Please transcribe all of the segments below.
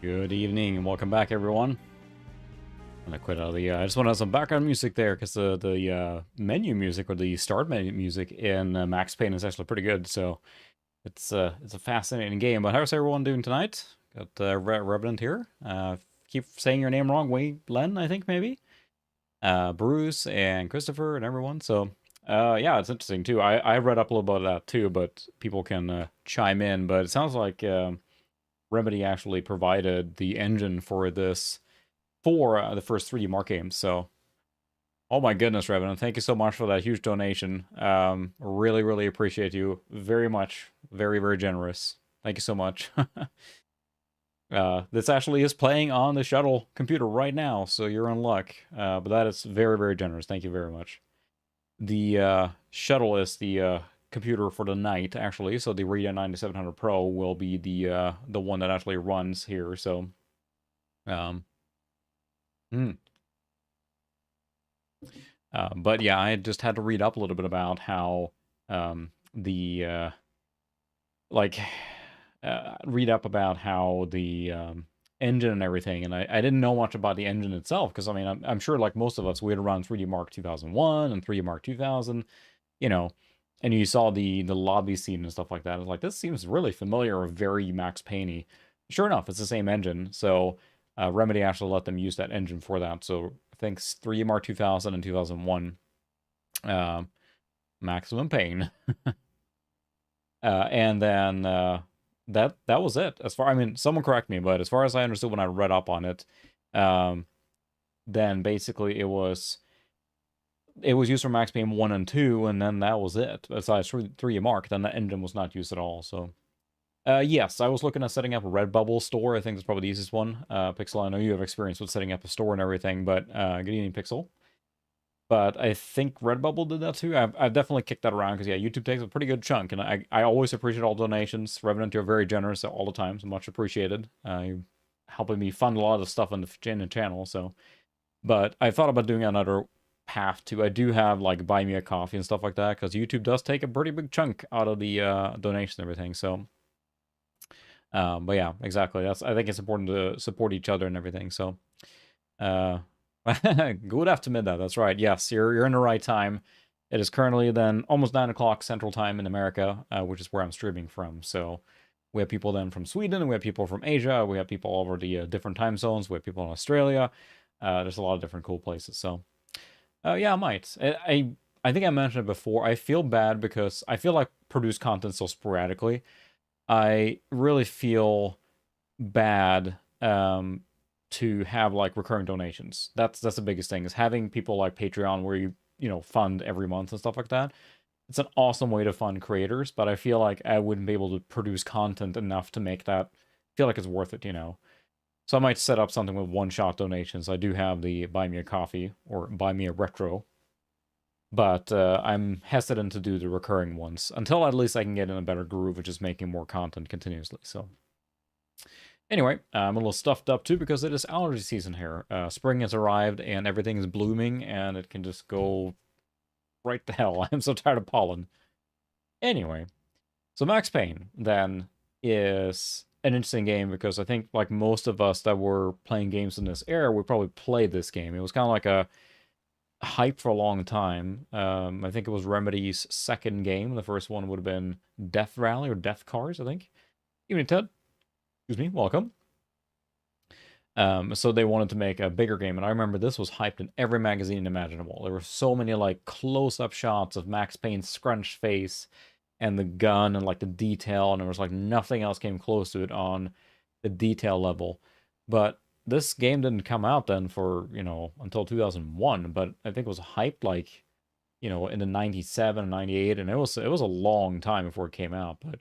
Good evening and welcome back, everyone. I'm gonna quit out of the. I just want to have some background music there because the menu music or the start menu music in Max Payne is actually pretty good. So it's a fascinating game. But how's everyone doing tonight? Got Revenant here. Keep saying your name wrong. Wei Len, I think maybe. Bruce and Christopher and everyone. So yeah, it's interesting too. I read up a little about that too, but people can chime in. But it sounds like Remedy actually provided the engine for this for the first 3D Mark games. So, oh my goodness, Revenant, thank you so much for that huge donation. Really, really appreciate you very much. Very, very generous. Thank you so much. This actually is playing on the shuttle computer right now, so you're in luck. But that is very, very generous. Thank you very much. The shuttle is the computer for the night, actually. So the Radeon 9700 Pro will be the one that actually runs here. So, hmm. But yeah, I just had to read up a little bit about how the read up about how the engine and everything, and I didn't know much about the engine itself because I mean I'm sure like most of us we had around 3D Mark 2001 and 3D Mark 2000, you know, and you saw the lobby scene and stuff like that. I was like, this seems really familiar or very Max Payne-y. Sure enough, it's the same engine. So Remedy actually let them use that engine for that. So thanks 3D Mark 2000 and 2001, Maximum Pain. And then that was it. As far I mean, someone correct me, but as far as I understood when I read up on it, then basically it was used for Max Payne 1 and 2, and then that was it. Besides 3D Mark, then the engine was not used at all. So yes, I was looking at setting up a Redbubble store. I think that's probably the easiest one. Pixel, I know you have experience with setting up a store and everything, but good evening, Pixel. But I think Redbubble did that too. I've definitely kicked that around because, yeah, YouTube takes a pretty good chunk. And I always appreciate all donations. Revenant, you're very generous all the time, so much appreciated. You're helping me fund a lot of stuff on the channel. So, but I thought about doing another path too. I do have like buy me a coffee and stuff like that because YouTube does take a pretty big chunk out of the donation and everything. So, but yeah, exactly. I think it's important to support each other and everything. So, good after midnight. That's right. Yes, you're in the right time. It is currently then almost 9 o'clock Central Time in America, which is where I'm streaming from. So we have people then from Sweden, we have people from Asia, we have people all over the different time zones, we have people in Australia. There's a lot of different cool places. So yeah, I might. I think I mentioned it before. I feel bad because I feel like produce content so sporadically. I really feel bad to have like recurring donations. That's the biggest thing is having people like Patreon where you know fund every month and stuff like that. It's an awesome way to fund creators, but I feel like I wouldn't be able to produce content enough to make that feel like it's worth it, you know. So I might set up something with one-shot donations. I do have the buy me a coffee or buy me a retro, but I'm hesitant to do the recurring ones until at least I can get in a better groove of just making more content continuously. So anyway, I'm a little stuffed up too because it is allergy season here. Spring has arrived and everything is blooming and it can just go right to hell. I'm so tired of pollen. Anyway, so Max Payne then is an interesting game because I think like most of us that were playing games in this era, we probably played this game. It was kind of like a hype for a long time. I think it was Remedy's second game. The first one would have been Death Rally or Death Cars, I think. Evening, Ted. Excuse me, welcome. So they wanted to make a bigger game, and I remember this was hyped in every magazine imaginable. There were so many like close-up shots of Max Payne's scrunched face and the gun and like the detail, and there was like nothing else came close to it on the detail level. But this game didn't come out then for, you know, until 2001, but I think it was hyped like, you know, in the 97 and 98, and it was a long time before it came out, but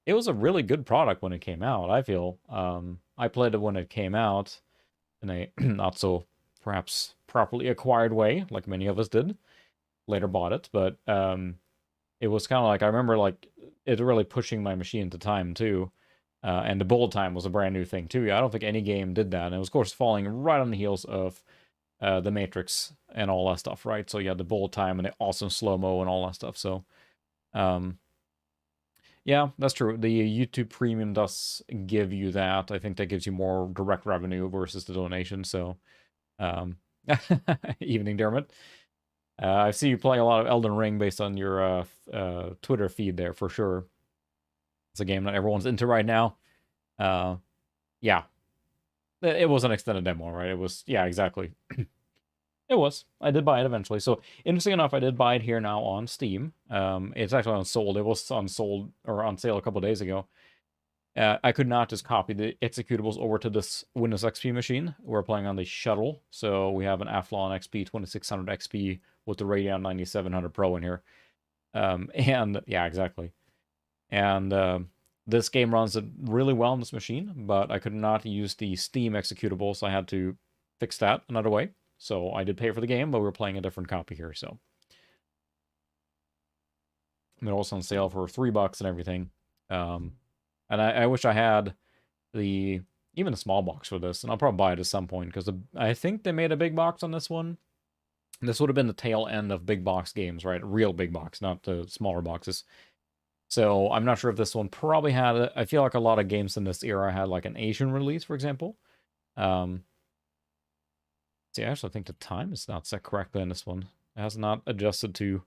it was a really good product when it came out, I feel. I played it when it came out in a not so perhaps properly acquired way, like many of us did. Later bought it, but it was kind of like I remember like it really pushing my machine to time too. And the bullet time was a brand new thing too. I don't think any game did that, and it was of course falling right on the heels of the Matrix and all that stuff, right? So you had the bullet time and the awesome slow mo and all that stuff. So Yeah, that's true. The YouTube Premium does give you that. I think that gives you more direct revenue versus the donation. So, um, evening, Dermot. I see you playing a lot of Elden Ring based on your Twitter feed there for sure. It's a game that everyone's into right now. Yeah, it was an extended demo, right? It was, yeah, exactly. It was. I did buy it eventually. So interesting enough, I did buy it here now on Steam. It's actually unsold. It was unsold or on sale a couple days ago. I could not just copy the executables over to this Windows XP machine. We're playing on the shuttle, so we have an Athlon XP 2600 XP with the Radeon 9700 Pro in here. And yeah, exactly. And this game runs really well on this machine, but I could not use the Steam executable, so I had to fix that another way. So I did pay for the game, but we're playing a different copy here. So I mean, also on sale for $3 and everything. And I wish I had even the small box for this, and I'll probably buy it at some point because I think they made a big box on this one. This would have been the tail end of big box games, right? Real big box, not the smaller boxes. So I'm not sure if this one probably had it. I feel like a lot of games in this era had like an Asian release, for example. See, I actually think the time is not set correctly in this one. It has not adjusted to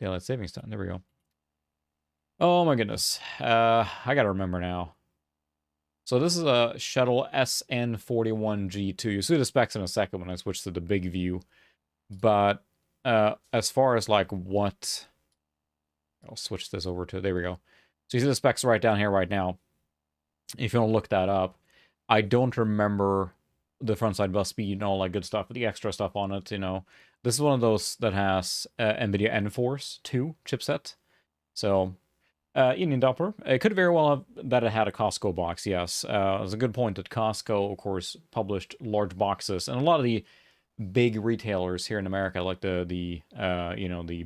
daylight savings time. There we go. Oh my goodness. I gotta remember now. So this is a shuttle SN41G2. You'll see the specs in a second when I switch to the big view. But as far as like what... I'll switch this over to... There we go. So you see the specs right down here right now. If you want to look that up. I don't remember the frontside bus speed and all that good stuff, the extra stuff on it, you know. This is one of those that has NVIDIA Enforce 2 chipset. So... Indian Doppler. It could very well have that it had a Costco box, yes. It's a good point that Costco, of course, published large boxes. And a lot of the big retailers here in America, like the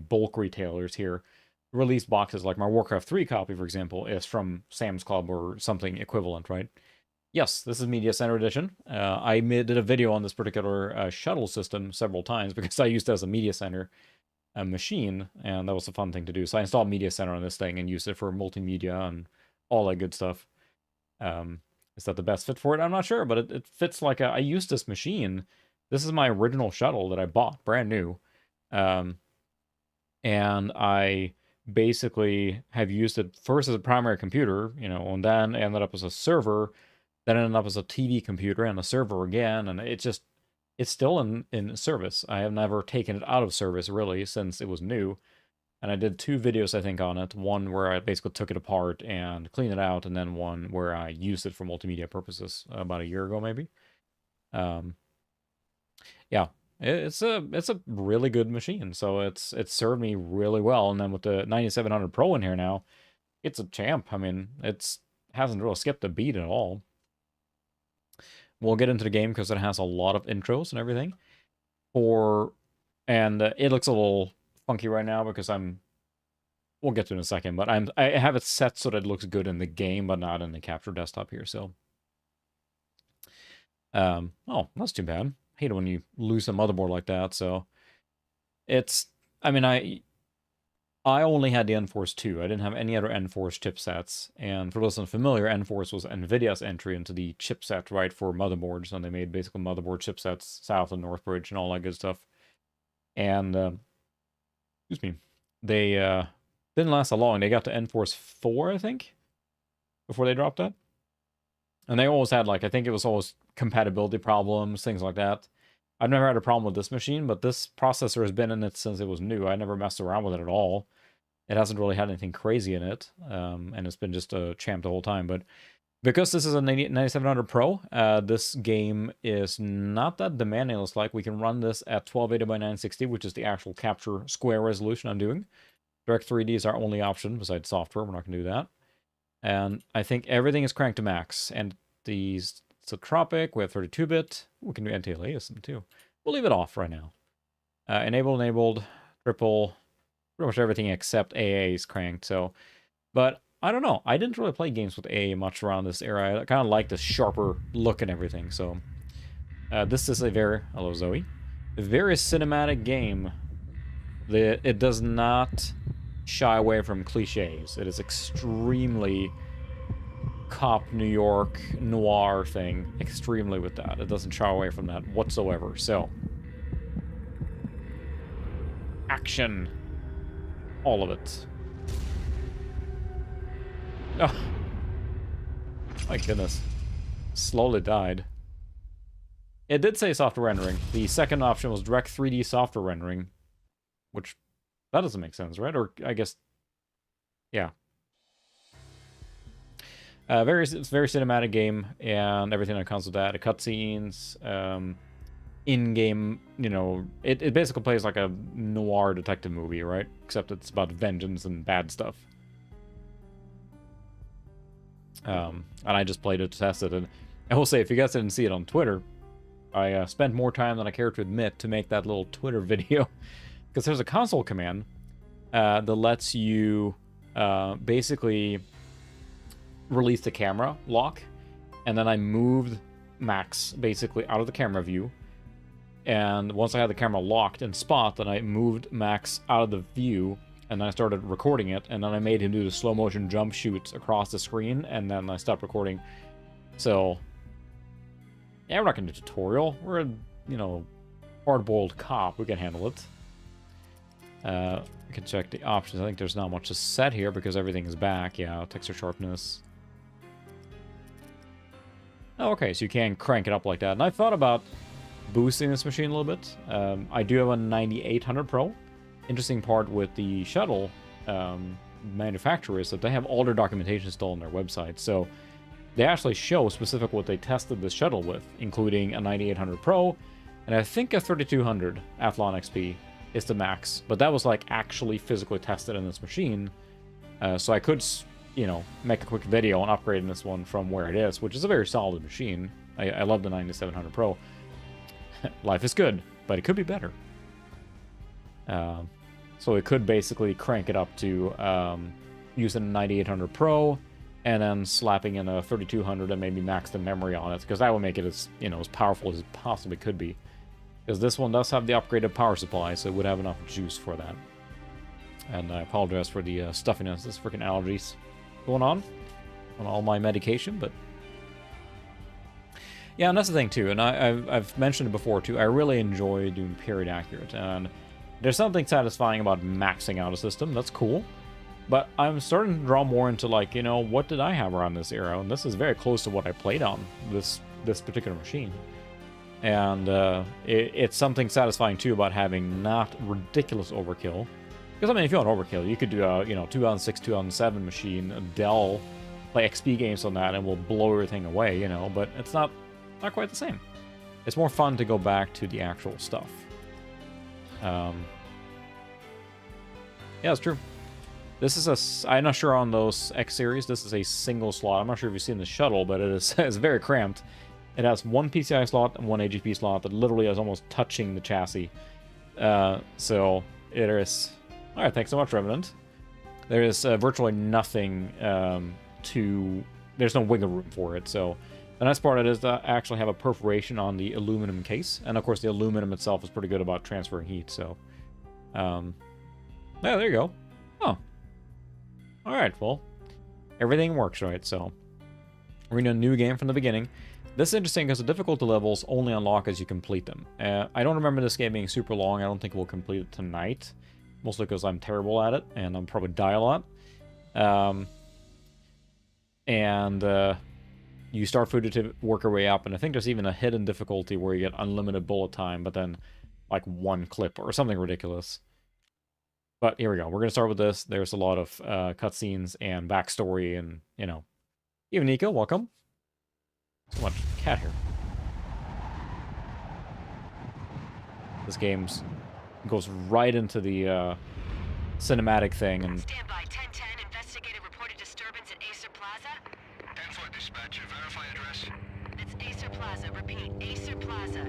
bulk retailers here, release boxes. Like my Warcraft 3 copy, for example, is from Sam's Club or something equivalent, right? Yes, this is Media Center Edition. I did a video on this particular shuttle system several times because I used it as a Media Center machine, and that was a fun thing to do. So I installed Media Center on this thing and used it for multimedia and all that good stuff. Is that the best fit for it? I'm not sure, but it fits like I used this machine. This is my original shuttle that I bought, brand new. And I basically have used it first as a primary computer, you know, and then ended up as a server, then ended up as a TV computer and a server again, and it's still in service. I have never taken it out of service, really, since it was new. And I did 2 videos, I think, on it. One where I basically took it apart and cleaned it out, and then one where I used it for multimedia purposes about a year ago, maybe. Yeah, it's a really good machine. So it's served me really well. And then with the 9700 Pro in here now, it's a champ. I mean, hasn't really skipped a beat at all. We'll get into the game because it has a lot of intros and everything. And it looks a little funky right now because we'll get to it in a second, but I have it set so that it looks good in the game, but not in the capture desktop here. So, oh, that's too bad. I hate it when you lose a motherboard like that. So, I mean, I only had the Enforce 2. I didn't have any other Enforce chipsets. And for those unfamiliar, Enforce was NVIDIA's entry into the chipset, right, for motherboards. And they made basically motherboard chipsets south of Northbridge and all that good stuff. And, excuse me, they didn't last so long. They got to Enforce 4, I think, before they dropped that. And they always had, like, I think it was always compatibility problems, things like that. I've never had a problem with this machine, but this processor has been in it since it was new. I never messed around with it at all. It hasn't really had anything crazy in it, and it's been just a champ the whole time. But because this is a 9700 Pro, this game is not that demanding. It looks like we can run this at 1280 by 960, which is the actual capture square resolution I'm doing. Direct 3D is our only option besides software. We're not going to do that. And I think everything is cranked to max. And it's a Tropic. We have 32-bit. We can do anti-aliasing too. We'll leave it off right now. Enabled, triple, pretty much everything except AA is cranked. So, but I don't know. I didn't really play games with AA much around this era. I kind of like the sharper look and everything. So, this is hello Zoe, a very cinematic game. It does not shy away from cliches. It is extremely cop New York noir thing. Extremely with that. It doesn't shy away from that whatsoever. So, action. All of it. Oh. My goodness. Slowly died. It did say software rendering. The second option was direct 3D software rendering. Which, that doesn't make sense, right? Or, I guess, yeah. It's a very cinematic game, and everything that comes with that. The cutscenes, in-game, you know, it basically plays like a noir detective movie, right? Except it's about vengeance and bad stuff. And I just played it to test it, and I will say, if you guys didn't see it on Twitter, I spent more time than I care to admit to make that little Twitter video, because there's a console command that lets you basically release the camera lock, and then I moved Max basically out of the camera view, and once I had the camera locked in spot, then I moved Max out of the view, and then I started recording it, and then I made him do the slow motion jump shoots across the screen, and then I stopped recording. So yeah, we're not gonna do a tutorial. We're a, you know, hard-boiled cop. We can handle it. We can check the options. I think there's not much to set here because everything is back. Yeah, texture sharpness. Oh, okay, so you can crank it up like that. And I thought about boosting this machine a little bit. I do have a 9800 Pro. Interesting part with the shuttle manufacturer is that they have all their documentation still on their website. So they actually show specific what they tested the shuttle with, including a 9800 Pro, and I think a 3200 Athlon XP is the max. But that was like actually physically tested in this machine. So I could, you know, make a quick video on upgrading this one from where it is, which is a very solid machine. I love the 9700 Pro. Life is good, but it could be better. So it could basically crank it up to using a 9800 Pro, and then slapping in a 3200 and maybe max the memory on it, because that would make it as, you know, as powerful as it possibly could be. Because this one does have the upgraded power supply, so it would have enough juice for that. And I apologize for the stuffiness. This freaking allergies going on all my medication, but yeah, and that's the thing too. And I've mentioned it before too. I really enjoy doing period accurate, and there's something satisfying about maxing out a system. That's cool. But I'm starting to draw more into, like, you know, what did I have around this era? And this is very close to what I played on this particular machine. And it's something satisfying too about having not ridiculous overkill. Because I mean, if you want overkill, you could do a, you know, 2006, 2007 machine, a Dell, play XP games on that, and we'll blow everything away, you know. But it's not quite the same. It's more fun to go back to the actual stuff. Yeah, it's true. This is I'm not sure on those X series. This is a single slot. I'm not sure if you've seen the shuttle, but it's very cramped. It has one PCI slot and one AGP slot that literally is almost touching the chassis. So it is. All right, thanks so much, Revenant. There is virtually nothing there's no wiggle room for it. So the nice part of it is to actually have a perforation on the aluminum case, and of course the aluminum itself is pretty good about transferring heat. So, yeah, there you go. Oh. Alright, well, everything works right, so we're in a new game from the beginning. This is interesting because the difficulty levels only unlock as you complete them. I don't remember this game being super long. I don't think we'll complete it tonight, mostly because I'm terrible at it, and I'll probably die a lot. You start food to work your way up, and I think there's even a hidden difficulty where you get unlimited bullet time, but then, like, one clip or something ridiculous. But here we go. We're going to start with this. There's a lot of cutscenes and backstory and, you know. Even Nico, welcome. So much cat here. This game goes right into the cinematic thing. And stand by. 1010, investigated reported disturbance at Acer Plaza. 10-4 dispatcher, verify address. It's Acer Plaza. Repeat, Acer Plaza.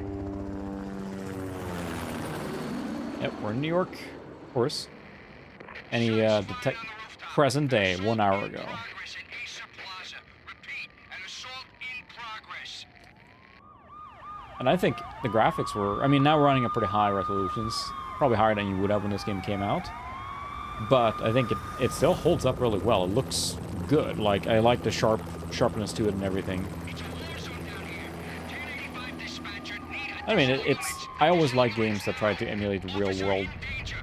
Yep, we're in New York, of course. Any detect present day, 1 hour ago. And I think the graphics were, I mean, now we're running at pretty high resolutions, probably higher than you would have when this game came out. but I think it still holds up really well. It looks good. Like, I like the sharpness to it and everything. I mean, it's... I always like games that try to emulate real-world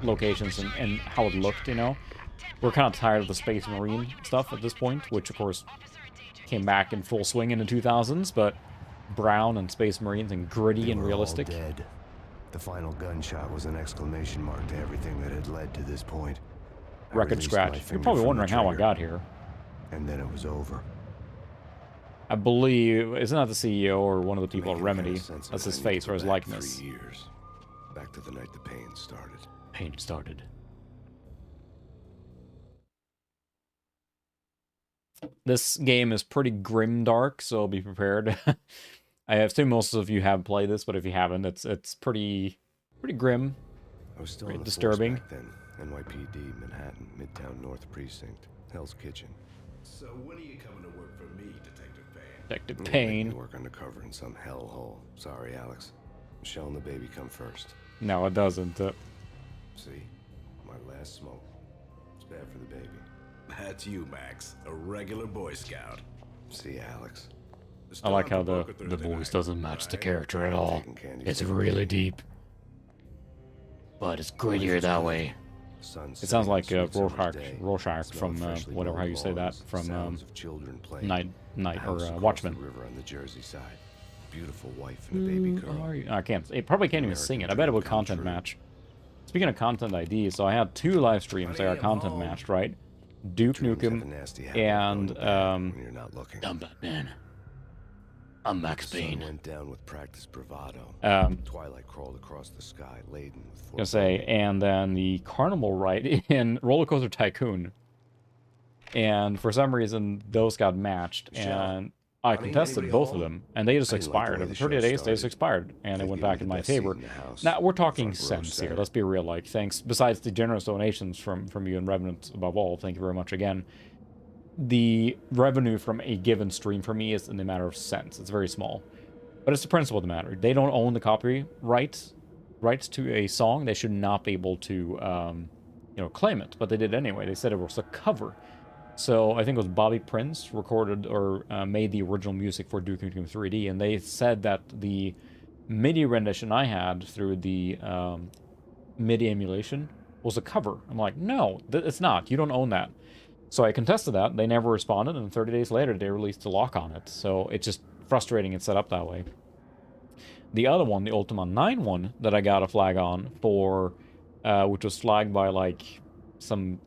locations and how it looked, you know? We're kind of tired of the Space Marine stuff at this point, which, of course, came back in full swing in the 2000s, but brown and Space Marines and gritty and realistic. All dead. The final gunshot was an exclamation mark to everything that had led to this point. Record scratch. You're probably wondering how I got here. And then it was over. I believe, isn't that the CEO or one of the people at Remedy? That's his face or his likeness. 3 years. Back to the night the pain started. Pain started. This game is pretty grim dark, so be prepared. I assume most of you have played this, but if you haven't, it's pretty grim. I was still pretty on the disturbing. force back then. NYPD, Manhattan, Midtown North Precinct, Hell's Kitchen. So when are you coming to work for me, Detective Payne? Detective You Payne. work undercover in some hellhole. Sorry, Alex. Michelle and the baby come first. No, it doesn't. See? My last smoke. It's bad for the baby. That's you, Max. A regular Boy Scout. See, Alex. I like how the voice doesn't match the character at all. It's really deep. But it's grittier that way. It sounds like Rorschach from whatever how you say that from Night or Watchmen. River on the Jersey side. Beautiful wife and a baby girl. I can't. It probably can't even sing it. I bet it would content match. Speaking of content ID, so I had 2 live streams that are content matched, right? Duke Nukem and I'm Batman. I'm Max Payne. Went down with practice bravado. Twilight crawled across the sky, laden with. Gonna say, and then the Carnival ride in Roller Coaster Tycoon. And for some reason, those got matched, and I contested both of them, and they just expired. After 30 days, they just expired, and it went back in my favor. Now, we're talking cents here. Let's be real. Like, thanks. Besides the generous donations from you and Revenant above all, thank you very much again. The revenue from a given stream for me is in the matter of cents. It's very small. But it's the principle of the matter. They don't own the copyright rights to a song. They should not be able to, you know, claim it. But they did anyway. They said it was a cover. So I think it was Bobby Prince recorded or made the original music for Duke Nukem 3D. And they said that the MIDI rendition I had through the MIDI emulation was a cover. I'm like, no, it's not. You don't own that. So I contested that. They never responded, and 30 days later, they released a lock on it. So it's just frustrating it's set up that way. The other one, the Ultima 9 one, that I got a flag on for, which was flagged by, like, some,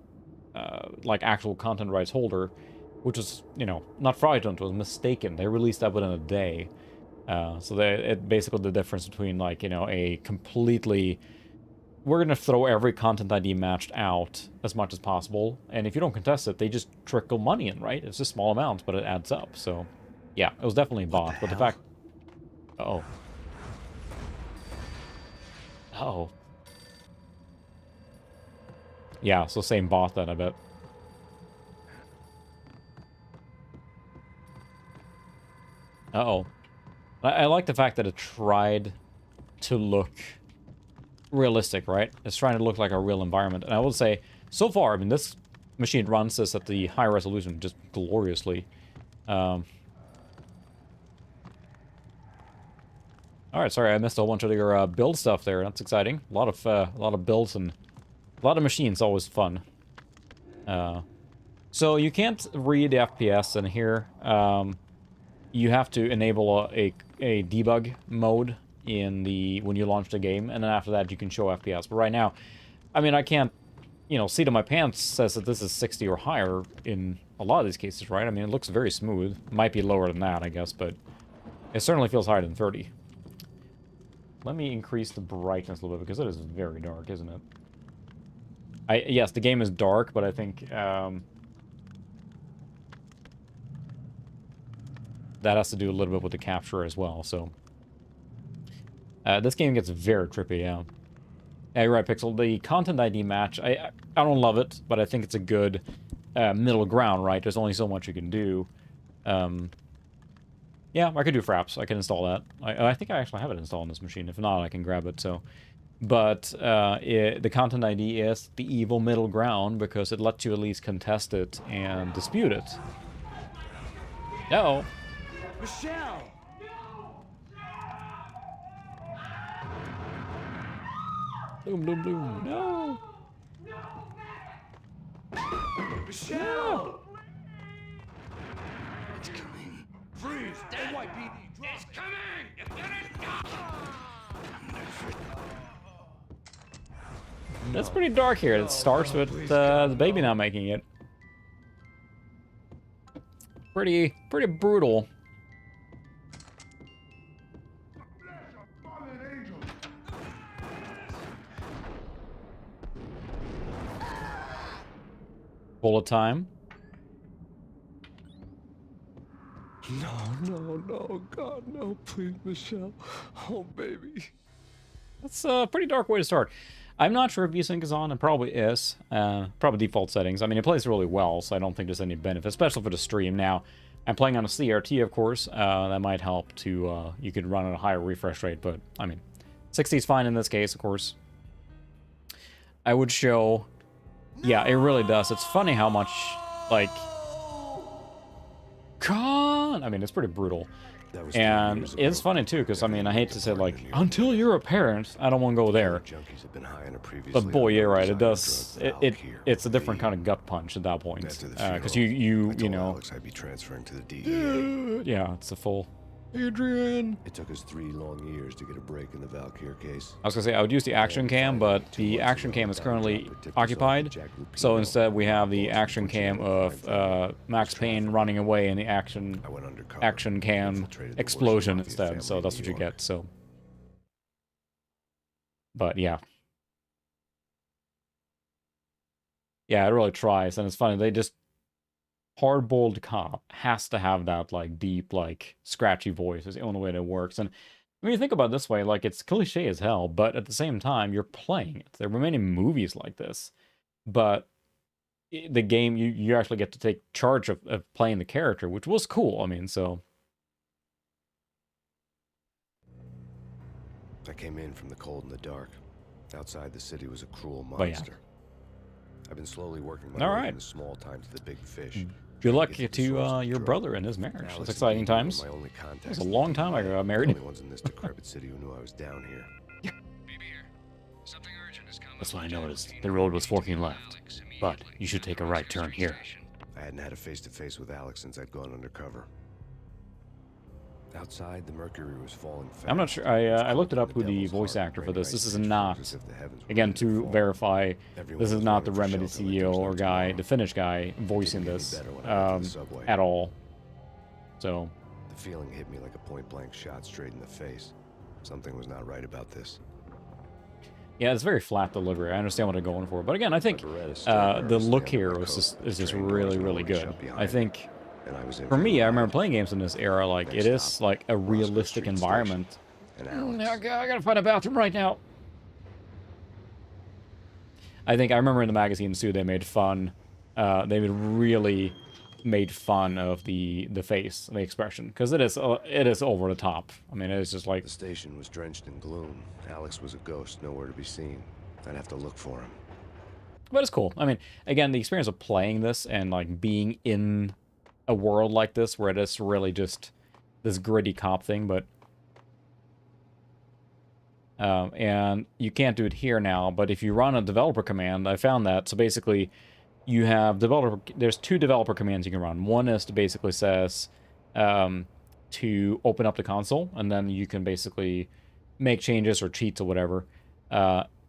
like, actual content rights holder, which was, you know, not fraudulent, was mistaken. They released that within a day. So it basically the difference between, like, you know, a completely... We're going to throw every content ID matched out as much as possible. And if you don't contest it, they just trickle money in, right? It's just small amounts, but it adds up. So, yeah, it was definitely a bot. But the fact... Uh-oh. Uh-oh. Yeah, so same bot then, I bet. Uh-oh. I like the fact that it tried to look... realistic, right? It's trying to look like a real environment. And I will say, so far, I mean, this machine runs this at the high resolution just gloriously. Alright, sorry, I missed a whole bunch of your build stuff there. That's exciting. A lot of builds and a lot of machines, always fun. So you can't read the FPS in here. You have to enable a debug mode in the when you launch the game, and then after that you can show FPS. But right now, I mean, I can't, you know, seat of my pants says that this is 60 or higher in a lot of these cases, right? I mean, it looks very smooth. Might be lower than that, I guess, but it certainly feels higher than 30. Let me increase the brightness a little bit because it is very dark, isn't it? Yes, the game is dark, but I think that has to do a little bit with the capture as well, so... this game gets very trippy, yeah. Yeah, you're right, Pixel. The content ID match, I don't love it, but I think it's a good middle ground, right? There's only so much you can do. Yeah, I could do Fraps. I can install that. I think I actually have it installed on this machine. If not, I can grab it, so... But the content ID is the evil middle ground because it lets you at least contest it and dispute it. No. Michelle! Boom, boom, boom. No. Michelle! It's coming. Freeze! NYPD! It's coming! That's pretty dark here. It starts with the baby not making it. Pretty brutal. Bullet time. No, God, no, please, Michelle. Oh, baby. That's a pretty dark way to start. I'm not sure if VSync is on. It probably is. Probably default settings. I mean, it plays really well, so I don't think there's any benefit, especially for the stream. Now, I'm playing on a CRT, of course. That might help to, you could run at a higher refresh rate, but, I mean, 60 is fine in this case, of course. I would show... Yeah, it really does. It's funny how much, like... Con! I mean, it's pretty brutal. And it's funny, too, because, I mean, I hate to say, like, until you're a parent, I don't want to go there. But boy, you're right, it does... It's a different kind of gut punch at that point. Because you know... I'd be transferring to the DEA. Yeah, it's a full... Adrian! It took us 3 long years to get a break in the Valkyr case. I was gonna say I would use the action cam, but the action cam is currently occupied. So instead we have the action cam of Max Payne running away and the action cam explosion instead. So that's what you get. So, but yeah, it really tries, and it's funny. They just hard-boiled cop has to have that, like, deep, like, scratchy voice. It's the only way that it works. And when you think about it this way, like, it's cliche as hell, but at the same time, you're playing it. There were many movies like this, but the game, you actually get to take charge of playing the character, which was cool. I mean, so... I came in from the cold and the dark. Outside the city was a cruel But yeah. monster. I've been slowly working my way from the small time to the big fish. Good luck to your brother and his marriage. It's exciting times. It was a long time ago I got married. The only ones in this decrepit city who knew I was down here. That's what I noticed. The road was forking left, but you should take a right turn here. I hadn't had a face-to-face with Alex since I'd gone undercover. Outside, the mercury was falling fast. I'm not sure. I looked it up who the voice actor for this. This is not, again, to verify, this is not the Remedy CEO or guy, the Finnish guy voicing this at all. So. The feeling hit me like a point-blank shot straight in the face. Something was not right about this. Yeah, it's very flat delivery. I understand what they're going for, but again, I think the look here is just really, really good. I think. For me, I remember playing games in this era, like, it is, like, a realistic environment. I gotta find a bathroom right now. I remember in the magazines, too, they made fun, they really made fun of the face, the expression, because it is over the top. I mean, it's just like... The station was drenched in gloom. Alex was a ghost, nowhere to be seen. I'd have to look for him. But it's cool. I mean, again, the experience of playing this and, like, being in a world like this where it is really just this gritty cop thing, but and you can't do it here now, but if you run a developer command, I found that, so basically you have there's 2 developer commands you can run. One is to basically says to open up the console, and then you can basically make changes or cheats or whatever,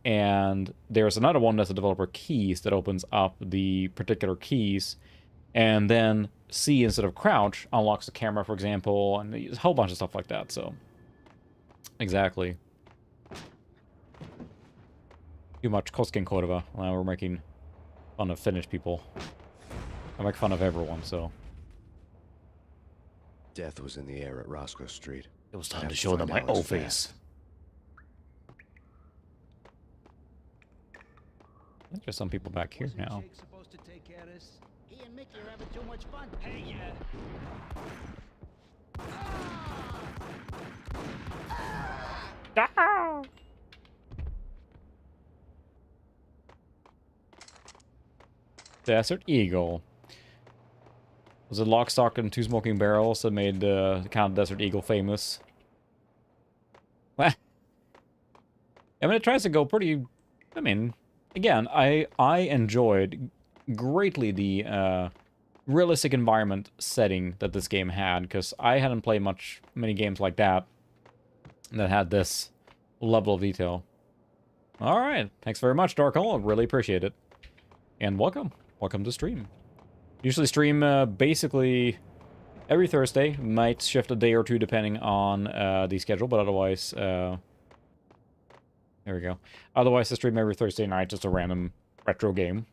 and there's another one that's a developer keys that opens up the particular keys, and then C instead of crouch unlocks the camera, for example, and a whole bunch of stuff like that. So, exactly. Too much Kosken Korva. Well, we're making fun of Finnish people. I make fun of everyone, so. Death was in the air at Roscoe Street. It was time to show them my old face. I think there's some people back here now. He and Mickey are having too much fun. Hey, Desert Eagle. Was it Lock, Stock, and Two Smoking Barrels that made the kind of Desert Eagle famous? I mean, it tries to go pretty... I mean, again, I enjoyed greatly the realistic environment setting that this game had, because I hadn't played many games like that had this level of detail. Alright, thanks very much, Dark Hole. Really appreciate it. And welcome. Welcome to stream. Usually stream basically every Thursday. Might shift a day or two depending on the schedule, but otherwise... there we go. Otherwise, I stream every Thursday night, just a random retro game.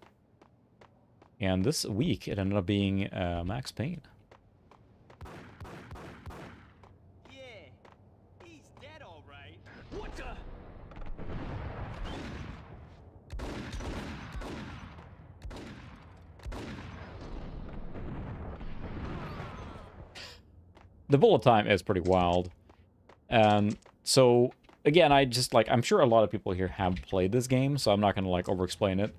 And this week, it ended up being Max Payne. Yeah, he's dead, all right. What the? The bullet time is pretty wild. So, again, I'm sure a lot of people here have played this game, so I'm not going to, like, over-explain it.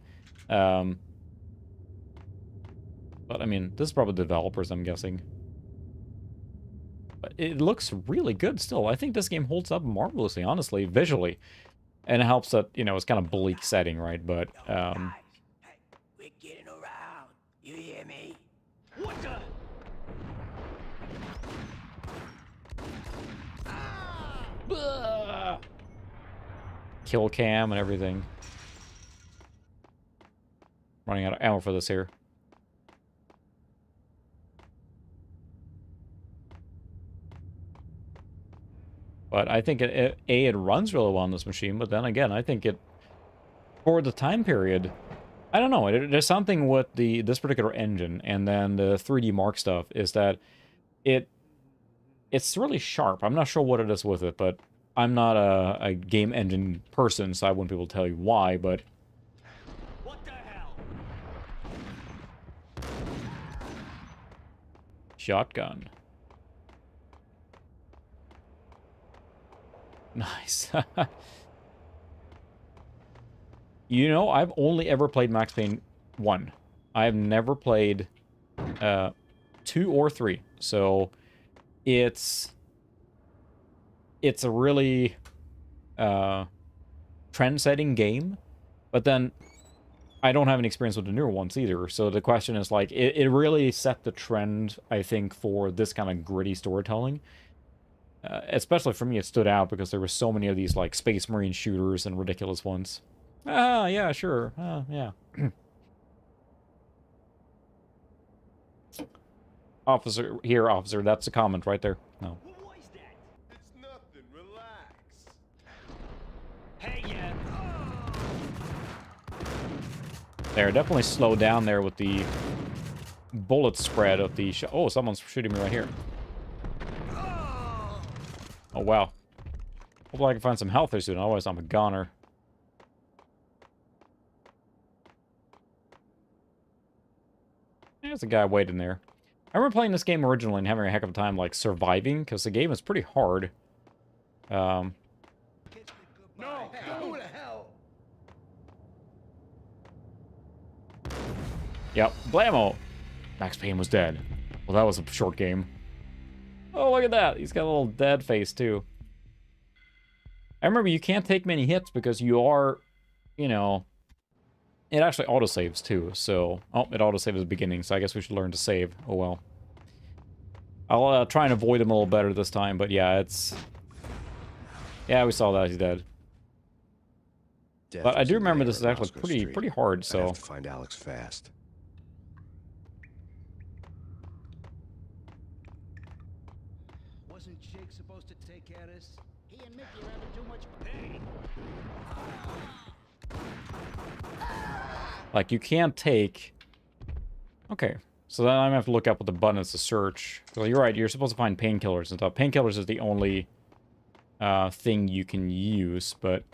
But, I mean, this is probably developers, I'm guessing. But it looks really good still. I think this game holds up marvelously, honestly, visually. And it helps that, you know, it's kind of bleak setting, right? But, Hey, we're getting around. You hear me? What the? kill cam and everything. Running out of ammo for this here. But I think it runs really well on this machine, but then again, I think it, for the time period, I don't know, there's something with this particular engine and then the 3D Mark stuff is that it's really sharp. I'm not sure what it is with it, but I'm not a game engine person, so I wouldn't be able to tell you why, but... What the hell? Shotgun. Nice. You know, I've only ever played Max Payne 1. I've never played 2 or 3. So it's a really trend-setting game, but then I don't have any experience with the newer ones either. So the question is, like, it really set the trend, I think, for this kind of gritty storytelling. Especially for me, it stood out because there were so many of these, like, Space Marine shooters and ridiculous ones. Ah, yeah, sure. Yeah. Officer, here, officer. That's a comment right there. No. What was that? It's nothing. Relax. Hey, yeah. There, definitely slow down there with the bullet spread of the shot. Oh, someone's shooting me right here. Oh, wow. Hopefully I can find some health there soon, otherwise I'm a goner. There's a guy waiting there. I remember playing this game originally and having a heck of a time, like, surviving, because the game is pretty hard. No, Who the hell? Yep, blammo! Max Payne was dead. Well, that was a short game. Oh, look at that! He's got a little dead face, too. I remember you can't take many hits because you are, you know... It actually autosaves, too, so... Oh, it autosaves at the beginning, so I guess we should learn to save. Oh, well. I'll try and avoid him a little better this time, but yeah, it's... Yeah, we saw that, he's dead. But I do remember this is actually pretty hard, so... I have to find Alex fast. wasn't Jake supposed to take care of this? He and Mickey are having too much pain. Like, you can't take... Okay. So then I'm gonna have to look up what the button is to search. Well, you're right, you're supposed to find painkillers and stuff. Painkillers is the only thing you can use, but...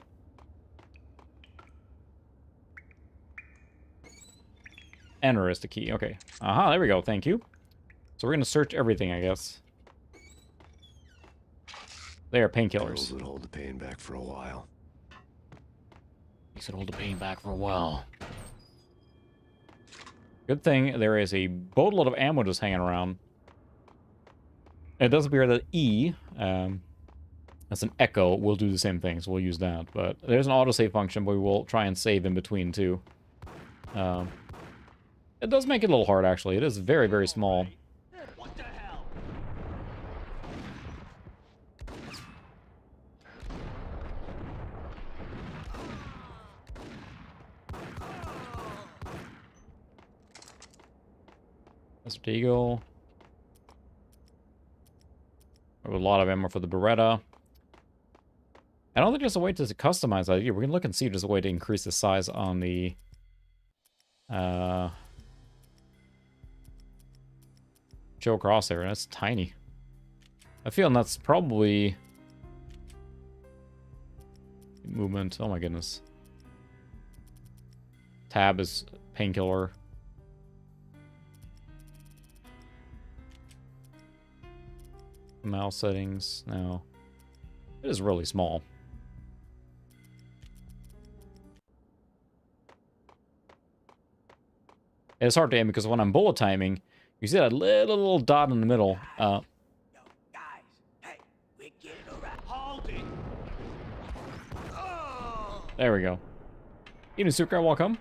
Enter is the key. Okay. Aha, there we go. Thank you. So we're gonna search everything, I guess. They are painkillers. Pills would hold the pain back for a while. He said hold the pain back for a while. Good thing there is a boatload of ammo just hanging around. It does appear that E, that's an echo, will do the same thing, so we'll use that. But there's an autosave function, but we will try and save in between, too. It does make it a little hard, actually. It is very, very small. What the hell? Mr. Deagle. A lot of ammo for the Beretta. I don't think there's a way to customize that either. We can look and see if there's a way to increase the size on the... Joe crosshair. That's tiny. I feel that's probably... Movement. Oh my goodness. Tab is painkiller. Mouse settings. No. It is really small. It's hard to aim because when I'm bullet timing, you see that little dot in the middle. Yo, guys. Hey, we're getting around. Hold it. Oh. There we go. Evening, Super. Welcome.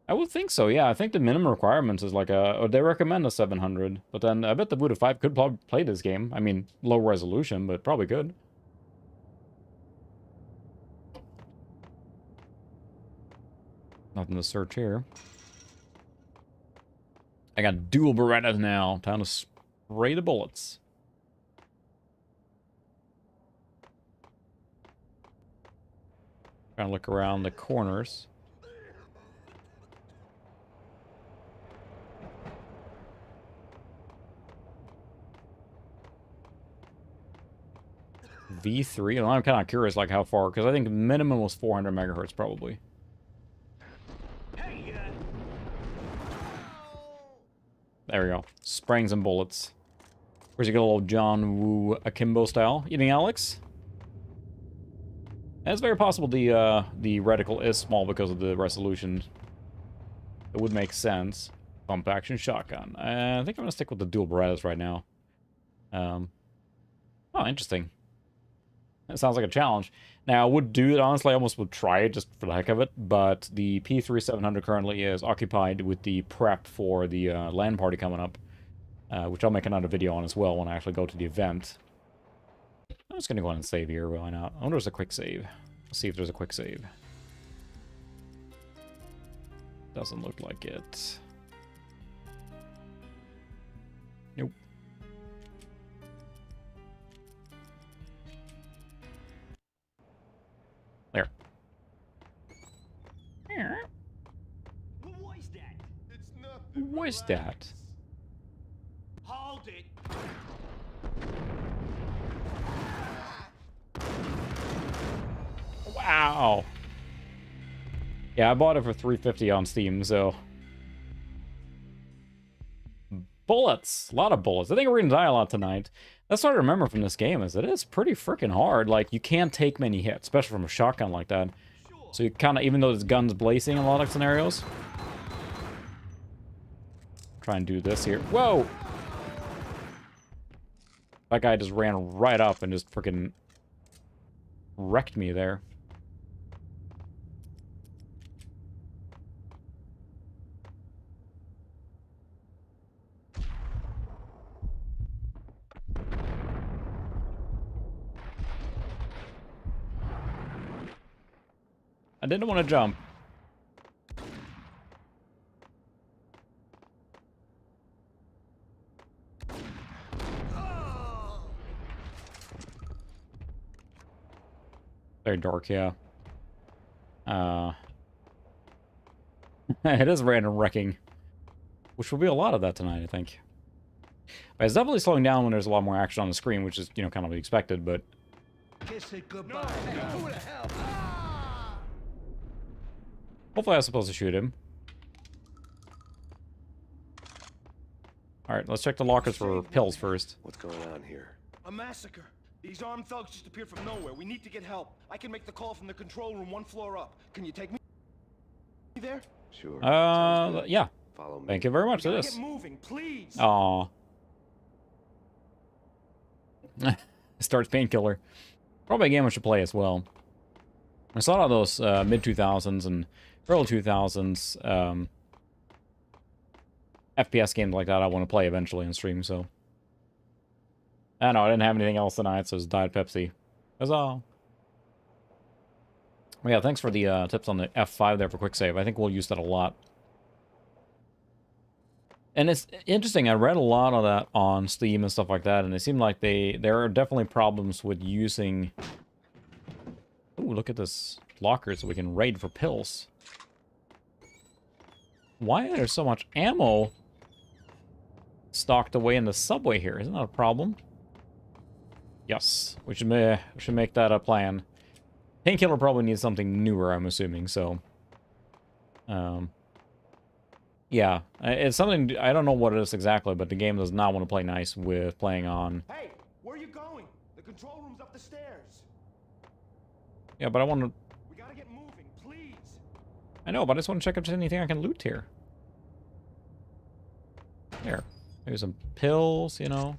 I would think so, yeah. I think the minimum requirements is like or they recommend a 700. But then I bet the Buddha 5 could probably play this game. I mean, low resolution, but probably could. Nothing to search here. I got dual Berettas now. Time to spray the bullets. Trying to look around the corners. V3? Well, I'm kind of curious, like, how far, because I think minimum was 400 megahertz, probably. Hey, There we go. Spraying some bullets. Where's you get a little John Woo Akimbo style? Eating Alex? And it's very possible the reticle is small because of the resolution. It would make sense. Pump action shotgun. I think I'm gonna stick with the dual Berettas right now. Oh, interesting. That sounds like a challenge. Now, I would do it, honestly, I almost would try it just for the heck of it, but the P3700 currently is occupied with the prep for the LAN party coming up, which I'll make another video on as well when I actually go to the event. I'm just going to go ahead and save here, why not? I wonder if there's a quick save. Let's see if there's a quick save. Doesn't look like it. Nope. There. what was that? It's nothing. What is that? Hold it. Wow. Yeah, I bought it for $350 on Steam, so... Bullets. A lot of bullets. I think we're gonna die a lot tonight. That's what I remember from this game, is it is pretty freaking hard. Like, you can't take many hits, especially from a shotgun like that. So you kind of, even though this gun's blazing in a lot of scenarios... Try and do this here. Whoa! That guy just ran right up and just freaking wrecked me there. I didn't want to jump. Very dark, yeah. It is random wrecking. Which will be a lot of that tonight, I think. But it's definitely slowing down when there's a lot more action on the screen, which is, you know, kind of expected, but... Kiss it goodbye. Who the hell? Hopefully I was supposed to shoot him. Alright, let's check the lockers for pills first. What's going on here? A massacre. These armed thugs just appeared from nowhere. We need to get help. I can make the call from the control room 1 floor up. Can you take me? there? Sure. Sounds good. Yeah. Follow me. Thank you very much. We It gotta is. get moving, please. Aw. Starts Painkiller. Probably a game I should play as well. I saw a lot of those mid 2000s and early 2000s FPS games like that I want to play eventually on stream, so. I don't know, I didn't have anything else tonight, so it's Diet Pepsi. That's all. Well, yeah, thanks for the tips on the F5 there for quick save. I think we'll use that a lot. And it's interesting, I read a lot of that on Steam and stuff like that, and it seemed like there are definitely problems with using... Ooh, look at this locker so we can raid for pills. Why is there so much ammo stocked away in the subway here? Isn't that a problem? Yes, we should make that a plan. Painkiller probably needs something newer, I'm assuming, so... yeah, it's something, I don't know what it is exactly, but the game does not want to play nice with playing on... Hey, where are you going? The control room's up the stairs. Yeah, but I want to... We gotta get moving, please. I know, but I just want to check if there's anything I can loot here. There. Maybe some pills, you know.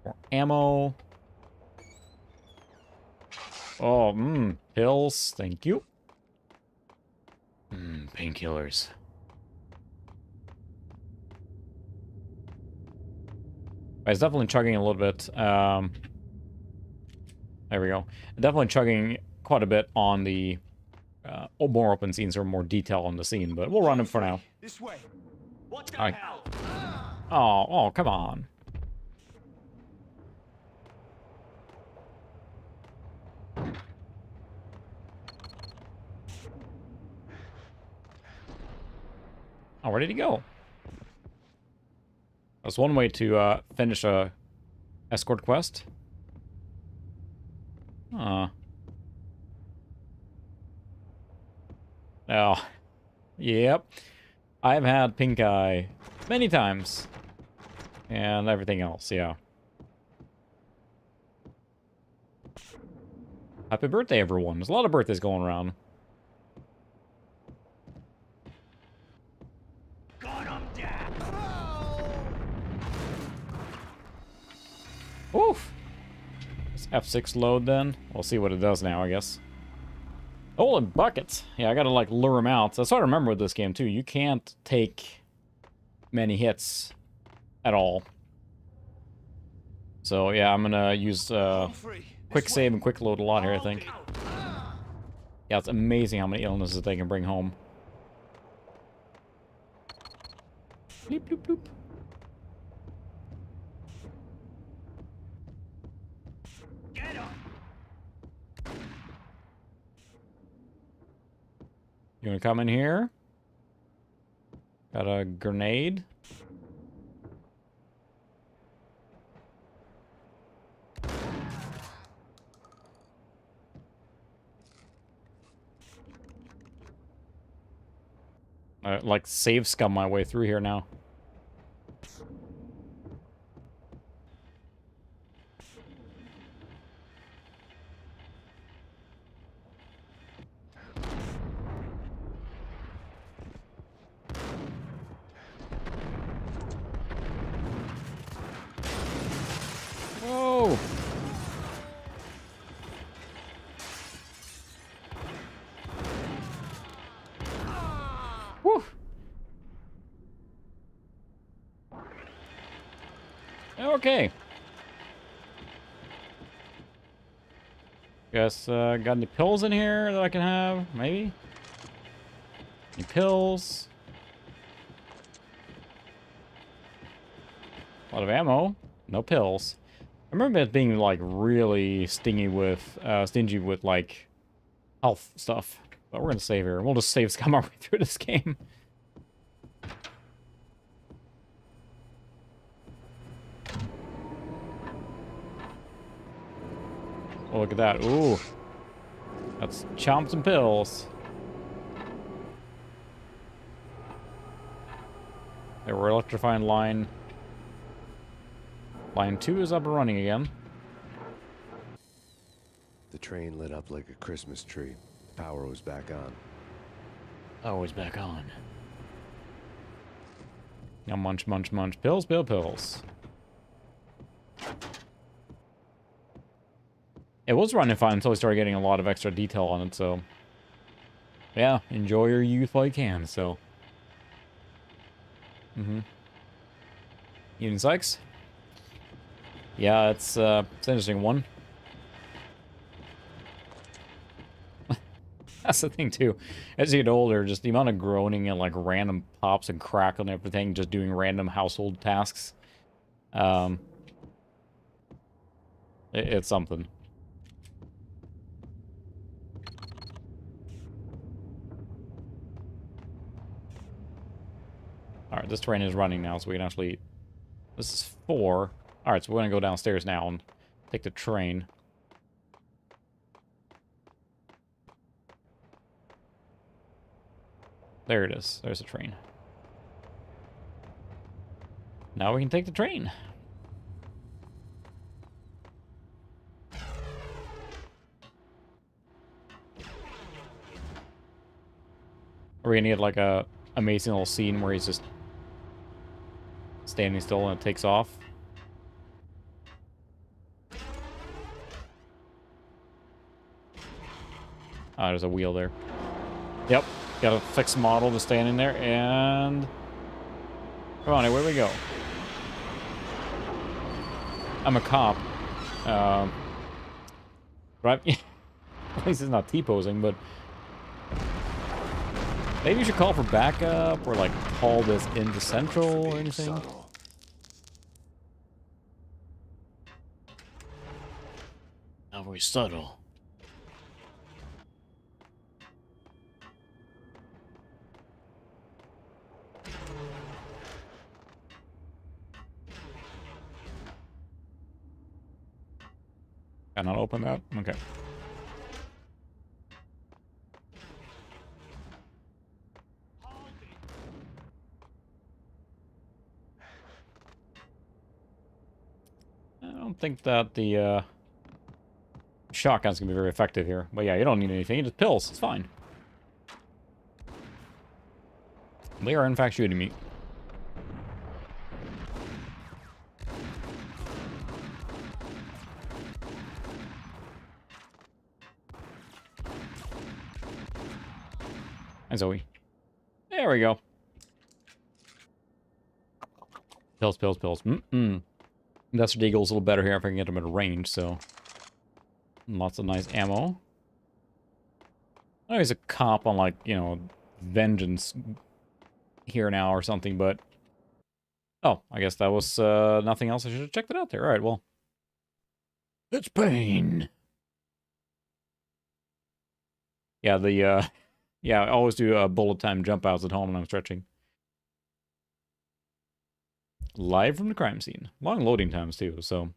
More ammo. Oh, pills. Thank you. Painkillers. It's definitely chugging a little bit. There we go. Definitely chugging quite a bit on the more open scenes or more detail on the scene, but we'll run them for now. This way. What the Alright. hell? Oh, come on. Oh, ready to go. That's one way to finish a escort quest. Oh, yep. I've had pink eye many times. And everything else, yeah. Happy birthday, everyone. There's a lot of birthdays going around. Oof. Let's F6 load then. We'll see what it does now, I guess. Oh, and buckets. Yeah, I gotta, like, lure them out. That's what I remember with this game, too. You can't take many hits at all. So, yeah, I'm gonna use quick save and quick load a lot here, I think. Yeah, it's amazing how many illnesses they can bring home. Bloop, bloop, bloop. You wanna come in here? Got a grenade. I like save scum my way through here now. Whoa! Whew. Okay. Guess, got any pills in here that I can have? Maybe? Any pills? A lot of ammo. No pills. I remember it being, like, really stingy with, stingy with, like, health stuff. But we're gonna save here. We'll just save scum our way through this game. Oh, look at that. Ooh. That's chomp some pills. There, we're electrifying line. Line 2 is up and running again. The train lit up like a Christmas tree. Power was back on. Always back on. Now munch, munch, munch. Pills, pills. It was running fine until we started getting a lot of extra detail on it, so... Yeah, enjoy your youth while you can, so... Eating Sykes? Yeah, it's an interesting one. That's the thing, too. As you get older, just the amount of groaning and, like, random pops and crackling and everything, just doing random household tasks. It's something. Alright, this train is running now, so we can actually... This is 4. Alright, so we're going to go downstairs now and take the train. There it is. There's the train. Now we can take the train. Are we gonna get like a amazing little scene where he's just standing still and it takes off? Ah, there's a wheel there. Yep. Got a fixed model to stand in there, and... Come on, where we go? I'm a cop. Right? At least it's not T-posing, but... Maybe you should call for backup, or like call this into Central or anything. Not very subtle. Cannot open that? Okay. I don't think that the shotgun's gonna be very effective here. But yeah, you don't need anything. Just pills. It's fine. They are in fact shooting me. Hi, Zoe. There we go. Pills, pills, pills. That's Deagle's a little better here if I can get him at a range, so... Lots of nice ammo. I know he's a cop on, like, you know, vengeance here now or something, but... Oh, I guess that was nothing else. I should have checked it out there. Alright, well... It's Payne! Yeah, the, yeah, I always do bullet time jump outs at home when I'm stretching. Live from the crime scene. Long loading times, too, so...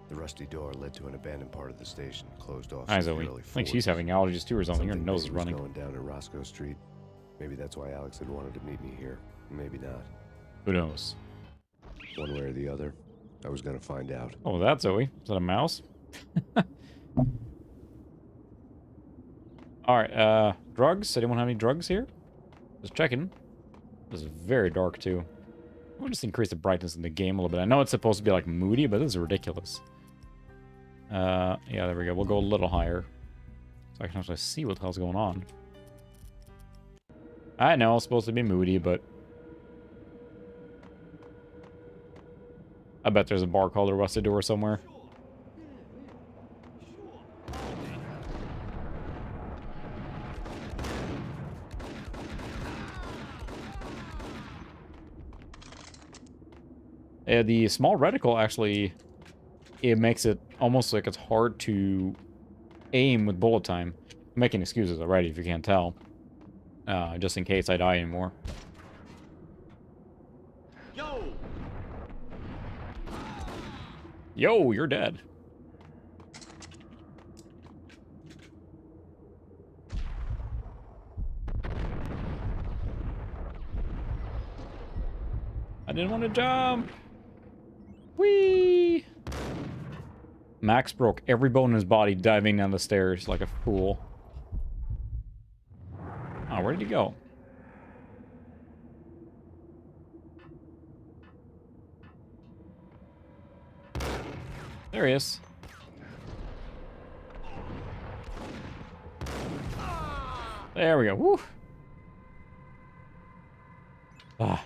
The rusty door led to an abandoned part of the station, closed off. Hi, Zoe. I think she's having allergies, too, or something. Her nose is running. Going down in Roscoe Street. Maybe that's why Alex had wanted to meet me here. Maybe not. Who knows? One way or the other, I was gonna find out. Oh, that's Zoe. Is that a mouse? Alright, drugs? Anyone have any drugs here? Just checking. This is very dark, too. We'll just increase the brightness in the game a little bit. I know it's supposed to be, like, moody, but this is ridiculous. Yeah, there we go. We'll go a little higher. So I can actually see what the hell's going on. I know it's supposed to be moody, but... I bet there's a bar called the Rusted Door somewhere. The small reticle actually, it makes it almost like it's hard to aim with bullet time. I'm making excuses already if you can't tell. Just in case I die anymore. Yo! Yo, you're dead. I didn't want to jump. Whee! Max broke every bone in his body diving down the stairs like a fool. he go? There he is. There we go. Woo. Ah.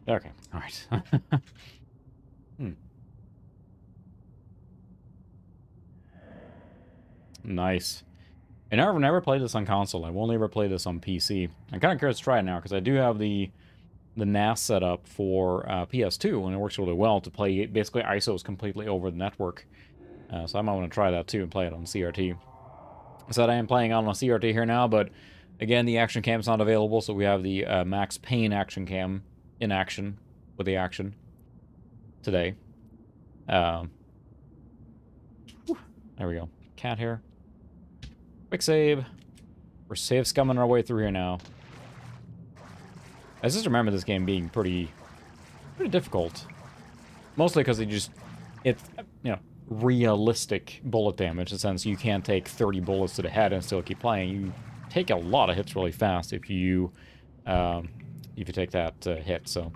Okay. All right. Nice. And I've never played this on console. I've only ever played this on PC. I'm kind of curious to try it now because I do have the NAS set up for PS2, and it works really well to play basically ISOs completely over the network. So I might want to try that too and play it on CRT. I said I am playing on a CRT here now, but again, the action cam's not available, so we have the Max Payne action cam in action with the action today. There we go. Cat here. Quick save. We're save scumming our way through here now. I just remember this game being pretty difficult. Mostly because it's, you know, realistic bullet damage, in the sense you can't take 30 bullets to the head and still keep playing. You take a lot of hits really fast if you take that hit. So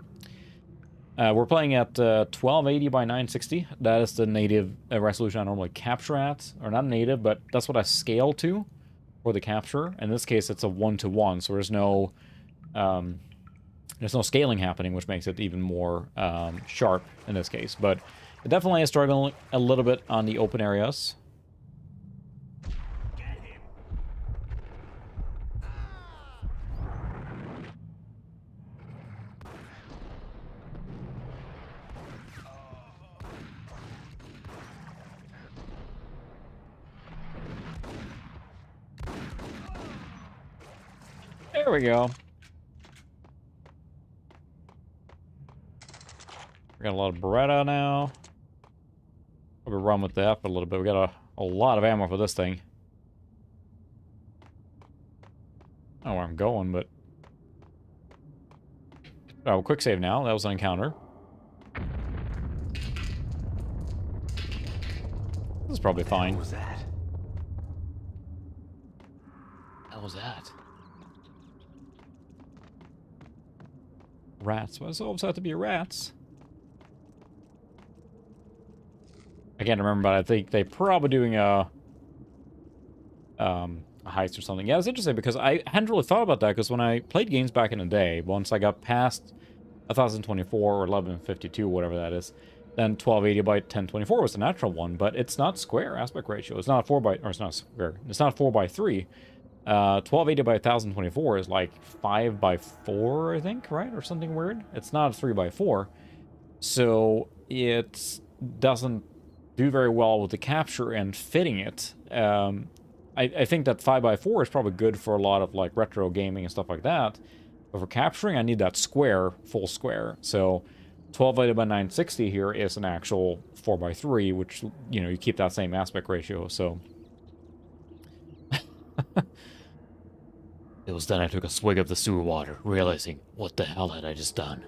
we're playing at 1280 by 960. That is the native resolution I normally capture at, or not native, but that's what I scale to for the capture. In this case, it's a 1-to-1, so there's no scaling happening, which makes it even more sharp in this case. But it definitely is struggling a little bit on the open areas. There we go. We got a lot of Beretta now. Probably run with that for a little bit. We got a lot of ammo for this thing. I don't know where I'm going, but... Oh, quick save now. That was an encounter. This is probably fine. What was that? How was that? Rats. Why does it always have to be rats? I can't remember, but I think they're probably doing a heist or something. Yeah, it's interesting because I hadn't really thought about that, because when I played games back in the day, once I got past 1024 or 1152, whatever that is, then 1280 by 1024 was the natural one, but it's not square aspect ratio. It's not 4 by, or it's not square. It's not 4 by 3. 1280 by 1024 is like 5 by 4, I think, right? Or something weird. It's not 3 by 4. So it doesn't do very well with the capture and fitting it. I think that 5 by 4 is probably good for a lot of like retro gaming and stuff like that. But for capturing, I need that square, full square. So 1280 by 960 here is an actual 4 by 3, which, you know, you keep that same aspect ratio. So It was then I took a swig of the sewer water, realizing, what the hell had I just done?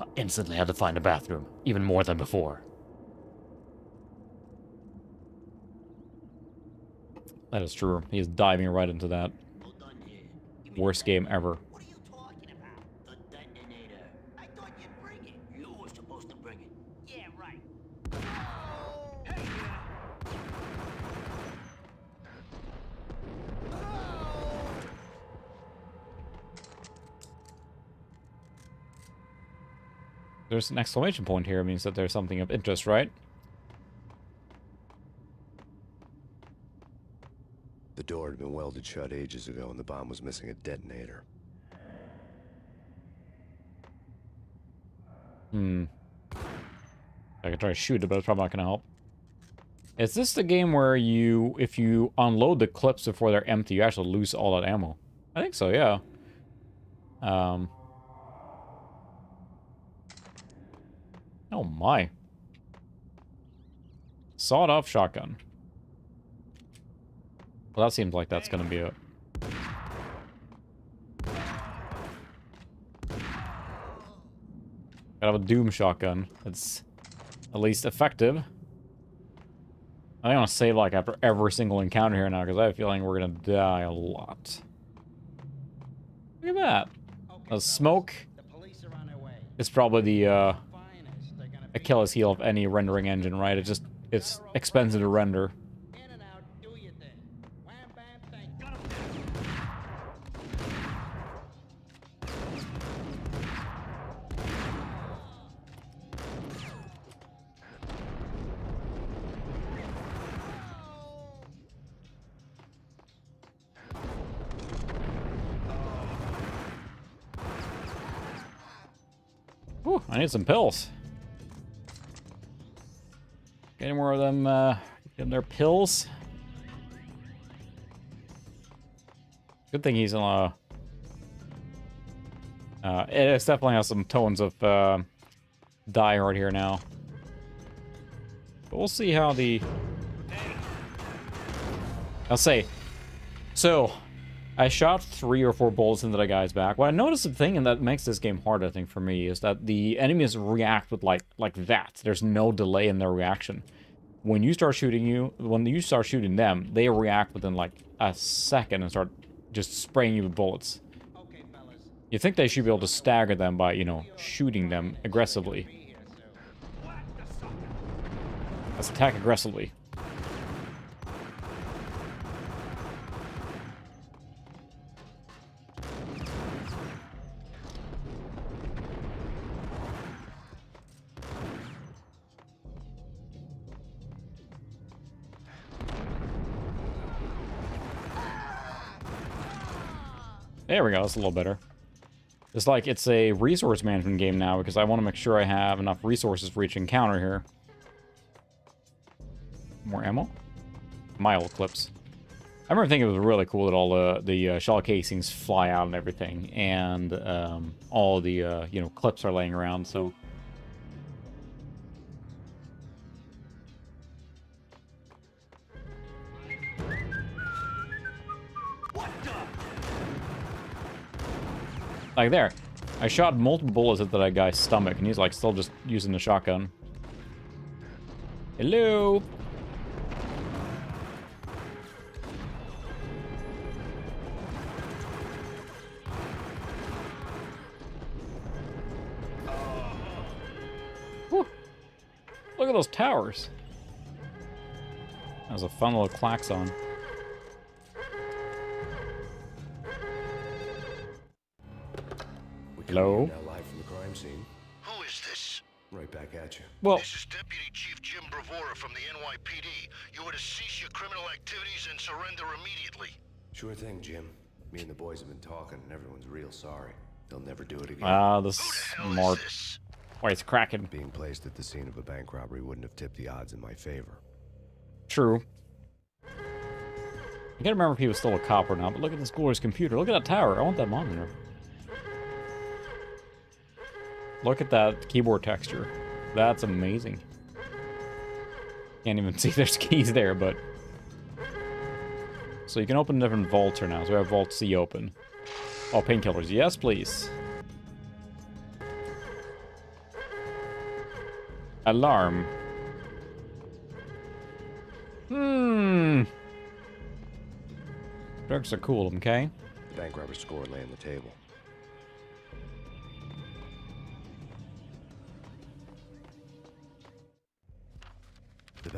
I instantly had to find a bathroom, even more than before. that is true. He is diving right into that. Worst game ever. What are you talking about? The detonator. I thought you'd bring it. You were supposed to bring it. Yeah, right. There's an exclamation point here. It means that there's something of interest, right? The door had been welded shut ages ago, and the bomb was missing a detonator. I could try to shoot it, but it's probably not going to help. Is this the game where you, if you unload the clips before they're empty, you actually lose all that ammo? I think so, yeah. Oh my. Sawed-off shotgun. Well, that seems like that's going to be it. Gotta have a Doom shotgun. It's at least effective. I want to save like after every single encounter here now because I have a feeling we're gonna die a lot. Look at that. The smoke is probably the Achilles heel of any rendering engine, right? It's expensive to render. Whew, I need some pills. Any more of them getting their pills? Good thing he's on it definitely has some tones of Die Hard here now. But we'll see how the... I'll say. So, I shot 3 or 4 bullets into the guy's back. What I noticed, the thing, and that makes this game hard, I think, for me, is that the enemies react with like that. There's no delay in their reaction. When you start shooting them, they react within like a second and start just spraying you with bullets. You think they should be able to stagger them by, you know, shooting them aggressively. Let's attack aggressively. There we go, that's a little better. It's like it's a resource management game now because I want to make sure I have enough resources for each encounter here. More ammo? My old clips. I remember thinking it was really cool that all the shell casings fly out and everything, and all the you know, clips are laying around, so... Like there, I shot multiple bullets at that guy's stomach, and he's like still just using the shotgun. Hello. Whew. Look at those towers. That was a fun little klaxon. Hello? Now live from the crime scene. Who is this? Right back at you. Well, This is Deputy Chief Jim Bravura from the NYPD. You are to cease your criminal activities and surrender immediately. Sure thing, Jim. Me and the boys have been talking, and everyone's real sorry. They'll never do it again. the Who the hell smart. is this? Why, it's cracking. Being placed at the scene of a bank robbery wouldn't have tipped the odds in my favor. True. I can't remember if he was still a cop or not, but look at this glorious computer. Look at that tower. I want that monitor. Look at that keyboard texture. That's amazing. Can't even see there's keys there, but... So you can open different vaults here now. So we have Vault C open. Oh, painkillers. Yes, please. Alarm. Drugs are cool, okay? The bank robber's score lay on the table.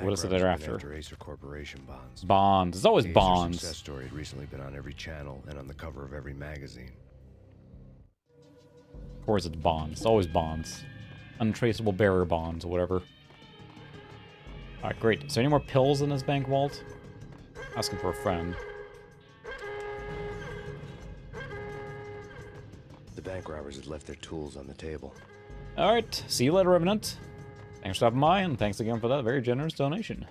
What is it they're after? Acer Corporation bonds. Bonds. It's always The Acer bonds. success story had recently been on every channel and on the cover of every magazine. Of course it's bonds. It's always bonds. Untraceable bearer bonds or whatever. Alright, great. Is there any more pills in this bank vault? Asking for a friend. The bank robbers had left their tools on the table. Alright, see you later, Revenant. Thanks for stopping by, and thanks again for that very generous donation.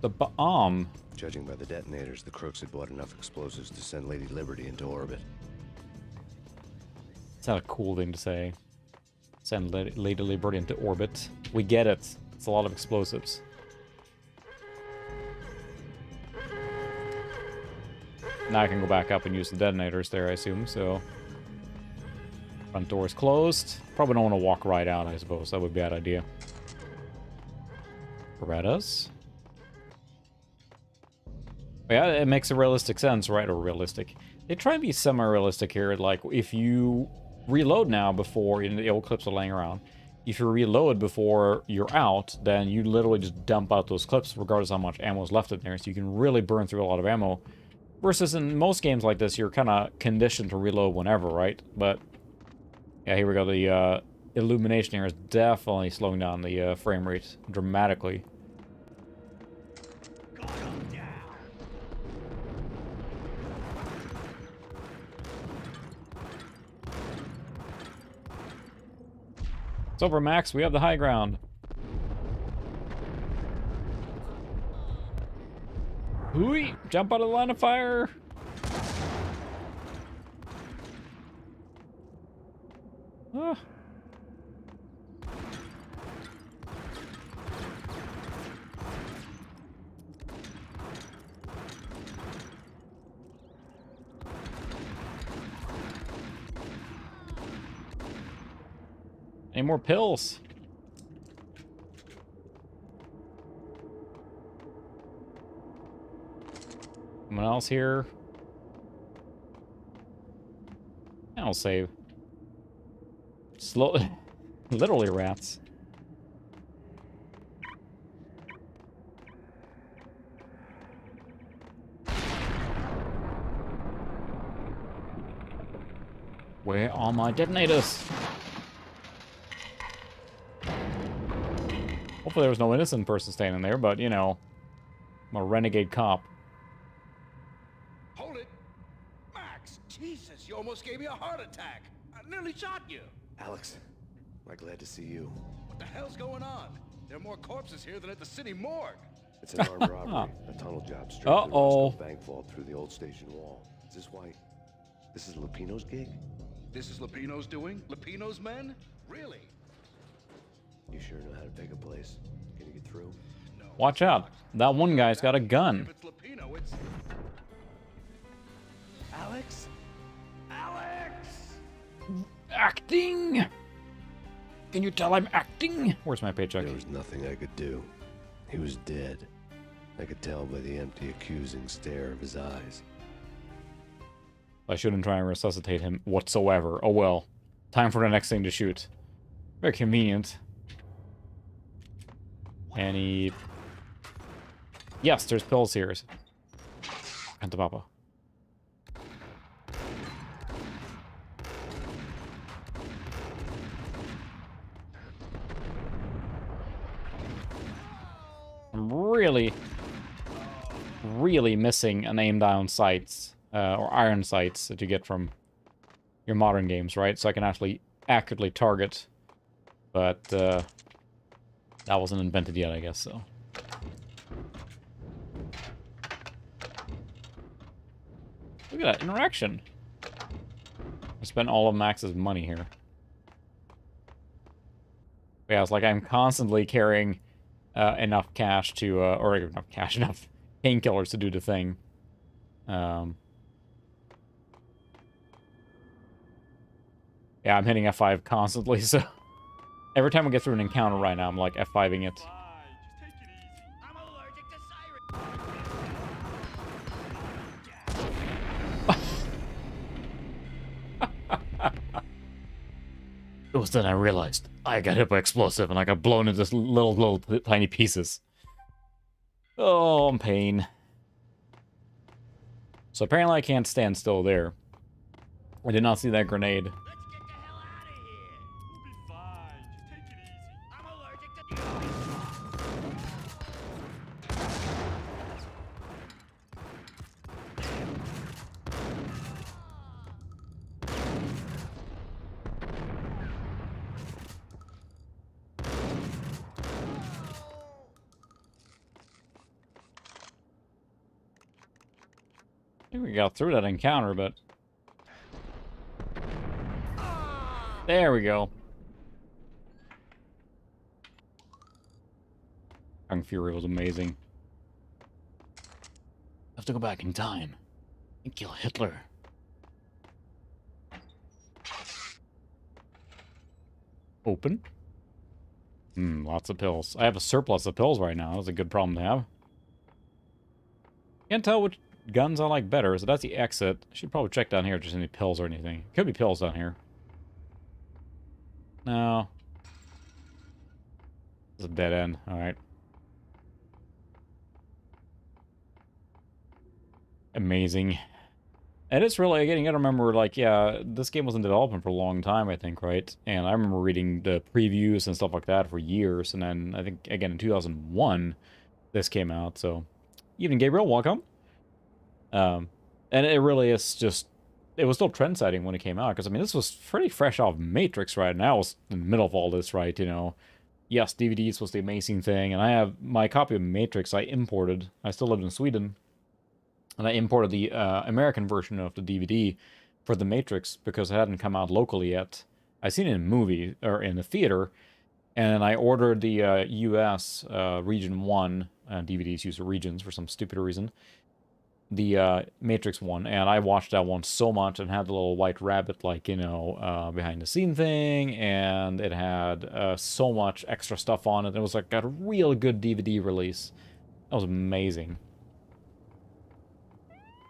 The bomb. Judging by the detonators, the crooks had bought enough explosives to send Lady Liberty into orbit. It's not a cool thing to say. Send Lady Liberty into orbit. We get it. It's a lot of explosives. Now I can go back up and use the detonators there, I assume, so... Front door is closed. Probably don't want to walk right out, I suppose. That would be a bad idea. Berettas. Yeah, it makes a realistic sense, right? Or realistic. They try and be semi-realistic here. Like, if you reload now before, you know, the old clips are laying around. If you reload before you're out, then you literally just dump out those clips regardless of how much ammo is left in there. So you can really burn through a lot of ammo. Versus in most games like this, you're kind of conditioned to reload whenever, right? But, yeah, here we go. The illumination here is definitely slowing down the frame rate dramatically. It's over, Max. We have the high ground. Hooey! Jump out of the line of fire! Ah. Any more pills? Someone else here? I'll save. Slow. Literally rats. Where are my detonators? Hopefully there was no innocent person standing there, but, you know, I'm a renegade cop. Hold it! Max! Jesus, you almost gave me a heart attack! I nearly shot you! Alex, I'm glad to see you. What the hell's going on? There are more corpses here than at the city morgue! It's an armed robbery, a tunnel job straight to the Roscoe bank vault through the old station wall. Is this why? This is Lupino's gig? This is Lupino's doing? Lupino's men? Really? You sure know how to pick a place. Can you get through? No. Watch out. That one guy's got a gun. If it's Lupino, it's... Alex? Alex! Acting! Can you tell I'm acting? Where's my paycheck? There was nothing I could do. He was dead. I could tell by the empty, accusing stare of his eyes. I shouldn't try and resuscitate him whatsoever. Oh well. Time for the next thing to shoot. Very convenient. Any... Yes, there's pills here. And the papa. I'm really missing an aim down sights, or iron sights that you get from your modern games, right? So I can actually accurately target, but that wasn't invented yet, I guess, so. Look at that interaction. I spent all of Max's money here. But yeah, it's like I'm constantly carrying enough cash to, or enough cash, enough painkillers to do the thing. Yeah, I'm hitting F5 constantly, so every time I get through an encounter right now, I'm like F5ing it. I'm allergic to sirens. It was then I realized I got hit by explosive and I got blown into little tiny pieces. Oh, I'm pain. So apparently I can't stand still there. I did not see that grenade. Let's get the hell out of here. We'll be fine. Just take it easy. I'm allergic to... I think we got through that encounter, but... There we go. Kung Fury was amazing. I have to go back in time and kill Hitler. Open. Lots of pills. I have a surplus of pills right now. That's a good problem to have. Can't tell which guns I like better, so that's the exit. I should probably check down here if there's any pills or anything. Could be pills down here. No. It's a dead end. Alright. Amazing. And it's really, again, you gotta remember, like, yeah, this game was in development for a long time, I think, right? And I remember reading the previews and stuff like that for years, and then I think, again, in 2001, this came out, so... Even Gabriel, welcome. And it really is just... It was still trend-setting when it came out, because, I mean, this was pretty fresh off Matrix, right? Now it's in the middle of all this, right, you know? Yes, DVDs was the amazing thing, and I have my copy of Matrix I imported. I still lived in Sweden. And I imported the American version of the DVD for The Matrix because it hadn't come out locally yet. I seen it in a movie, or in a theater, and I ordered the US Region 1, DVDs use regions for some stupid reason, the Matrix one, and I watched that one so much and had the little white rabbit, like, you know, behind the scene thing, and it had so much extra stuff on it. It was like a real good DVD release. That was amazing.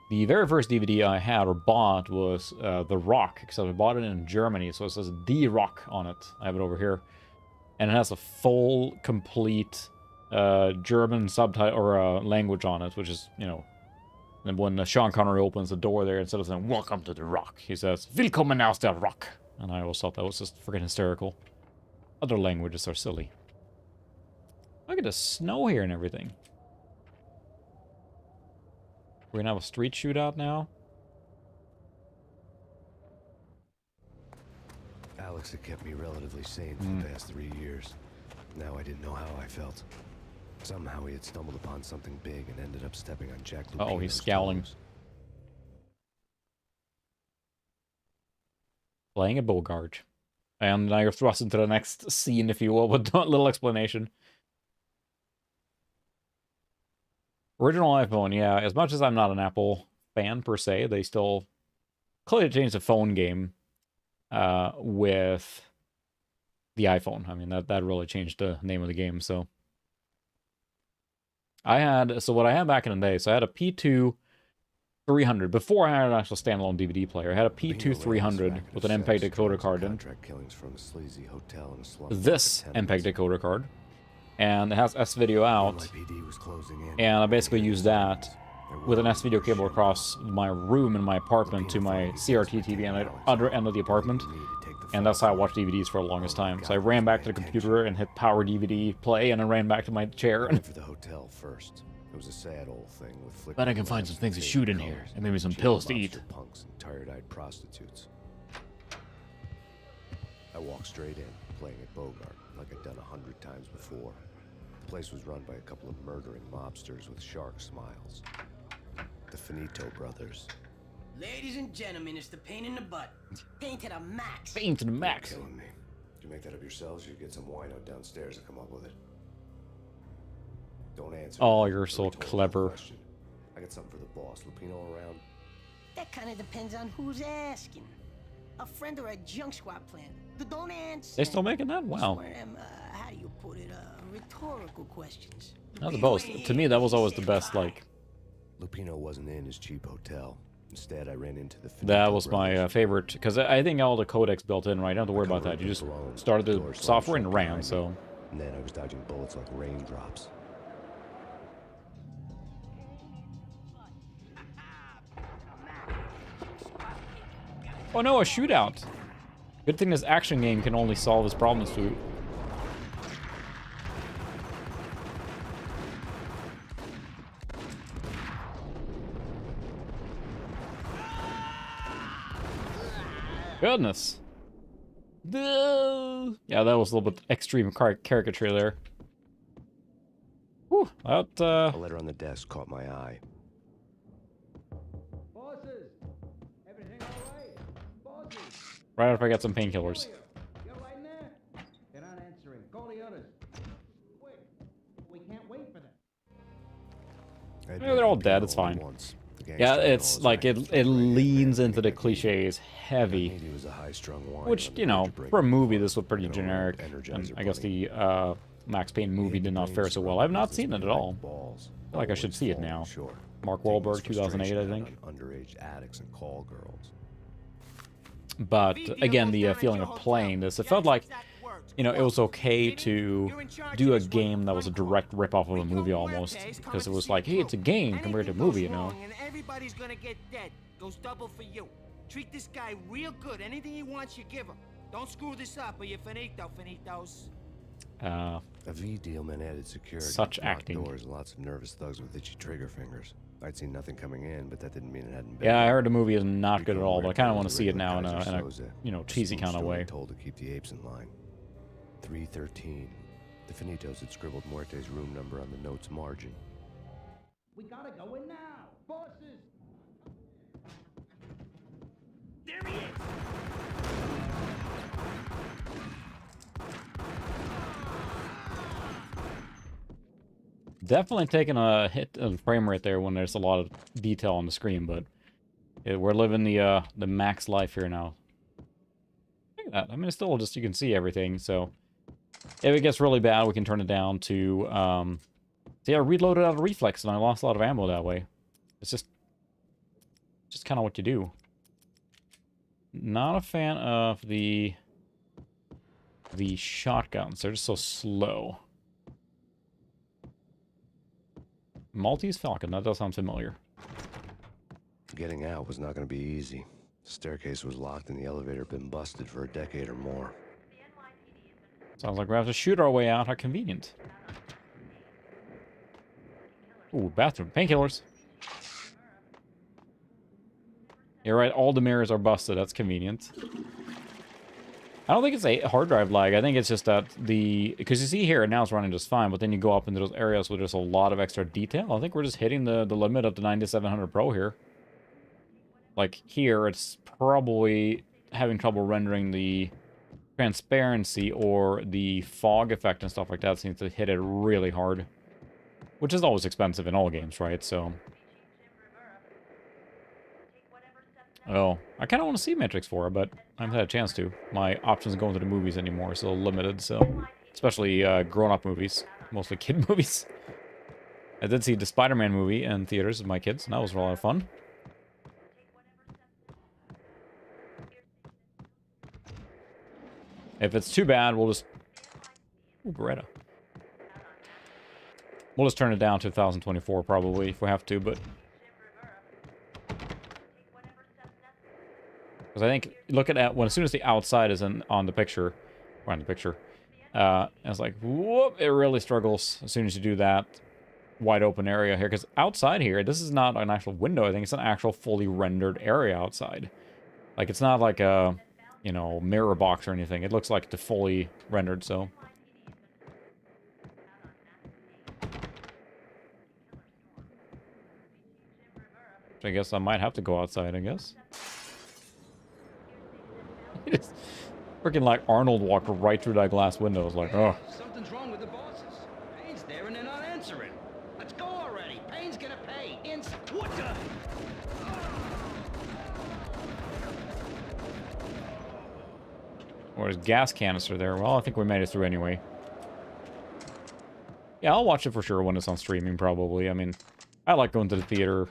The very first DVD I had or bought was The Rock, except I bought it in Germany, so it says The Rock on it. I have it over here. And it has a full, complete German subtitle or language on it, which is, you know, and when Sean Connery opens the door there, instead of saying, "Welcome to the Rock," he says, "Willkommen aus der Rock." And I always thought that was just freaking hysterical. Other languages are silly. Look at the snow here and everything. We're gonna have a street shootout now? Alex had kept me relatively sane for the past 3 years. Now I didn't know how I felt. Somehow he had stumbled upon something big and ended up stepping on Jack Lupino's Uh-oh, he's scowling. toes. Playing a Bogart. And now you're thrust into the next scene, if you will, with a little explanation. Original iPhone, yeah. As much as I'm not an Apple fan, per se, they still clearly changed the phone game with the iPhone. I mean, that really changed the name of the game, so... what I had back in the day, so I had a P2 300. Before I had an actual standalone DVD player, I had a P2 300 with an MPEG decoder card in. This MPEG decoder card. And it has S-Video out. And I basically used that with an S-Video cable across my room in my apartment to my CRT TV on the other end of the apartment. And that's how I watched DVDs for the longest time. So I ran back to the computer and hit power DVD play, and then ran back to my chair. For the hotel first. It was a sad old thing with Bet I can find some things to shoot in here, and maybe some pills to eat. Punks and tired-eyed prostitutes. I walked straight in, playing at Bogart, like I'd done 100 times before. The place was run by a couple of murdering mobsters with shark smiles. The Finito brothers. Ladies and gentlemen, it's the pain in the butt. Pain to the max. Pain to the max. Killing me. Did you make that up yourselves, or you get some wino downstairs to come up with it? Don't answer. Oh, you're so clever. I got something for the boss. Lupino around? That kind of depends on who's asking. A friend or a junk squad plan. Don't answer. They still making that? Wow. One of them, how do you put it? Rhetorical questions. Not the most. To me, that was always the best, like... Lupino wasn't in his cheap hotel. Instead, I ran into the... That was my favorite, because I think all the codecs built in, right? You don't have to worry about that. You just started the software and ran, so... And then I was dodging bullets like raindrops. Oh no, a shootout! Good thing this action game can only solve his problems through... Goodness. Yeah, that was a little bit extreme caricature there. Whew, that, A letter on the desk caught my eye. Bosses! Everything all right? Bosses! right after I got some painkillers. You're right in there? They're not answering. Call the others. Quick. We can't wait for them. Yeah, they're all dead, it's fine. The Yeah, gangster it's knows like I it can fit it right in leans there. into the Maybe- cliches heavy, maybe he was a high-strung whiner which, on the you verge know, of breaking for a movie apart. this was pretty You know, generic. old And Energizer I guess Bunny. the Max Payne movie He had did the not fare brains so to well. run I've the not business, seen but it he at lacked all. balls. I feel like I should Always see it falling now. short. Mark Taking his Wahlberg, 2008, I frustration out think. on underage addicts and call girls. But again, the feeling of playing this, it felt like, you know, it was okay to do a game that was a direct rip-off of a movie almost, because it was like, hey, it's a game compared to a movie, you know? And everybody's gonna get dead. Goes double for you. Treat this guy real good. Anything he wants, you give him. Don't screw this up or you're finito, finitos. A V deal meant added security, Such locked acting. doors, and lots of nervous thugs with itchy trigger fingers. I'd seen nothing coming in, but that didn't mean it hadn't been. Yeah, I there. heard the movie is not good at all, but I kind of Rico want to was see it regular now in a, Kaiser in a Soze, you know, a cheesy smooth kind of story way. told to keep the apes in line. 313. The Finitos had scribbled Muerte's room number on the note's margin. We gotta go in now. Bosses! There he is! Definitely taking a hit of the frame rate there when there's a lot of detail on the screen, but we're living the max life here now. Look at that. I mean, it's still just, you can see everything, so if it gets really bad, we can turn it down to, see, I reloaded out of reflex, and I lost a lot of ammo that way. It's just kind of what you do. Not a fan of the shotguns. They're just so slow. Maltese Falcon, that does sound familiar. Getting out was not going to be easy. The staircase was locked and the elevator had been busted for a decade or more. Sounds like we have to shoot our way out. How convenient. Ooh, bathroom. Painkillers. You're right, all the mirrors are busted. That's convenient. I don't think it's a hard drive lag. I think it's just that because you see here, now it's running just fine, but then you go up into those areas where there's a lot of extra detail. I think we're just hitting the limit of the 9700 Pro here. Like here, it's probably having trouble rendering the transparency or the fog effect and stuff like that. Seems to hit it really hard. Which is always expensive in all games, right? So... Oh, I kind of want to see Matrix 4, but I haven't had a chance to. My options going to the movies anymore is a little limited, so... Especially grown-up movies. Mostly kid movies. I did see the Spider-Man movie in theaters with my kids, and that was a lot of fun. If it's too bad, we'll just... Ooh, Beretta. We'll just turn it down to 2024, probably, if we have to, but... Because I think, look at when as soon as the outside is on the picture, or on the picture, it's like, whoop, it really struggles as soon as you do that wide open area here. Because outside here, this is not an actual window. I think it's an actual fully rendered area outside. Like, it's not like a, you know, mirror box or anything. It looks like the fully rendered, so... I guess I might have to go outside, I guess. It's freaking like Arnold walked right through that glass window. It's like, oh. Something's wrong with the bosses. Payne's there and they're not answering. Let's go already. Payne's gonna pay. What the? Or there's gas canister there. Well, I think we made it through anyway. Yeah, I'll watch it for sure when it's on streaming, probably. I mean, I like going to the theater,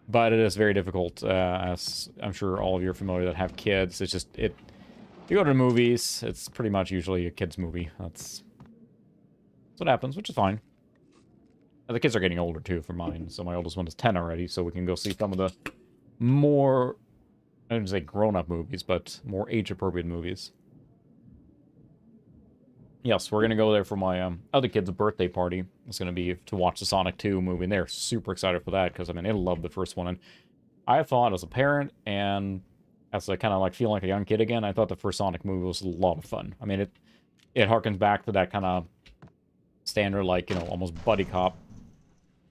but it is very difficult, as I'm sure all of you are familiar that have kids. It's just, you go to the movies, it's pretty much usually a kid's movie. That's what happens, which is fine. The kids are getting older, too, for mine. So my oldest one is 10 already, so we can go see some of the more, I didn't say grown-up movies, but more age-appropriate movies. Yes, we're going to go there for my other kid's birthday party. It's going to be to watch the Sonic 2 movie, and they're super excited for that, because, I mean, they love the first one. And I thought, as a parent, and as a kind of like feeling like a young kid again, I thought the first Sonic movie was a lot of fun. I mean, it harkens back to that kind of standard, like, you know, almost buddy cop.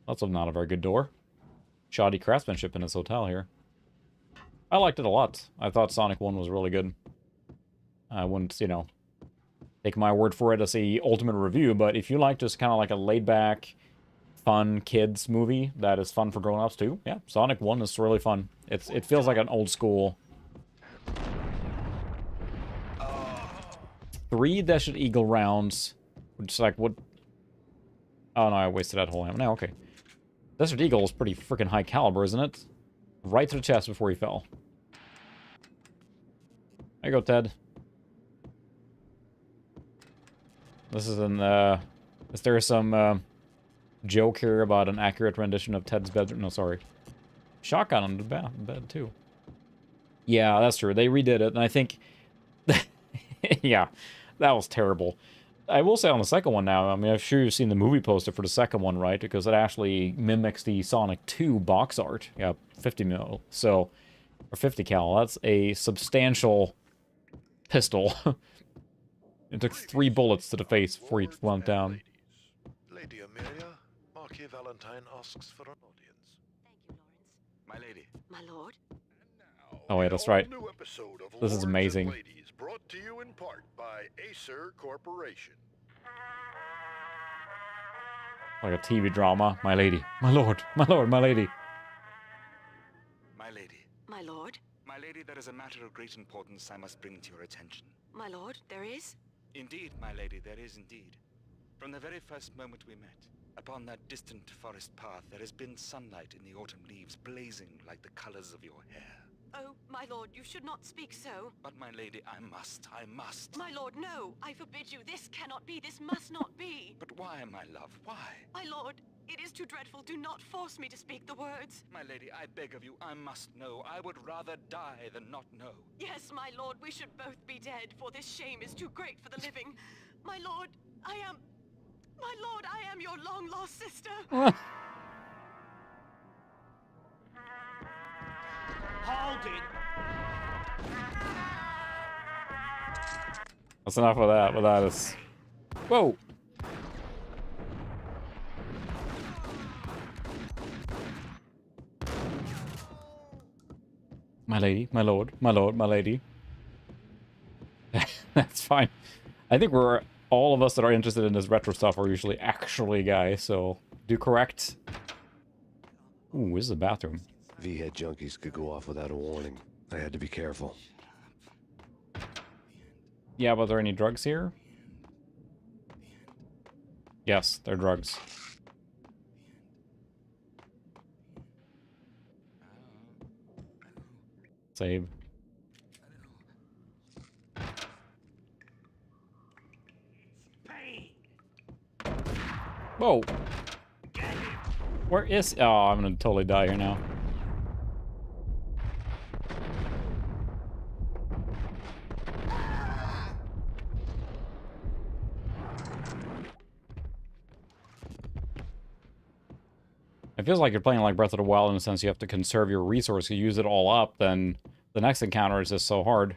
That's not a very good door. Shoddy craftsmanship in this hotel here. I liked it a lot. I thought Sonic 1 was really good. I wouldn't, you know, take my word for it as a ultimate review, but if you like just kind of like a laid-back, fun kids movie that is fun for grown-ups too. Yeah, Sonic 1 is really fun. It feels like an old school. 3 Desert Eagle rounds. Which is like, what? Oh no, I wasted that whole ammo. No, okay. Desert Eagle is pretty freaking high caliber, isn't it? Right to the chest before he fell. There you go, Ted. This is an, is there some, joke here about an accurate rendition of Ted's bedroom? No, sorry. Shotgun on the bed, too. Yeah, that's true. They redid it, and I think... yeah, that was terrible. I will say on the second one now, I mean, I'm sure you've seen the movie poster for the second one, right? Because it actually mimics the Sonic 2 box art. Yeah, 50 mil. So, or 50 cal. That's a substantial pistol. It took 3 bullets to the face before he went down. Lady Amelia, Marquis Valentine asks for an audience. Thank you, Lawrence. My lady. My lord? Oh, yeah, that's right. New episode of This is Lords amazing. and Ladies, brought to you in part by Acer Corporation. Like a TV drama. My lady. My lord. My lord. My lady. My lady. My lord? My lady, there is a matter of great importance I must bring to your attention. My lord, there is? Indeed, my lady, there is indeed. From the very first moment we met, upon that distant forest path, there has been sunlight in the autumn leaves blazing like the colors of your hair. Oh, my lord, you should not speak so. But my lady, I must. My lord, no! I forbid you. This cannot be. This must not be. But why, my love, why? My lord, it is too dreadful. Do not force me to speak the words. My lady, I beg of you, I must know. I would rather die than not know. Yes, my lord, we should both be dead, for this shame is too great for the living. My lord, I am your long-lost sister. Hold it! That's enough of that, but that is... Whoa! My lady, my lord, my lord, my lady. That's fine. I think all of us that are interested in this retro stuff are usually actually guys, so do correct. Ooh, this is a bathroom. V-head junkies could go off without a warning. I had to be careful. Yeah, but are there any drugs here? Yes, they're drugs. Save. Whoa! Where is... Oh, I'm gonna totally die here now. It feels like you're playing like Breath of the Wild in the sense you have to conserve your resources, you use it all up, then the next encounter is just so hard.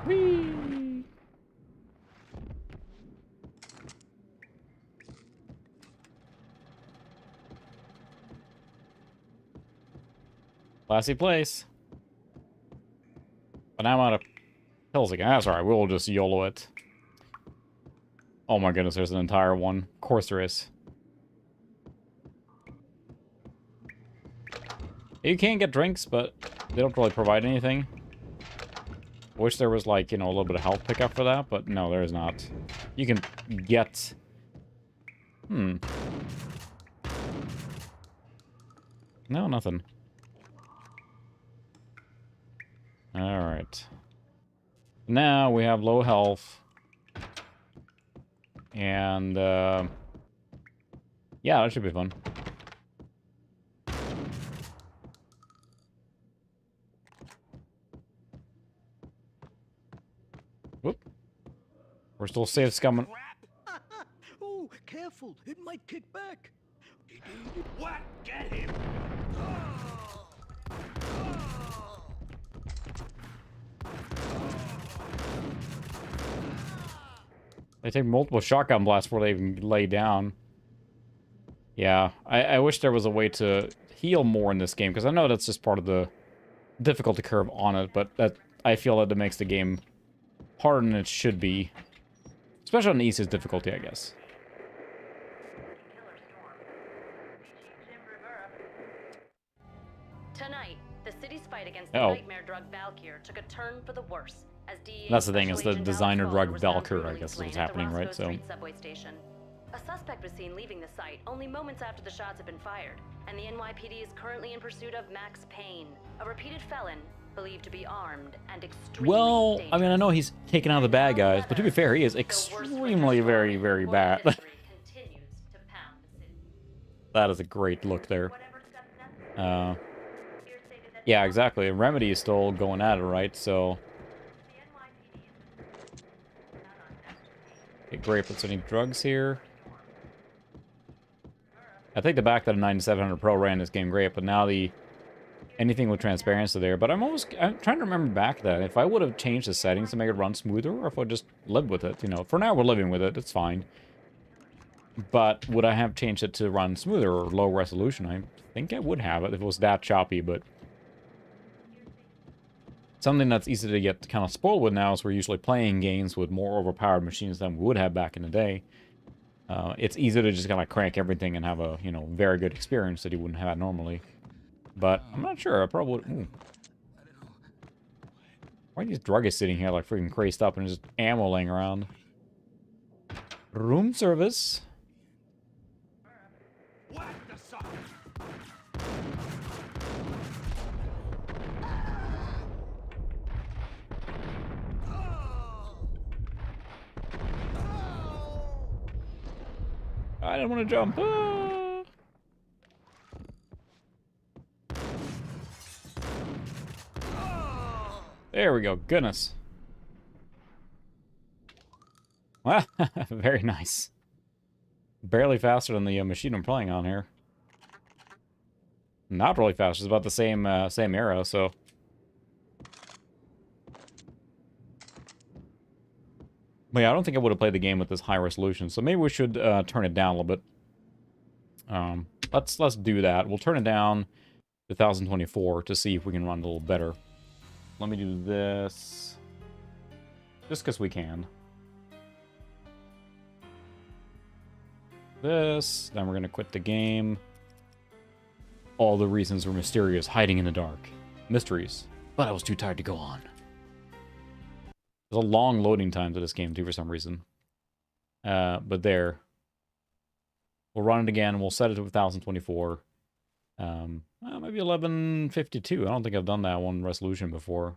Whee! Classy place. But now I'm out of pills again. That's alright, we'll just YOLO it. Oh my goodness, there's an entire one. Of course there is. You can get drinks, but they don't really provide anything. Wish there was, like, you know, a little bit of health pickup for that, but no, there is not. You can get... No, nothing. Alright. Now we have low health. And, yeah, that should be fun. Whoop. We're still safe scumming. Oh, careful. It might kick back. What? Get him! They take multiple shotgun blasts before they even lay down. Yeah, I wish there was a way to heal more in this game, because I know that's just part of the difficulty curve on it, but that I feel that it makes the game harder than it should be. Especially on the easiest difficulty, I guess. Tonight, the city's fight against the nightmare drug Valkyr took a turn for the worse. As DEA That's the thing, is Special the Agent designer Alex drug Waller was found Valkyr, I brutally guess, is slain what's at the happening, right? Roscoe So Street subway station. A suspect was seen leaving the site only moments after the shots had been fired, and the NYPD is currently in pursuit of Max Payne, a repeated felon believed to be armed and extremely dangerous. I mean, I know he's taking out the bad guys, but to be fair, he is extremely very, very bad. That is a great look there. Yeah, exactly. Remedy is still going at it, right? So... Okay, great. Let's any drugs here. I think the back that a 9700 Pro ran this game great, but now the... anything with transparency there. But I'm trying to remember back then, if I would have changed the settings to make it run smoother, or if I just lived with it, you know. For now, we're living with it. It's fine. But would I have changed it to run smoother or low resolution? I think I would have it if it was that choppy, but... something that's easy to get kind of spoiled with now is we're usually playing games with more overpowered machines than we would have back in the day. It's easy to just kind of crank everything and have a, you know, very good experience that you wouldn't have normally. But I'm not sure. I probably would... Ooh. Why are these druggies sitting here like freaking crazed up and just ammo laying around? Room service. I didn't want to jump. Ah. There we go. Goodness. Wow. Very nice. Barely faster than the machine I'm playing on here. Not really fast. It's about the same same era, so... But yeah, I don't think I would have played the game with this high resolution, so maybe we should turn it down a little bit. Let's do that. We'll turn it down to 1024 to see if we can run a little better. Let me do this. Just because we can. This. Then we're going to quit the game. All the reasons were mysterious, hiding in the dark. Mysteries. But I was too tired to go on. There's a long loading time to this game, too, for some reason. But there. We'll run it again. We'll set it to 1024. Maybe 1152. I don't think I've done that one resolution before.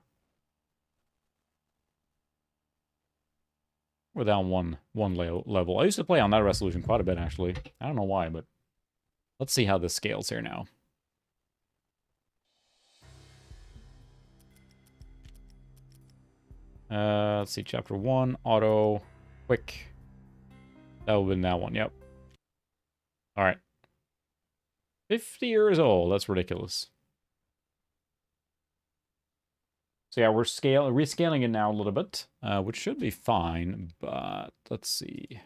We're down one level. I used to play on that resolution quite a bit, actually. I don't know why, but... let's see how this scales here now. Let's see, chapter 1, auto, quick. That would have been that one, yep. Alright. 50 years old, that's ridiculous. So yeah, we're rescaling it now a little bit, which should be fine, but let's see.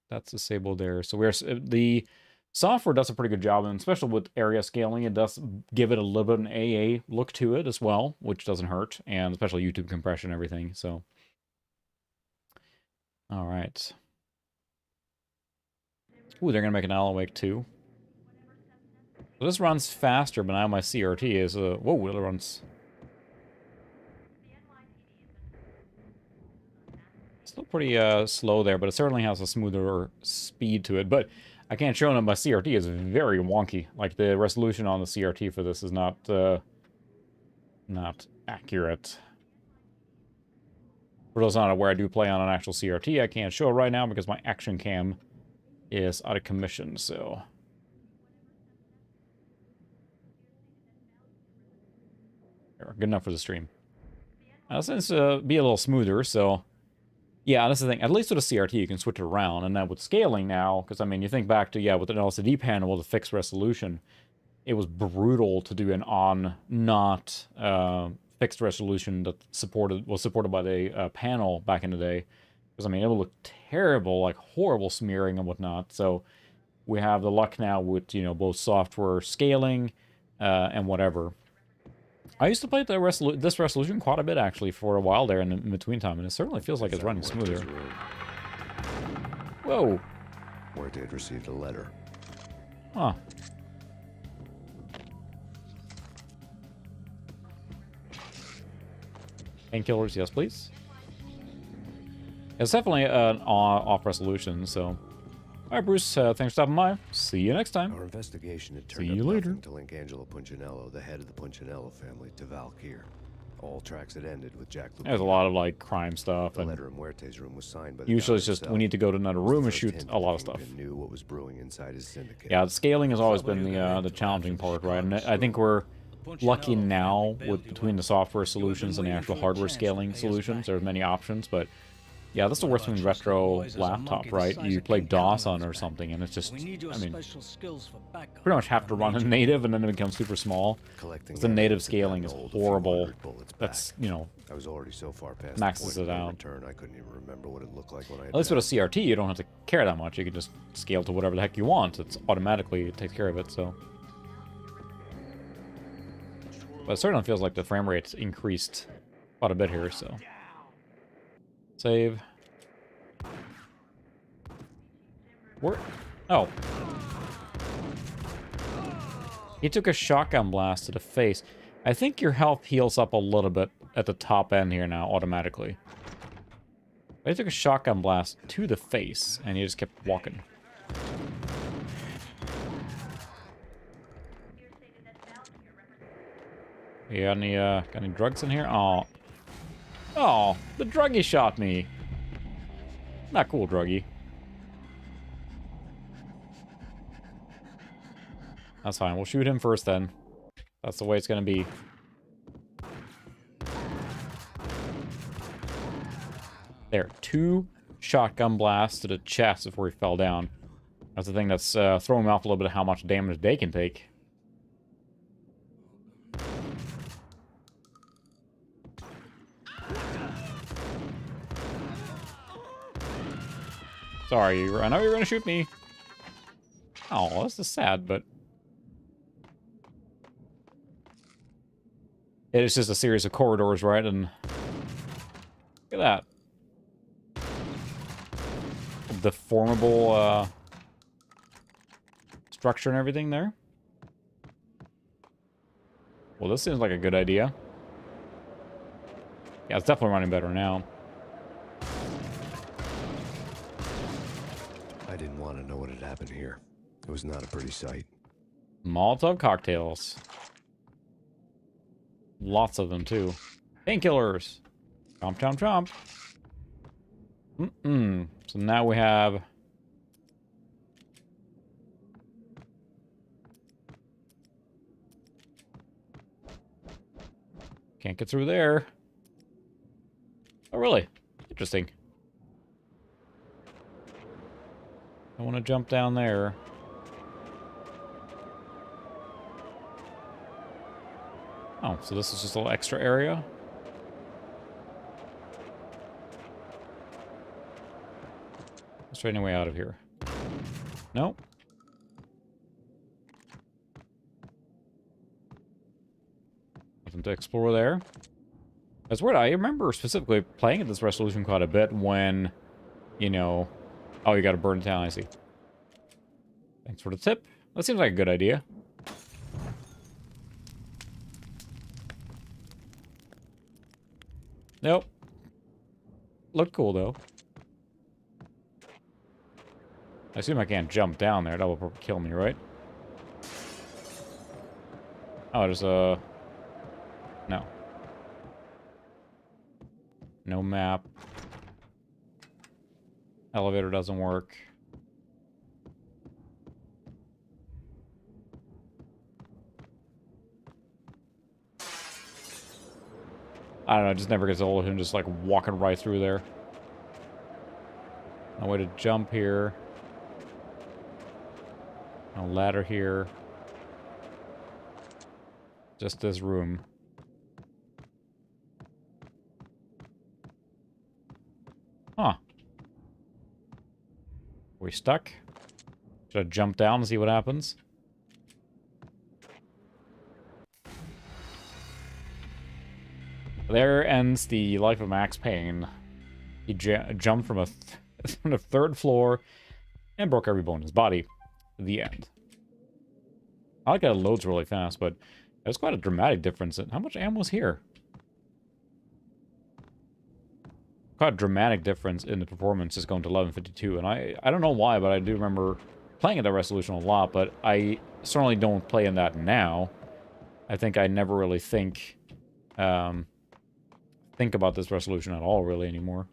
That's disabled there. So the software does a pretty good job, and especially with area scaling, it does give it a little bit of an AA look to it as well, which doesn't hurt, and especially YouTube compression and everything, so. All right. Ooh, they're going to make an Alan Wake 2. So this runs faster, but now my CRT is, whoa, it runs... still pretty slow there, but it certainly has a smoother speed to it, but... I can't show that my CRT is very wonky. Like, the resolution on the CRT for this is not accurate. For those not aware, I do play on an actual CRT. I can't show it right now because my action cam is out of commission, so... There, good enough for the stream. Since be a little smoother, so... Yeah, that's the thing. At least with a CRT, you can switch it around. And then with scaling now, because, I mean, you think back to, yeah, with an LCD panel with a fixed resolution, it was brutal to do an not fixed resolution that was supported by the panel back in the day. Because, I mean, it would look terrible, like horrible smearing and whatnot. So we have the luck now with, you know, both software scaling and whatever. I used to play this resolution quite a bit, actually, for a while there in between time, and it certainly feels like it's running smoother. Whoa. Muerte had received a letter. Huh. Painkillers, yes, please. It's definitely an off resolution, so... Alright, Bruce, thanks for stopping by. See you next time. Our investigation had See turned you up later. nothing to link Angelo Punchinello, the head of the Punchinello family, to Valkyr. All tracks had ended with Jack Lupino. There's a lot of, like, crime stuff. The And letter in Muerte's room was signed by the usually guy it's just, himself. we need to go to another room and shoot Hint a lot of the stuff. Kingpin knew what was brewing inside his syndicate. Yeah, the scaling has always been the challenging part, right? And I think we're lucky now with between the software solutions and the actual hardware scaling solutions. There's many options, but yeah, that's the worst thing with retro laptop, right? You play DOS on or something, and it's just, I mean, pretty much have to run in native, and then it becomes super small. Because the native scaling is horrible. That's, you know, I was already so far past maxes the it point of no out. return, I couldn't even remember what it looked like when I had At least with a CRT, you don't have to care that much. You can just scale to whatever the heck you want. It's automatically, it takes care of it, so. But it certainly feels like the frame rate's increased quite a bit here, so. Save. Where? Oh. He took a shotgun blast to the face. I think your health heals up a little bit at the top end here now, automatically. But he took a shotgun blast to the face, and he just kept walking. You got any drugs in here? Oh. Oh, the druggie shot me. Not cool, druggie. That's fine. We'll shoot him first then. That's the way it's gonna be. There. 2 shotgun blasts to the chest before he fell down. That's the thing that's throwing me off a little bit of how much damage they can take. Sorry, I know you were gonna shoot me. Oh, this is sad, but... It is just a series of corridors, right? And... Look at that. Deformable, structure and everything there. Well, this seems like a good idea. Yeah, it's definitely running better now. I didn't want to know what had happened here. It was not a pretty sight. Molotov cocktails. Lots of them, too. Painkillers. Chomp, chomp, chomp. So now we have... Can't get through there. Oh, really? Interesting. I want to jump down there. Oh, so this is just a little extra area? Let's try any way out of here. Nope. Nothing to explore there. That's weird. I remember specifically playing at this resolution quite a bit when, you know... Oh, you gotta burn it down, I see. Thanks for the tip. That seems like a good idea. Nope. Looked cool, though. I assume I can't jump down there. That will probably kill me, right? Oh, there's a... No. No map. Elevator doesn't work. I don't know, it just never gets old of him just like walking right through there. No way to jump here. No ladder here. Just this room. Huh. Are we stuck? Should I jump down and see what happens? There ends the life of Max Payne. He jumped from from the third floor and broke every bone in his body. The end. I like how it loads really fast, but there's quite a dramatic difference in how much ammo is here. Quite a dramatic difference in the performance just going to 1152, and I don't know why, but I do remember playing at that resolution a lot, but I certainly don't play in that now. I think I never really think about this resolution at all really anymore.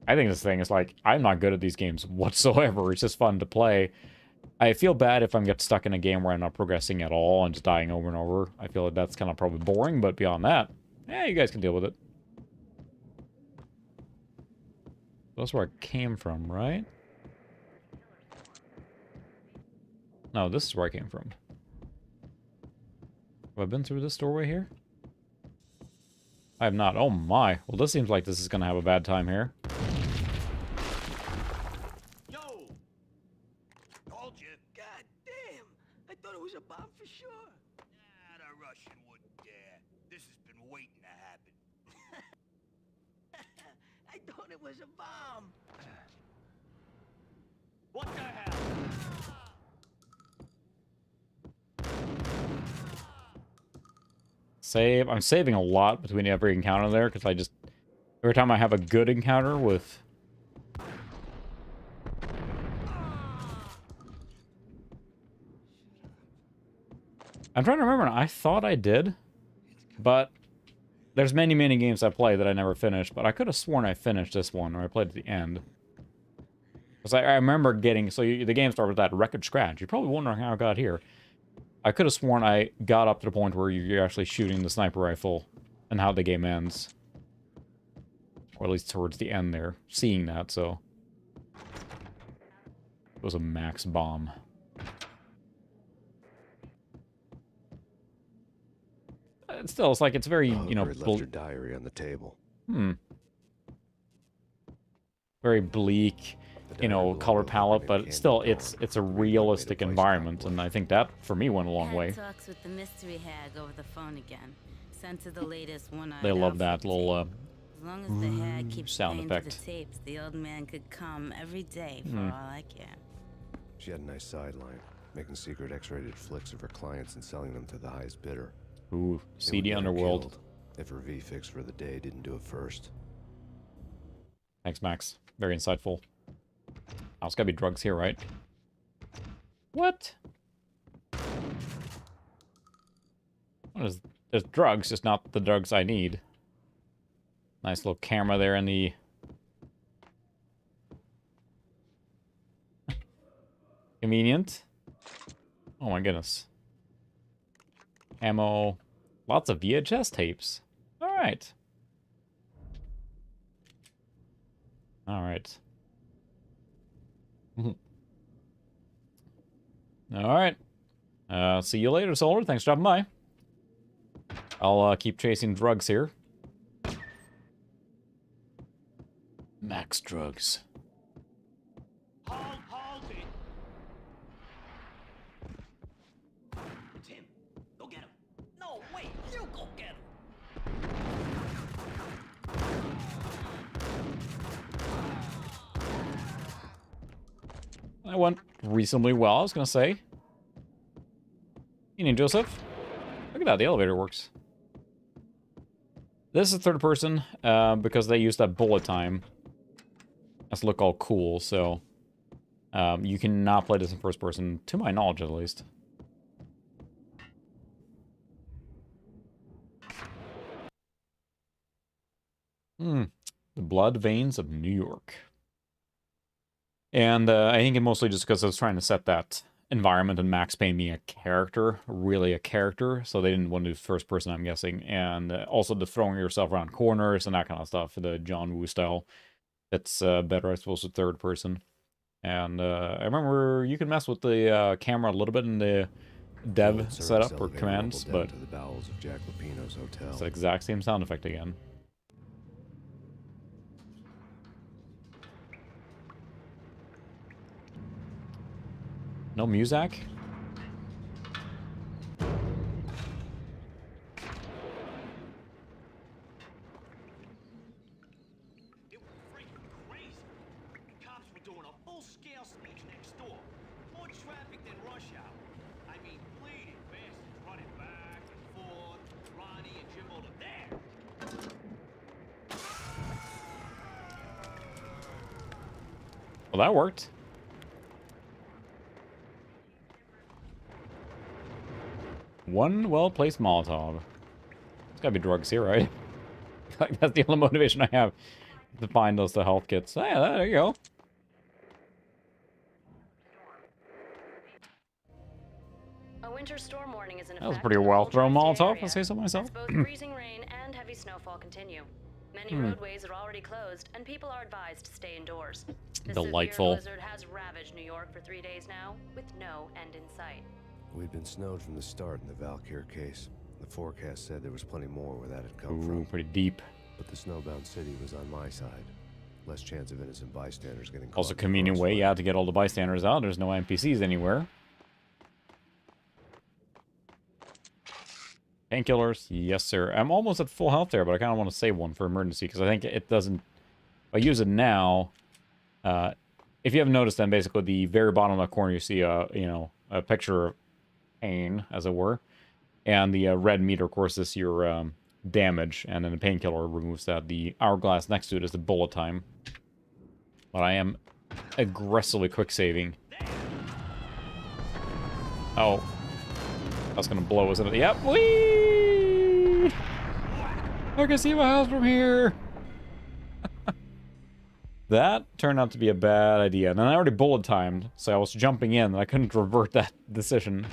I think this thing is like, I'm not good at these games whatsoever. It's just fun to play. I feel bad if I'm get stuck in a game where I'm not progressing at all and just dying over and over. I feel like that's kind of probably boring, but beyond that, yeah, you guys can deal with it. That's where I came from, right? No, this is where I came from. Have I been through this doorway here? I have not. Oh my. Well, this seems like this is going to have a bad time here. Yo! Told you. God damn! I thought it was a bomb for sure. Nah, the Russian wouldn't dare. This has been waiting to happen. I thought it was a bomb. What the hell? Save. I'm saving a lot between every encounter there, because every time I have a good encounter with... I'm trying to remember. I thought I did, but there's many, many games I play that I never finished, but I could have sworn I finished this one, or I played at the end. Because I remember getting... So the game started with that record scratch. You're probably wondering how I got here. I could have sworn I got up to the point where you're actually shooting the sniper rifle and how the game ends. Or at least towards the end there. Seeing that, so... It was a max bomb. Still, it's like, it's very, you know... left her diary on the table. Very bleak, you know, color palette, but still, it's a realistic environment, and I think that, for me, went a long way. Talks with the mystery hag over the phone again. Sent to the latest one-eyed They love that little, As long as the hag keeps sound playing effect. to the tapes, the old man could come every day for all I care. She had a nice sideline, making secret X-rated flicks of her clients and selling them to the highest bidder. Ooh, It seedy would get her underworld. killed if her V-fix for the day didn't do it first. Thanks, Max. Very insightful. Oh, it's gotta be drugs here, right? What? There's drugs, just not the drugs I need. Nice little camera there in the... Convenient. Oh my goodness. Ammo. Lots of VHS tapes. Alright. Alright. Alright. See you later, Solar. Thanks for dropping by. I'll keep chasing drugs here. Max drugs. Hold it. It's him. Go get him. No, wait. You go get him. That went reasonably well, I was gonna say. Evening, Joseph. Look at that, the elevator works. This is third person, because they use that bullet time. That's look all cool, so... you cannot play this in first person, to my knowledge at least. The blood veins of New York. And I think it mostly just because I was trying to set that environment and Max Payne being a character, really a character, so they didn't want to do first person, I'm guessing. And also the throwing yourself around corners and that kind of stuff, the John Woo style. That's better, I suppose, with third person. And I remember you can mess with the camera a little bit in the dev setup or commands, but to the bowels of Jack Lupino's hotel. it's the exact same sound effect again. No music? It was freaking crazy. Cops were doing a full-scale sneak next door. More traffic than rush hour. I mean, bleeding bastards running back and forth. Ronnie and Jim over there. Well, that worked. One well-placed Molotov. There's gotta be drugs here, right? Like, that's the only motivation I have to find those health kits. Yeah, there you go. A winter storm warning is in effect. That was pretty in the well whole thrown tri-state Molotov, area, if I say so myself. as both freezing rain and heavy snowfall continue. Many roadways are already closed, and people are advised to stay indoors. The Delightful. severe blizzard has ravaged New York for 3 days now, with no end in sight. We'd been snowed from the start in the Valkyr case. The forecast said there was plenty more where that had come Ooh, from. pretty deep. But the snowbound city was on my side. Less chance of innocent bystanders getting caught. Also, in the convenient way, crossfire. yeah, to get all the bystanders out. There's no NPCs anywhere. Painkillers, yes, sir. I'm almost at full health there, but I kind of want to save one for emergency because I think it doesn't. If I use it now, if you haven't noticed, then basically the very bottom left corner you see a picture of pain, as it were, and the red meter, of course, is your damage, and then the painkiller removes that. The hourglass next to it is the bullet time. But I am aggressively quick saving. Oh. That's gonna blow, isn't it? Yep. Whee! I can see my house from here. That turned out to be a bad idea. And then I already bullet timed, so I was jumping in, and I couldn't revert that decision.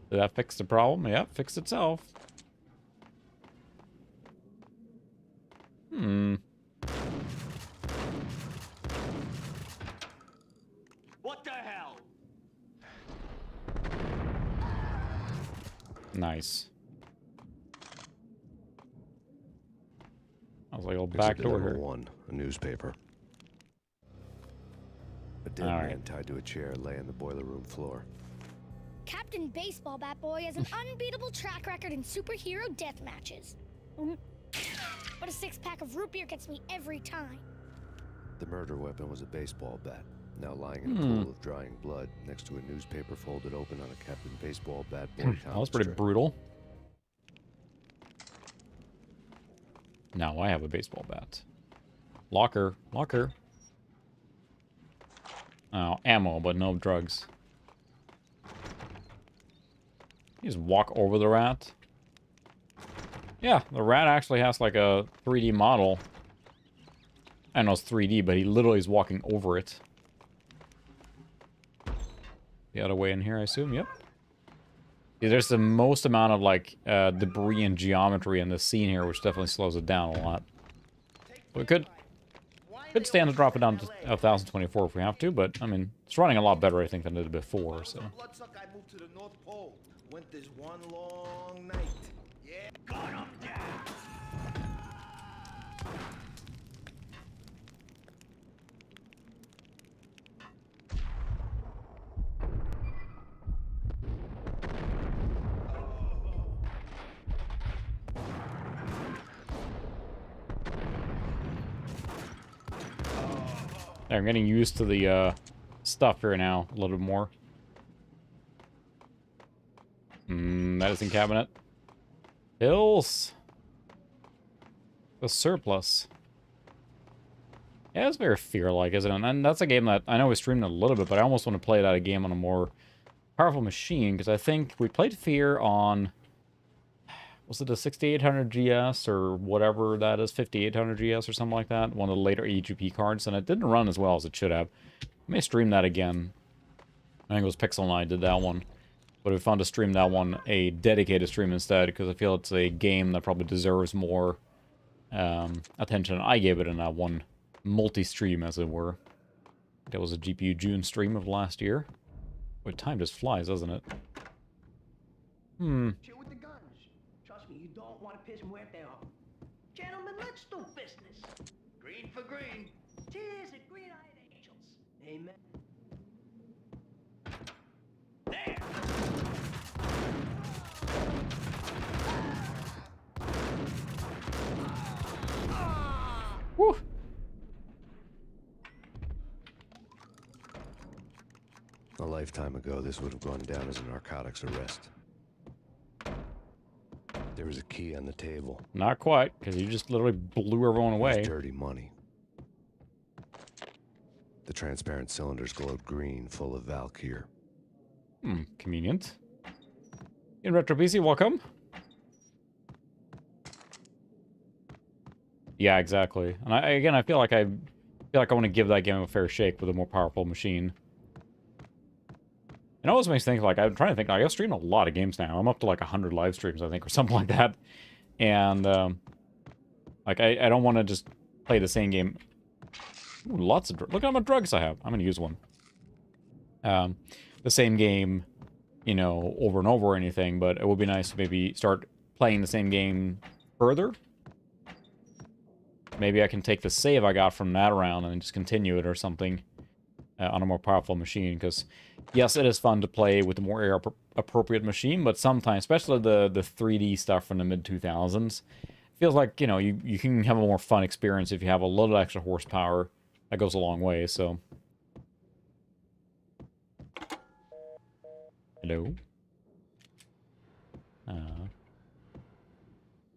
Did that fix the problem? Yep, fixed itself. What the hell? Nice. I was like, "Oh, Exhibit back door number here." 1, a newspaper. A dead All man right. tied to a chair lay on the boiler room floor. Captain Baseball Bat Boy has an unbeatable track record in superhero death matches. But a 6-pack of root beer gets me every time. The murder weapon was a baseball bat, now lying in a pool of drying blood next to a newspaper folded open on a Captain Baseball Bat Boy That was pretty brutal. Now I have a baseball bat. Locker. Locker. Oh, ammo, but no drugs. You just walk over the rat. Yeah, the rat actually has like a 3D model. I know it's 3D, but he literally is walking over it. The other way in here, I assume. Yep. Yeah, there's the most amount of like debris and geometry in this scene here, which definitely slows it down a lot. We could stand to drop it down to 1024 if we have to, but I mean, it's running a lot better, I think, than it did before. So. Bloodsuck, I moved to the North Pole. Winter's one long night. Yeah, got him down. I'm getting used to the stuff here now a little bit more. Medicine cabinet. Pills. The surplus. Yeah, it's very Fear-like, isn't it? And that's a game that I know we streamed a little bit, but I almost want to play that game on a more powerful machine, because I think we played Fear on, was it a 6800 GS or whatever that is, 5800 GS or something like that, one of the later EGP cards, and it didn't run as well as it should have. I may stream that again. I think it was Pixel and I did that one. But we found to stream that one a dedicated stream instead, because I feel it's a game that probably deserves more attention I gave it in that one multi-stream, as it were. That was a GPU June stream of last year. But time just flies, doesn't it? Shit with the guns. Trust me, you don't want to piss Muerte off. Gentlemen, let's do business. Green for green. Cheers and green-eyed angels. Amen. There! Woo! A lifetime ago, this would have gone down as a narcotics arrest. There was a key on the table. Not quite, because you just literally blew everyone It away. was dirty money. The transparent cylinders glowed green, full of Valkyr. Convenient. In Retro PC, welcome. Yeah, exactly. And I feel like I want to give that game a fair shake with a more powerful machine. It always makes me think, like, I'm trying to think, like, I've streamed a lot of games now. I'm up to, like, 100 live streams, I think, or something like that. And, like, I don't want to just play the same game. Ooh, lots of drugs. Look at how much drugs I have. I'm going to use one. The same game, you know, over and over or anything, but it would be nice to maybe start playing the same game further. Maybe I can take the save I got from that round and just continue it or something on a more powerful machine, because yes, it is fun to play with a more era-appropriate machine, but sometimes, especially the 3D stuff from the mid-2000s, feels like, you know, you can have a more fun experience if you have a little extra horsepower. That goes a long way, so... Hello?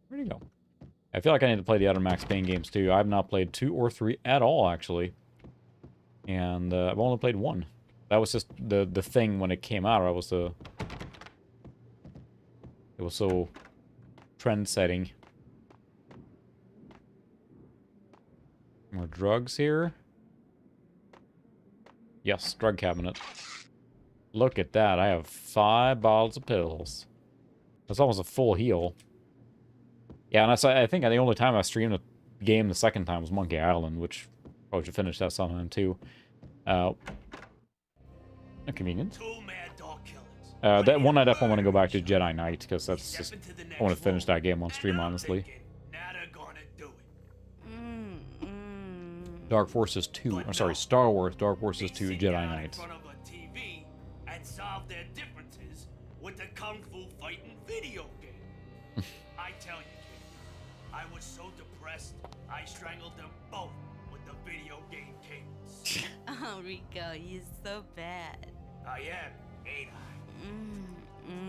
Where'd he go? I feel like I need to play the other Max Payne games, too. I have not played 2 or 3 at all, actually. And I've only played 1. That was just the thing when it came out. It was so trend-setting. More drugs here. Yes, drug cabinet. Look at that. I have 5 bottles of pills. That's almost a full heal. Yeah, and I think the only time I streamed a game the second time was Monkey Island, which probably should finish that sometime too. Inconvenient. That one I definitely want to go back to Jedi Knight, because that's just... I want to finish that game on stream, honestly. Dark Forces 2. I'm sorry, Star Wars Dark Forces 2 Jedi Knight. And solve their differences with the kung fu fighting video game. I tell you, kid, I was so depressed, I strangled them both with the video game cables. Oh, Rico, you're so bad. I am, ain't I?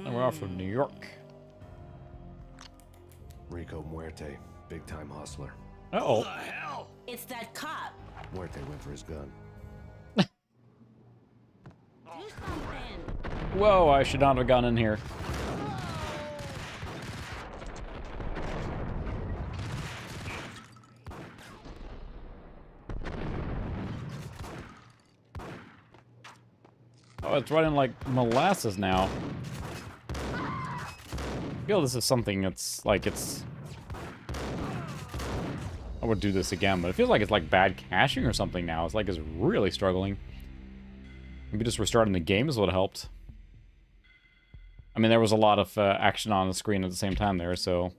And we're off from New York. Rico Muerte, big-time hustler. Uh-oh. Who the hell? It's that cop. Muerte went for his gun. Do something. Whoa, I should not have gone in here. Oh, it's running like molasses now. I feel this is something that's like it's... I would do this again, but it feels like it's like bad caching or something now. It's like it's really struggling. Maybe just restarting the game is what helped. I mean, there was a lot of action on the screen at the same time there, so...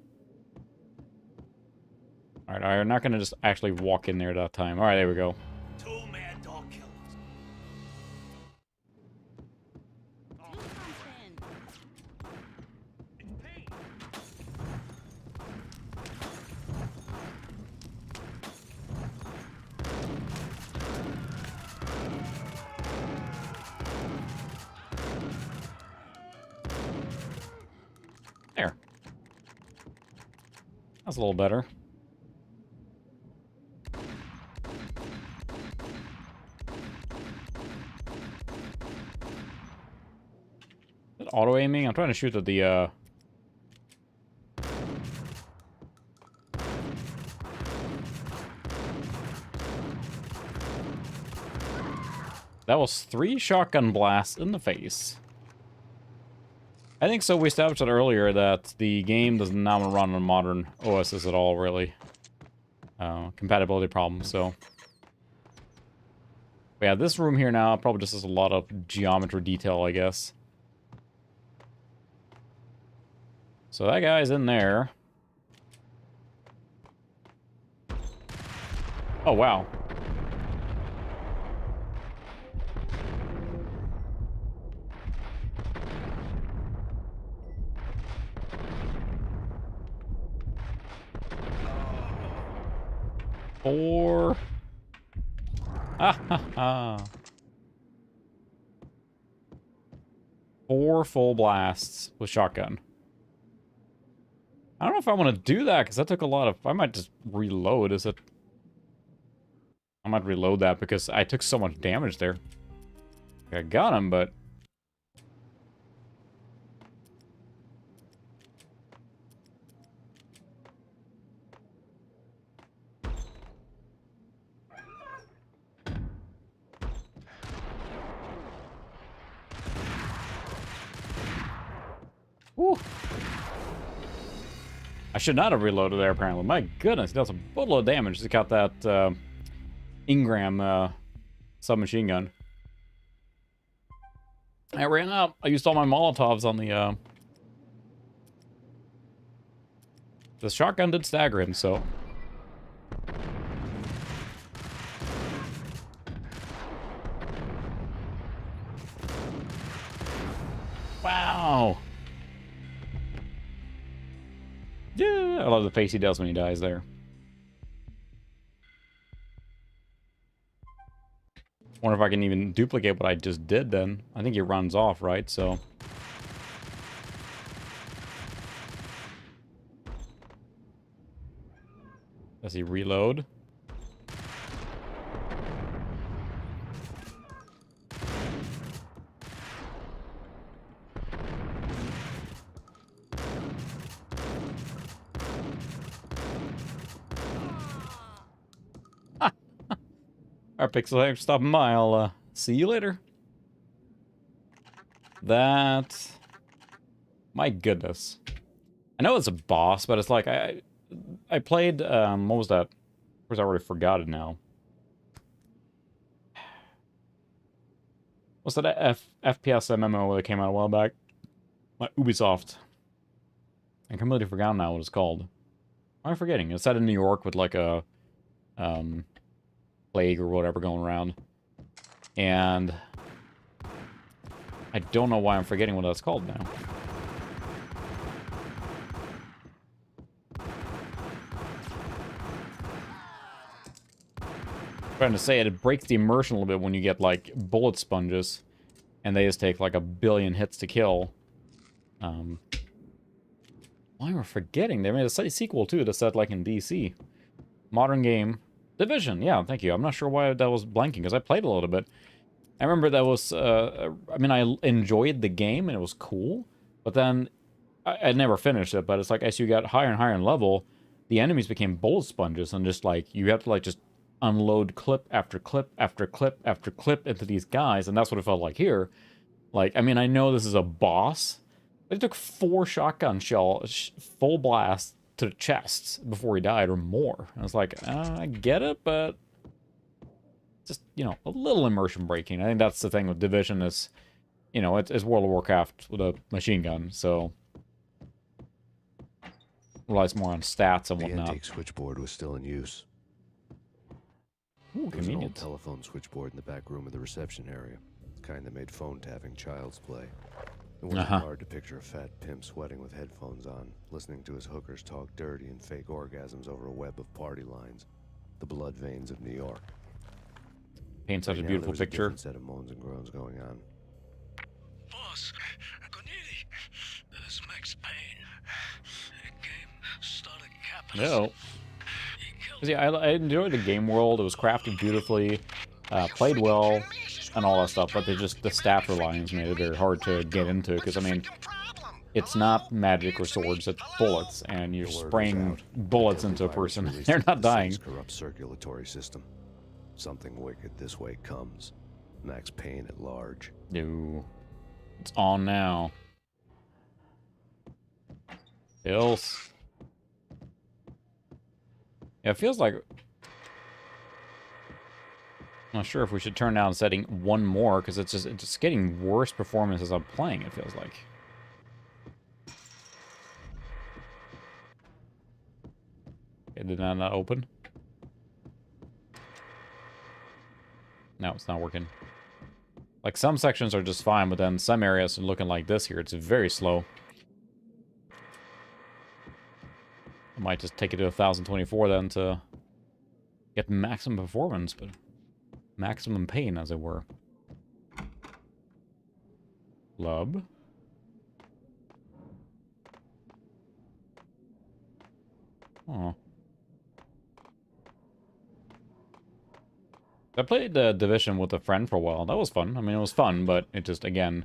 Alright, I'm not going to just actually walk in there that time. Alright, there we go. Two mad dog killers. Do something. It's pain. There. That's a little better. Is it auto-aiming? I'm trying to shoot at the, That was 3 shotgun blasts in the face. I think so. We established it earlier that the game does not run on modern OSs at all, really. Compatibility problems, so... But yeah, this room here now probably just has a lot of geometry detail, I guess. So that guy's in there. Oh, wow. Four. Ha ha ha. 4 full blasts with shotgun. I don't know if I want to do that, because that took a lot of... I might just reload. Is it... I might reload that, because I took so much damage there. I got him, but... Woo. I should not have reloaded there, apparently. My goodness, he does a boatload of damage. He's got that Ingram submachine gun. I ran out. I used all my Molotovs on the shotgun did stagger him, so... Wow! Yeah, I love the face he does when he dies there. Wonder if I can even duplicate what I just did then. I think he runs off, right? So... Does he reload? Alright, Pixel, stopping by. I'll see you later. That... My goodness. I know it's a boss, but it's like, I played, what was that? Of course, I already forgot it now. What's that FPS MMO that came out a while back? Ubisoft. I completely forgot now what it's called. Why am I forgetting? It's set in New York with like a, plague or whatever going around. And I don't know why I'm forgetting what that's called now. Trying to say it breaks the immersion a little bit when you get like bullet sponges and they just take like a billion hits to kill. Why am I forgetting? They made a sequel too that's set like in DC. Modern game. Division, yeah, thank you. I'm not sure why that was blanking, because I played a little bit. I remember that was, I mean, I enjoyed the game, and it was cool, but then I never finished it, but it's like, as you got higher and higher in level, the enemies became bullet sponges, and just like, you have to like just unload clip after clip after clip after clip into these guys, and that's what it felt like here. Like, I mean, I know this is a boss, but it took 4 shotgun full blasts to the chests before he died, or more. I was like, I get it, but just, you know, a little immersion breaking. I think that's the thing with Division is, you know, it's World of Warcraft with a machine gun, so relies more on stats and whatnot. The antique switchboard was still in use. Ooh, there was an old convenient. telephone switchboard in the back room of the reception area, the kind that made phone tapping child's play. It wasn't hard to picture a fat pimp sweating with headphones on, listening to his hookers talk dirty and fake orgasms over a web of party lines. The blood veins of New York. Paints such a beautiful picture. A set of moans and groans going on. Boss, Cornelia, this is Max Payne. A game started capitalist. No. See, I enjoyed the game world. It was crafted beautifully, played well, and all that stuff, but the stat reliance made it very hard to get into, because, I mean, it's not magic or swords, it's bullets, and you're spraying bullets into a person. They're not dying. Corrupt circulatory system. Something wicked this way comes. Max Payne at large. No. It's on now. Pills. Yeah, it feels like... I'm not sure if we should turn down setting one more, because it's just getting worse performance as I'm playing, it feels like. Okay, did that not open? No, it's not working. Like, some sections are just fine, but then some areas are looking like this here. It's very slow. I might just take it to 1024 then to get maximum performance, but maximum pain, as it were. Lub. Oh. I played Division with a friend for a while. That was fun. I mean, it was fun, but it just, again...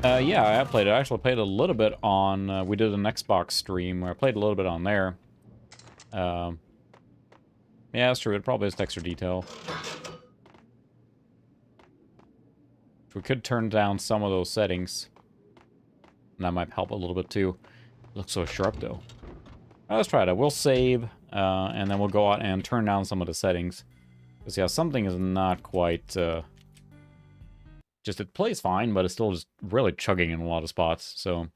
yeah, I played it. I actually played a little bit on... we did an Xbox stream where I played a little bit on there. Yeah, that's true. It probably has extra detail. We could turn down some of those settings. And that might help a little bit too. It looks so sharp though. Let's try that. We'll save, and then we'll go out and turn down some of the settings. Because yeah, something is not quite... just, it plays fine, but it's still just really chugging in a lot of spots, so...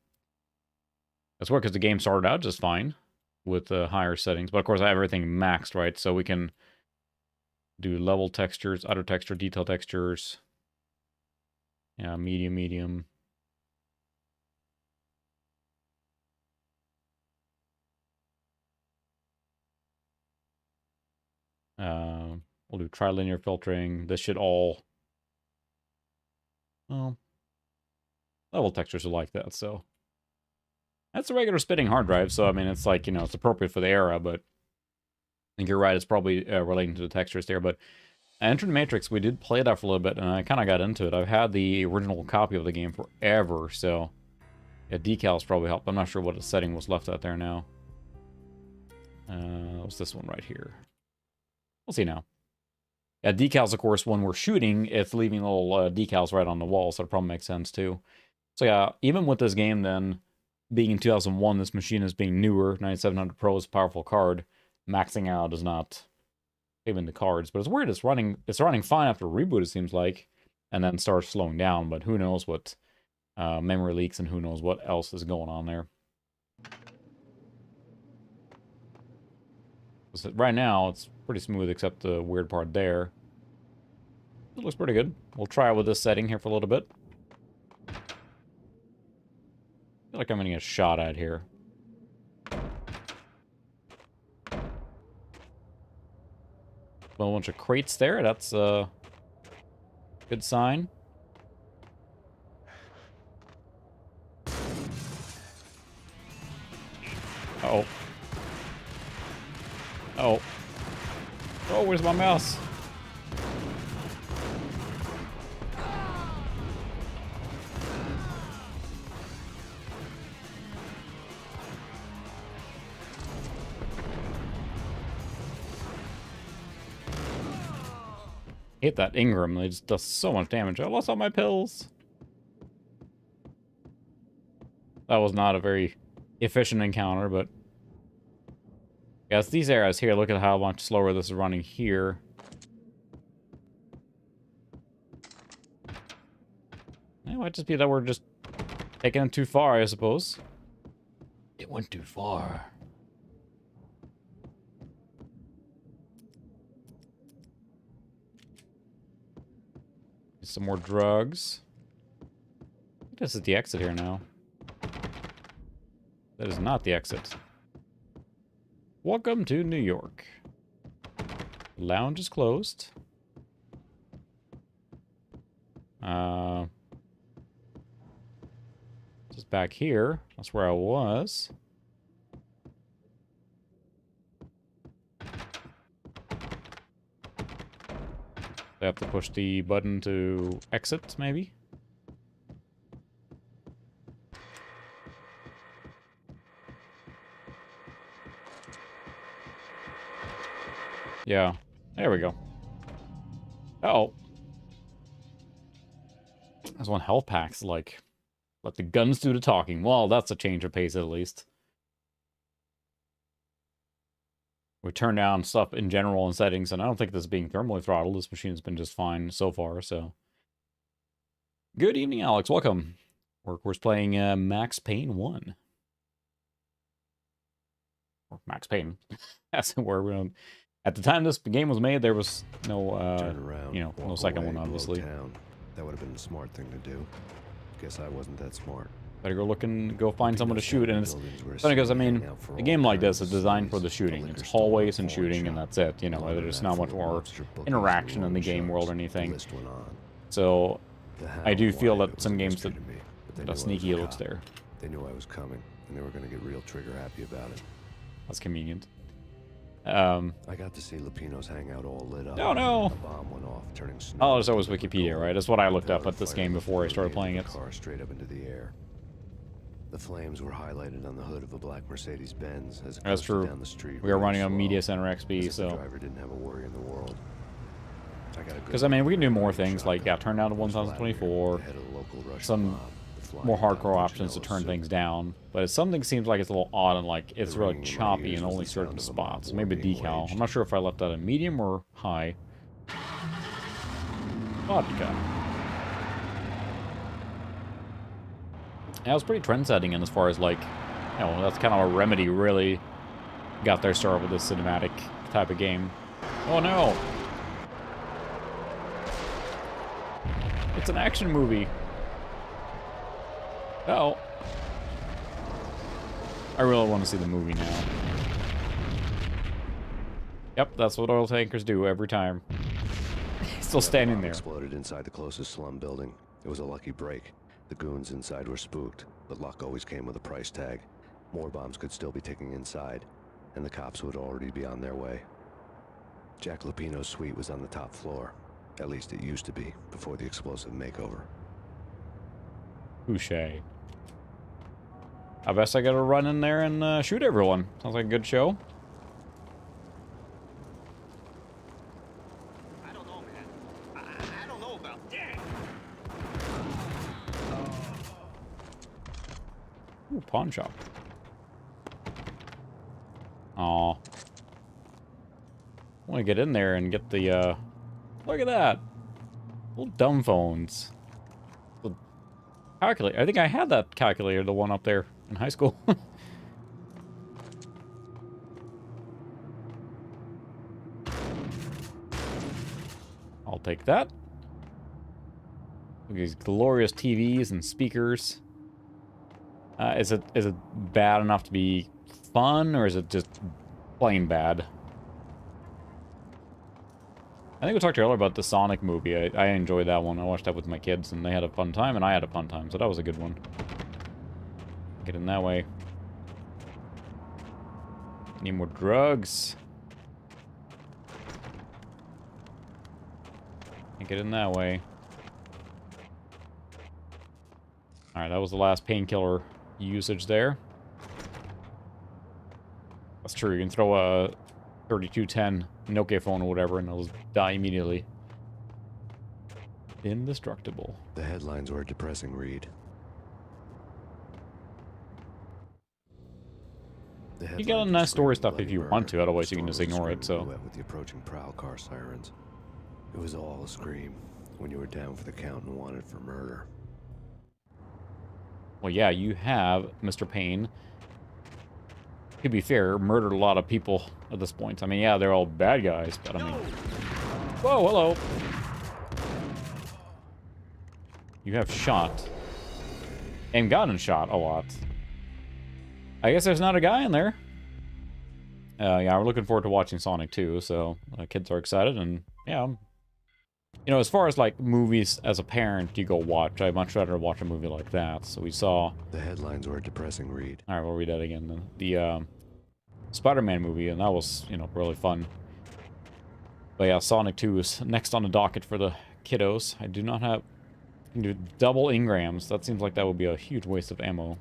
That's weird, because the game started out just fine with higher settings. But of course, I have everything maxed, right? So we can do level textures, outer texture, detail textures. Yeah, medium, medium. We'll do trilinear filtering. This should all... Well, level textures are like that, so... That's a regular spinning hard drive, so I mean, it's like, you know, it's appropriate for the era, but... I think you're right, it's probably relating to the textures there, but... Enter the Matrix, we did play that for a little bit, and I kind of got into it. I've had the original copy of the game forever, so... Yeah, decals probably help. I'm not sure what the setting was left out there now. What's this one right here? We'll see now. Yeah, decals, of course, when we're shooting, it's leaving little decals right on the wall, so it probably makes sense, too. So yeah, even with this game, then, being in 2001, this machine is being newer, 9700 Pro is a powerful card. Maxing out is not... even the cards, but it's weird. It's running fine after reboot, it seems like, and then starts slowing down. But who knows what memory leaks and who knows what else is going on there. So right now, it's pretty smooth except the weird part there. It looks pretty good. We'll try it with this setting here for a little bit. I feel like I'm getting a shot at here. A bunch of crates there. That's a good sign. Uh-oh. Oh. Oh, where's my mouse? Hit that Ingram, it just does so much damage. I lost all my pills. That was not a very efficient encounter, but... Yeah, it's these areas here. Look at how much slower this is running here. It might just be that we're just taking it too far, I suppose. It went too far. Some more drugs. This is the exit here now. That is not the exit. Welcome to New York. The lounge is closed. Just back here. That's where I was. I have to push the button to exit, maybe? Yeah. There we go. Uh-oh. That's one health pack's like, let the guns do the talking. Well, that's a change of pace at least. We turn down stuff in general and settings, and I don't think this is being thermally throttled. This machine's been just fine so far, so. Good evening, Alex. Welcome. We're, of course, playing Max Payne 1. Or Max Payne, as it were. At the time this game was made, there was no, Turn around, you know, no walk second away, one, blow obviously. town. That would have been the smart thing to do. Guess I wasn't that smart. Better go find someone to shoot, and it's Buildings were a funny because, I scene mean, hangout for a all game like this kinds is of designed for sleaze. the shooting. liquor It's store, hallways and pawn shooting, and shop. that's it. You know, Laundromat there's not much full of more lobster bookies interaction and in the loan game world or sharks. The anything. list went on. So, The how I do and feel why that was some a games mystery that to me, but they a knew I was sneaky a looks cop. there. They knew I was coming, and they were going to get real trigger happy about it. That's convenient. I got to see Lupino's hangout all lit up. Oh, no. A bomb went off, turning snow. Oh, there's always into liquid Wikipedia, gold. right? That's what I looked up Powder at this fired game up before I the started radiator playing of it. the car straight up into the air. The flames were highlighted on the hood of a black Mercedes-Benz as it That's coasted true. down the street. We are really running on slow, Media Center as XP, if so... the driver didn't have a worry in the world. Because, I mean, we can do more things, like, yeah, turn down to 1024, some more hardcore options to turn things down, but if something seems like it's a little odd and, like, it's really choppy in only certain spots. Maybe decal. I'm not sure if I left that in medium or high. Vodka. Yeah, it was pretty trend-setting in as far as, like, you know, that's kind of a Remedy really got their start with this cinematic type of game. Oh, no! It's an action movie. Oh. I really want to see the movie now. Yep, that's what oil tankers do every time. Still standing there. Exploded inside the closest slum building. It was a lucky break. The goons inside were spooked, but luck always came with a price tag. More bombs could still be ticking inside, and the cops would already be on their way. Jack Lupino's suite was on the top floor. At least it used to be, before the explosive makeover. Touché. I guess I gotta run in there and shoot everyone. Sounds like a good show. I don't know, man. I don't know about that. Ooh, pawn shop. Aw. I want to get in there and get the, look at that. Little dumb phones. The calculator. I think I had that calculator, the one up there in high school. I'll take that. Look at these glorious TVs and speakers. Is it bad enough to be fun, or is it just plain bad? I think we talked earlier about the Sonic movie. I enjoyed that one. I watched that with my kids, and they had a fun time, and I had a fun time, so that was a good one. Get in that way. Need more drugs. Can't get in that way. Alright, that was the last painkiller usage there. That's true, you can throw a 3210 Nokia phone or whatever and it'll die immediately. Indestructible. The headlines were a depressing read. You got enough story stuff if you want to, otherwise you can just ignore it, so. With the approaching prowl car sirens. It was all a scream when you were down for the count and wanted for murder. Well, yeah, you have Mr. Payne. To be fair, murdered a lot of people at this point. I mean, yeah, they're all bad guys, but I mean... Whoa, hello! You have shot. And gotten shot a lot. I guess there's not a guy in there. Yeah, we're looking forward to watching Sonic 2, so kids are excited, and yeah. You know, as far as like movies as a parent, you go watch. I'd much rather watch a movie like that. So we saw... The headlines were a depressing read. Alright, we'll read that again then. The Spider-Man movie, and that was, you know, really fun. But yeah, Sonic 2 is next on the docket for the kiddos. I do not have... I can do double engrams. That seems like that would be a huge waste of ammo.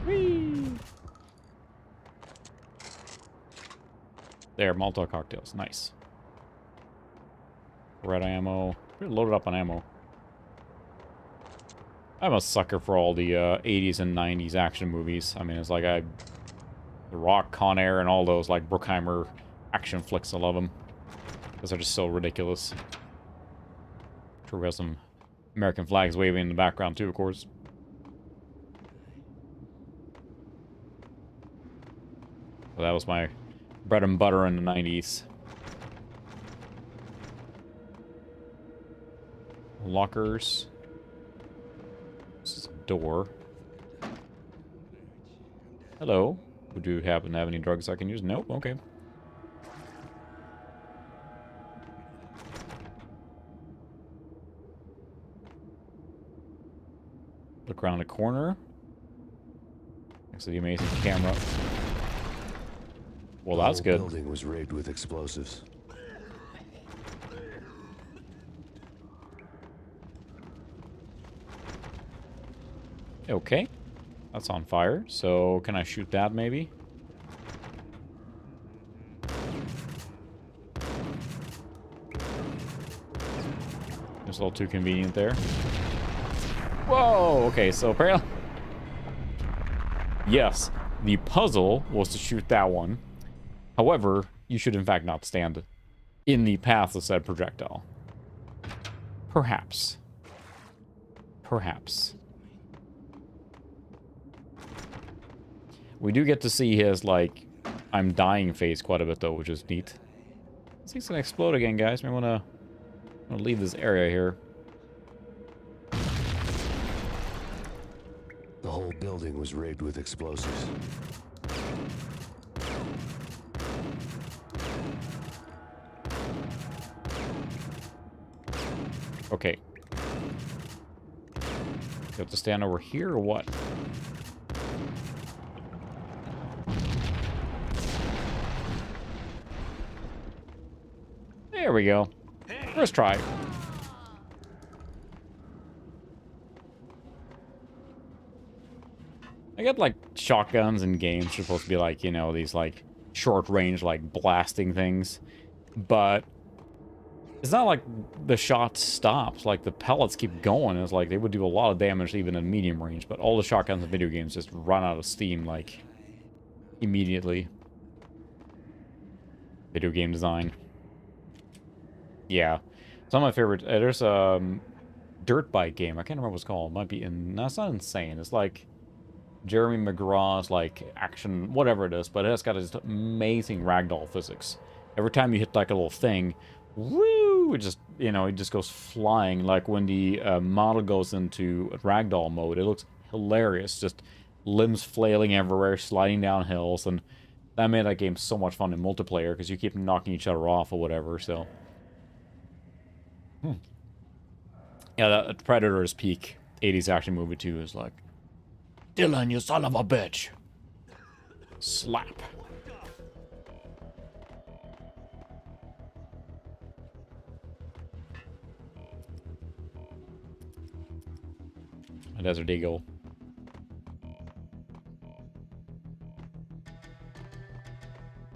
Whee! There, Molotov cocktails. Nice. Red ammo. We're loaded up on ammo. I'm a sucker for all the 80s and 90s action movies. I mean, it's like The Rock, Con Air, and all those like Bruckheimer action flicks. I love them because they're just so ridiculous. Sure, we have some American flags waving in the background too, of course. So that was my bread and butter in the 90s. Lockers. This is a door. Hello. Would you happen to have any drugs I can use? Nope. Okay. Look around the corner. Next to the amazing camera. Well, that's good. The whole building was rigged with explosives. Okay. That's on fire. So, can I shoot that maybe? It's a little too convenient there. Whoa! Okay, so apparently... Yes, the puzzle was to shoot that one. However, you should in fact not stand in the path of said projectile. Perhaps. Perhaps. We do get to see his, like, I'm dying phase quite a bit, though, which is neat. This thing's gonna explode again, guys. We wanna leave this area here. The whole building was rigged with explosives. Okay. You have to stand over here or what? There we go. First try. I get like shotguns in games supposed to be like, you know, these like short range like blasting things. But it's not like the shot stops, like the pellets keep going. It's like they would do a lot of damage even in medium range, but all the shotguns in video games just run out of steam like immediately. Video game design. Yeah. Some of my favorite there's a dirt bike game. I can't remember what it's called. It might be no, it's not Insane. It's like Jeremy McGraw's like action, whatever it is, but it has got this amazing ragdoll physics. Every time you hit like a little thing, woo! It just, you know, it just goes flying. Like when the model goes into ragdoll mode, it looks hilarious. Just limbs flailing everywhere, sliding down hills, and that made that game so much fun in multiplayer because you keep knocking each other off or whatever. So, yeah, that Predator's peak 80s action movie too is like, Dylan, you son of a bitch. Slap. A Desert Eagle.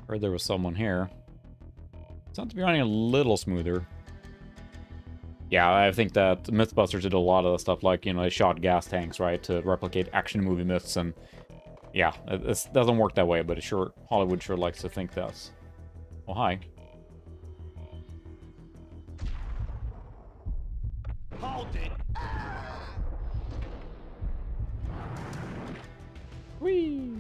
Heard there was someone here. It's not to be running a little smoother. Yeah, I think that Mythbusters did a lot of the stuff, like, you know, they shot gas tanks, right, to replicate action movie myths, and yeah, it doesn't work that way, but it sure, Hollywood sure likes to think that's... Oh, hi. Hold it. Whee!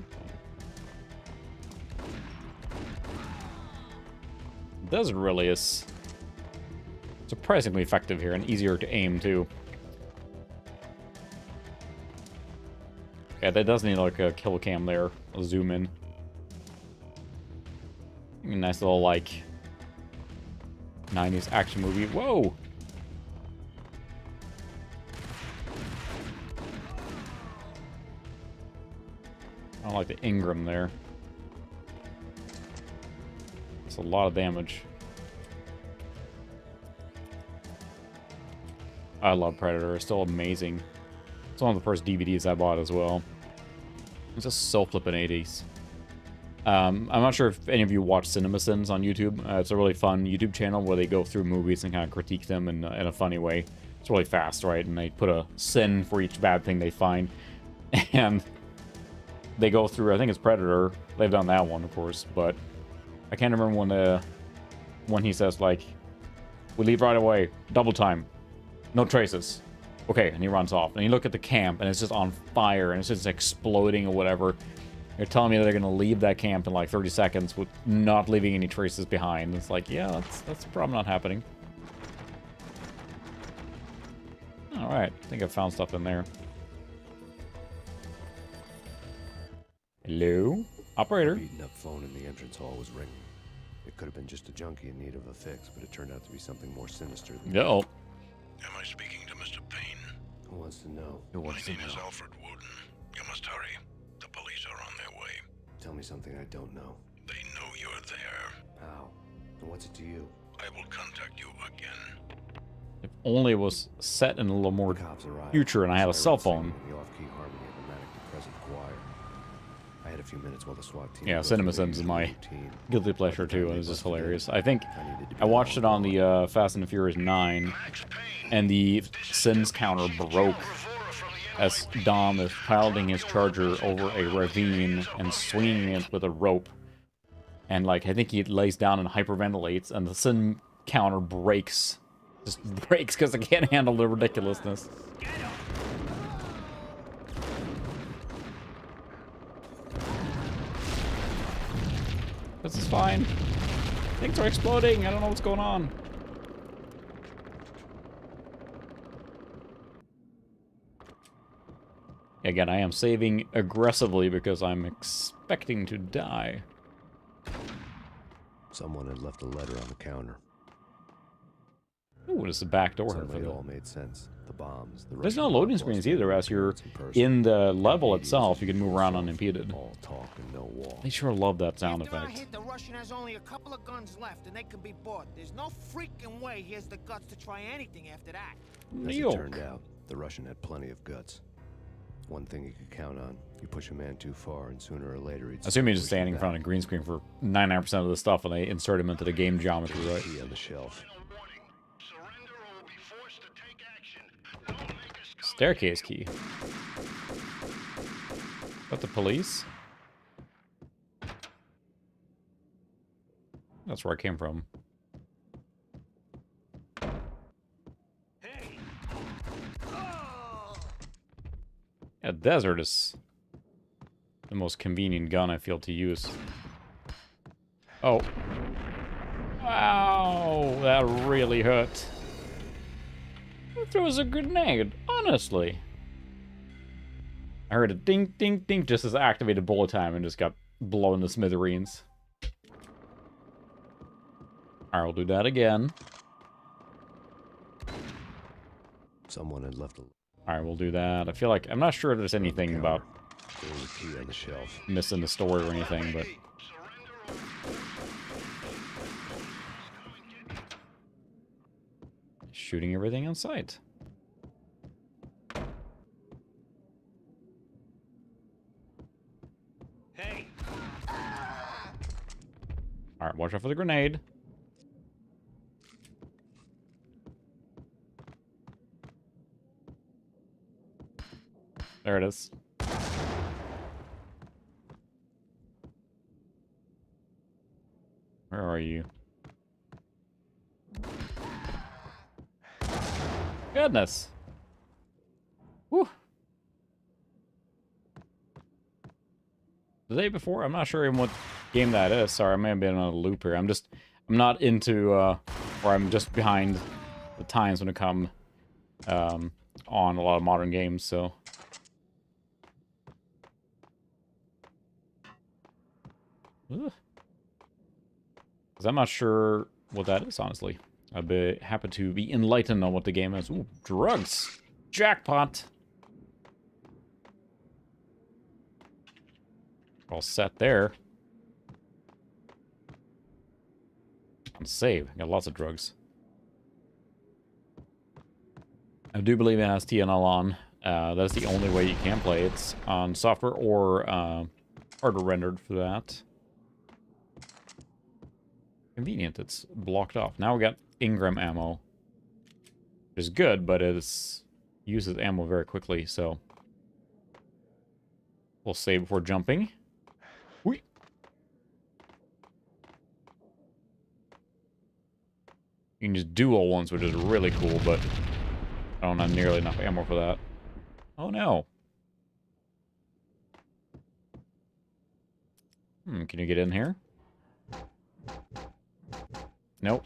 Desert really is surprisingly effective here and easier to aim too. Yeah, that does need like a kill cam there. I'll zoom in. A nice little like 90s action movie. Whoa! I don't like the Ingram there. It's a lot of damage. I love Predator. It's still amazing. It's one of the first DVDs I bought as well. It's just so flippin' 80s. I'm not sure if any of you watch CinemaSins on YouTube. It's a really fun YouTube channel where they go through movies and kind of critique them in a funny way. It's really fast, right? And they put a sin for each bad thing they find. And they go through, I think it's Predator. They've done that one, of course. But I can't remember when he says, like, we leave right away. Double time. No traces. Okay, and he runs off. And you look at the camp, and it's just on fire, and it's just exploding or whatever. They're telling me that they're going to leave that camp in like 30 seconds with not leaving any traces behind. It's like, yeah, that's probably not happening. Alright, I think I found stuff in there. Hello? Operator? The beaten up phone in the entrance hall was ringing. It could have been just a junkie in need of a fix, but it turned out to be something more sinister than Uh-oh. Am I speaking to Mr. Payne? Who wants to know? My name is Alfred Wooden. You must hurry. The police are on their way. Tell me something I don't know. They know you're there. How? And what's it to you? I will contact you again. If only it was set in a little more future and I had a cell phone. The off-key harmony of the manic depressant choir. I had a few minutes while the SWAT team. Yeah, CinemaSins is my guilty pleasure too, and it's just hilarious. I think I watched it on the Fast and the Furious 9, and the Sins counter broke as Dom is piloting his Charger over a ravine and swinging it with a rope. And like, I think he lays down and hyperventilates, and the Sin counter breaks. Just breaks because I can't handle the ridiculousness. This is fine. Things are exploding. I don't know what's going on. Again, I am saving aggressively because I'm expecting to die. Someone had left a letter on the counter. Ooh, this is a back door. Suddenly it all made sense. The bombs. There's no loading screens either. As you're in the level itself, you can move around unimpeded. All talk and no wall. They sure love that sound After I effect. hit, the Russian has only a couple of guns left, and they can be bought. There's no freaking way he has the guts to try anything after that. As it turned out, the Russian had plenty of guts. One thing you could count on: you push a man too far, and sooner or later he'd. Assume he's just standing in front of a green screen for 99% of the stuff, and they insert him into the game geometry, right? Key on the shelf. Staircase key. But the police? That's where I came from. Yeah, desert is the most convenient gun I feel to use. Oh. Wow, that really hurt. Who throws a grenade? Honestly. I heard a ding, ding, ding just as I activated bullet time and just got blown to smithereens. Alright, we'll do that again. Someone had left a. Alright, we'll do that. I feel like I'm not sure if there's anything about key on the shelf. missing the story or anything, but shooting everything in sight. Hey. Alright, watch out for the grenade. There it is. Where are you? Goodness. Whew. The day before? I'm not sure even what game that is. Sorry, I may have been on a loop here. I'm not into, or I'm just behind the times when it come on a lot of modern games, so. 'Cause I'm not sure what that is, honestly. I'd be happy to be enlightened on what the game is. Ooh, drugs! Jackpot! All set there. And save. Got lots of drugs. I do believe it has TNL on. That's the only way you can play. It's on software or hardware rendered for that. Convenient, it's blocked off. Now we got Ingram ammo. Which is good, but it uses ammo very quickly, so... We'll save before jumping. Whee! You can just dual ones, which is really cool, but I don't have nearly enough ammo for that. Oh no. Can you get in here? Nope.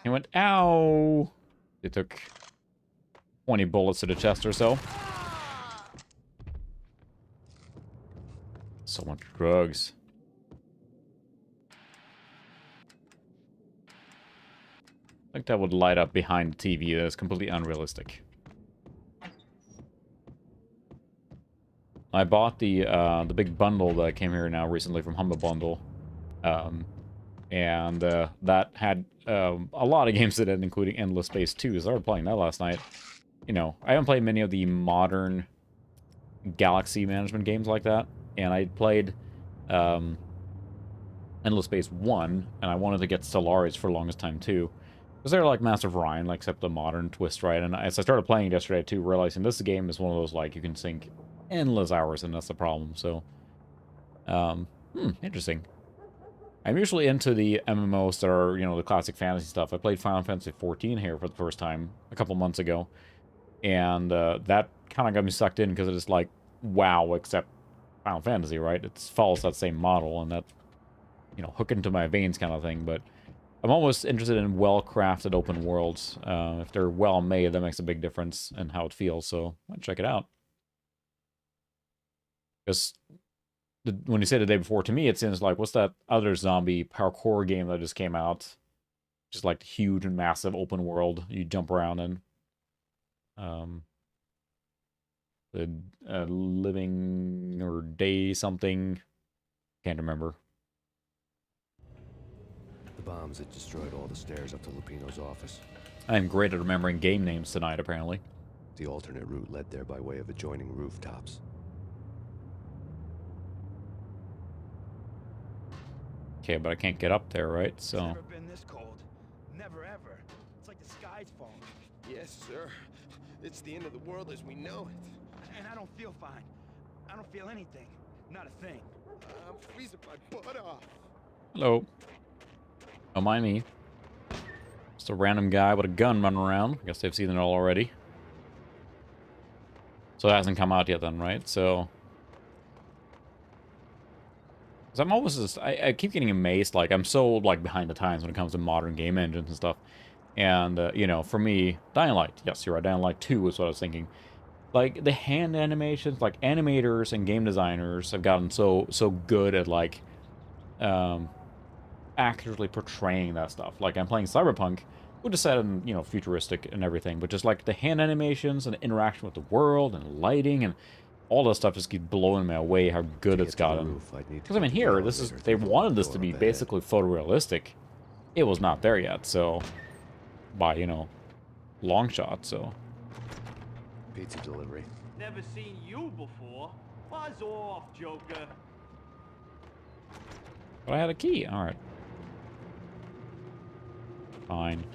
He went, ow! They took 20 bullets to the chest or so. So much drugs. I think that would light up behind the TV. That's completely unrealistic. I bought the big bundle that came here now recently from Humble Bundle. And that had a lot of games in it, including Endless Space 2. So I started playing that last night. You know, I haven't played many of the modern galaxy management games like that. And I played Endless Space 1, and I wanted to get Stellaris for the longest time too. Because they're like Master of Orion, like, except a modern twist, right? And as I started playing it yesterday too, realizing this game is one of those, like, you can sink endless hours, and that's the problem, so... interesting. I'm usually into the MMOs that are, you know, the classic fantasy stuff. I played Final Fantasy XIV here for the first time a couple months ago. And that kind of got me sucked in because it's like, wow, except Final Fantasy, right? It follows that same model, and that, you know, hook into my veins kind of thing. But I'm almost interested in well-crafted open worlds. If they're well-made, that makes a big difference in how it feels, so I'll check it out. Because when you say the day before, to me, it seems like, what's that other zombie parkour game that just came out? Just like huge and massive open world you jump around in. The Living or Day something. Can't remember. The bombs had destroyed all the stairs up to Lupino's office. I'm great at remembering game names tonight, apparently. The alternate route led there by way of adjoining rooftops. Okay, but I can't get up there, right? So. It's never been this cold. Never ever. It's like the sky's falling. Yes, sir. It's the end of the world as we know it. And I don't feel fine. I don't feel anything. Not a thing. I'm freezing my butt off. Hello. Don't mind me. Just a random guy with a gun running around. I guess they've seen it all already. So it hasn't come out yet then, right? So... Because I'm always just... I keep getting amazed. Like, I'm so, like, behind the times when it comes to modern game engines and stuff. And, you know, for me, Dying Light. Yes, you're right. Dying Light 2 is what I was thinking. Like, the hand animations, like, animators and game designers have gotten so good at, like, accurately portraying that stuff. Like, I'm playing Cyberpunk, which is set in, you know, futuristic and everything, but just, like, the hand animations and the interaction with the world and lighting and all that stuff just keeps blowing me away how good it's gotten. Because, I mean, here, this is... They wanted this to be basically photorealistic. It was not there yet, so... By, you know, long shot, so... Pizza delivery. Never seen you before. Buzz off, Joker. But I had a key. Alright. Fine.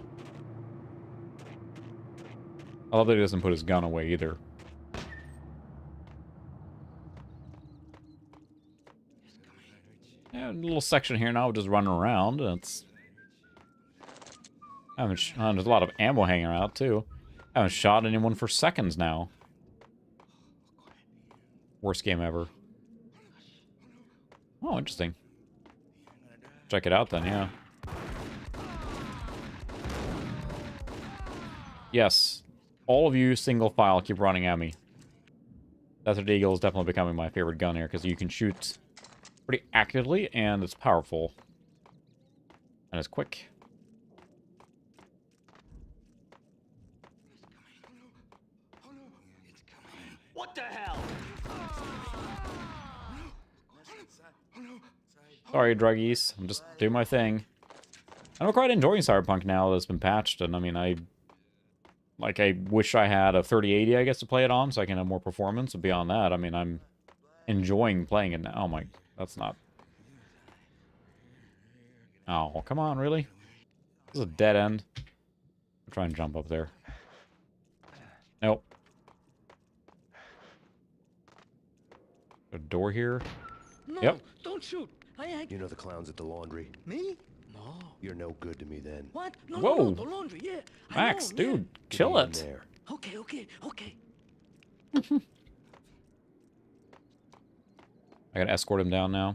I love that he doesn't put his gun away either. Yeah, a little section here now, just running around. It's... there's a lot of ammo hanging out, too. I haven't shot anyone for seconds now. Worst game ever. Oh, interesting. Check it out then, yeah. Yes. All of you, single file, keep running at me. Desert Eagle is definitely becoming my favorite gun here, because you can shoot pretty accurately, and it's powerful. And it's quick. What the hell? Sorry, druggies. I'm just doing my thing. I'm quite enjoying Cyberpunk now that it's been patched, and I mean, I wish I had a 3080, I guess, to play it on, so I can have more performance, but beyond that, I mean, I'm enjoying playing it now. Oh my, that's not. Oh, come on, really? This is a dead end. I'll try and jump up there. Nope. A door here? No, Yep. don't shoot. You know the clowns at the laundry? Me? No. You're no good to me then. What? No, Whoa. no, the laundry, yeah. Max, I know, dude, yeah. chill Get in it. there. Okay. I gotta escort him down now.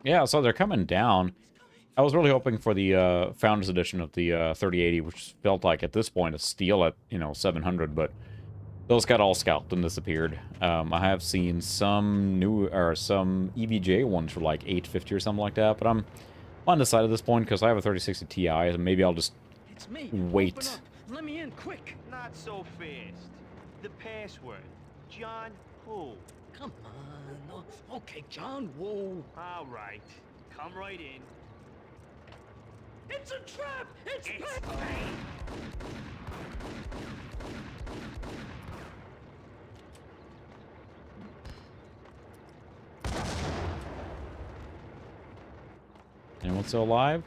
Yeah, so they're coming down. I was really hoping for the Founders Edition of the 3080, which felt like at this point a steal at, you know, 700, but those got all scalped and disappeared. I have seen some some EVJ ones for like 850 or something like that, but I'm undecided at this point because I have a 3060 Ti, and maybe I'll just It's me. wait. Open up. Let me in, quick. Not so fast. The password. John who? Come on. No. Okay, John, whoa. All right. Come right in. It's a trap! It's Anyone still alive?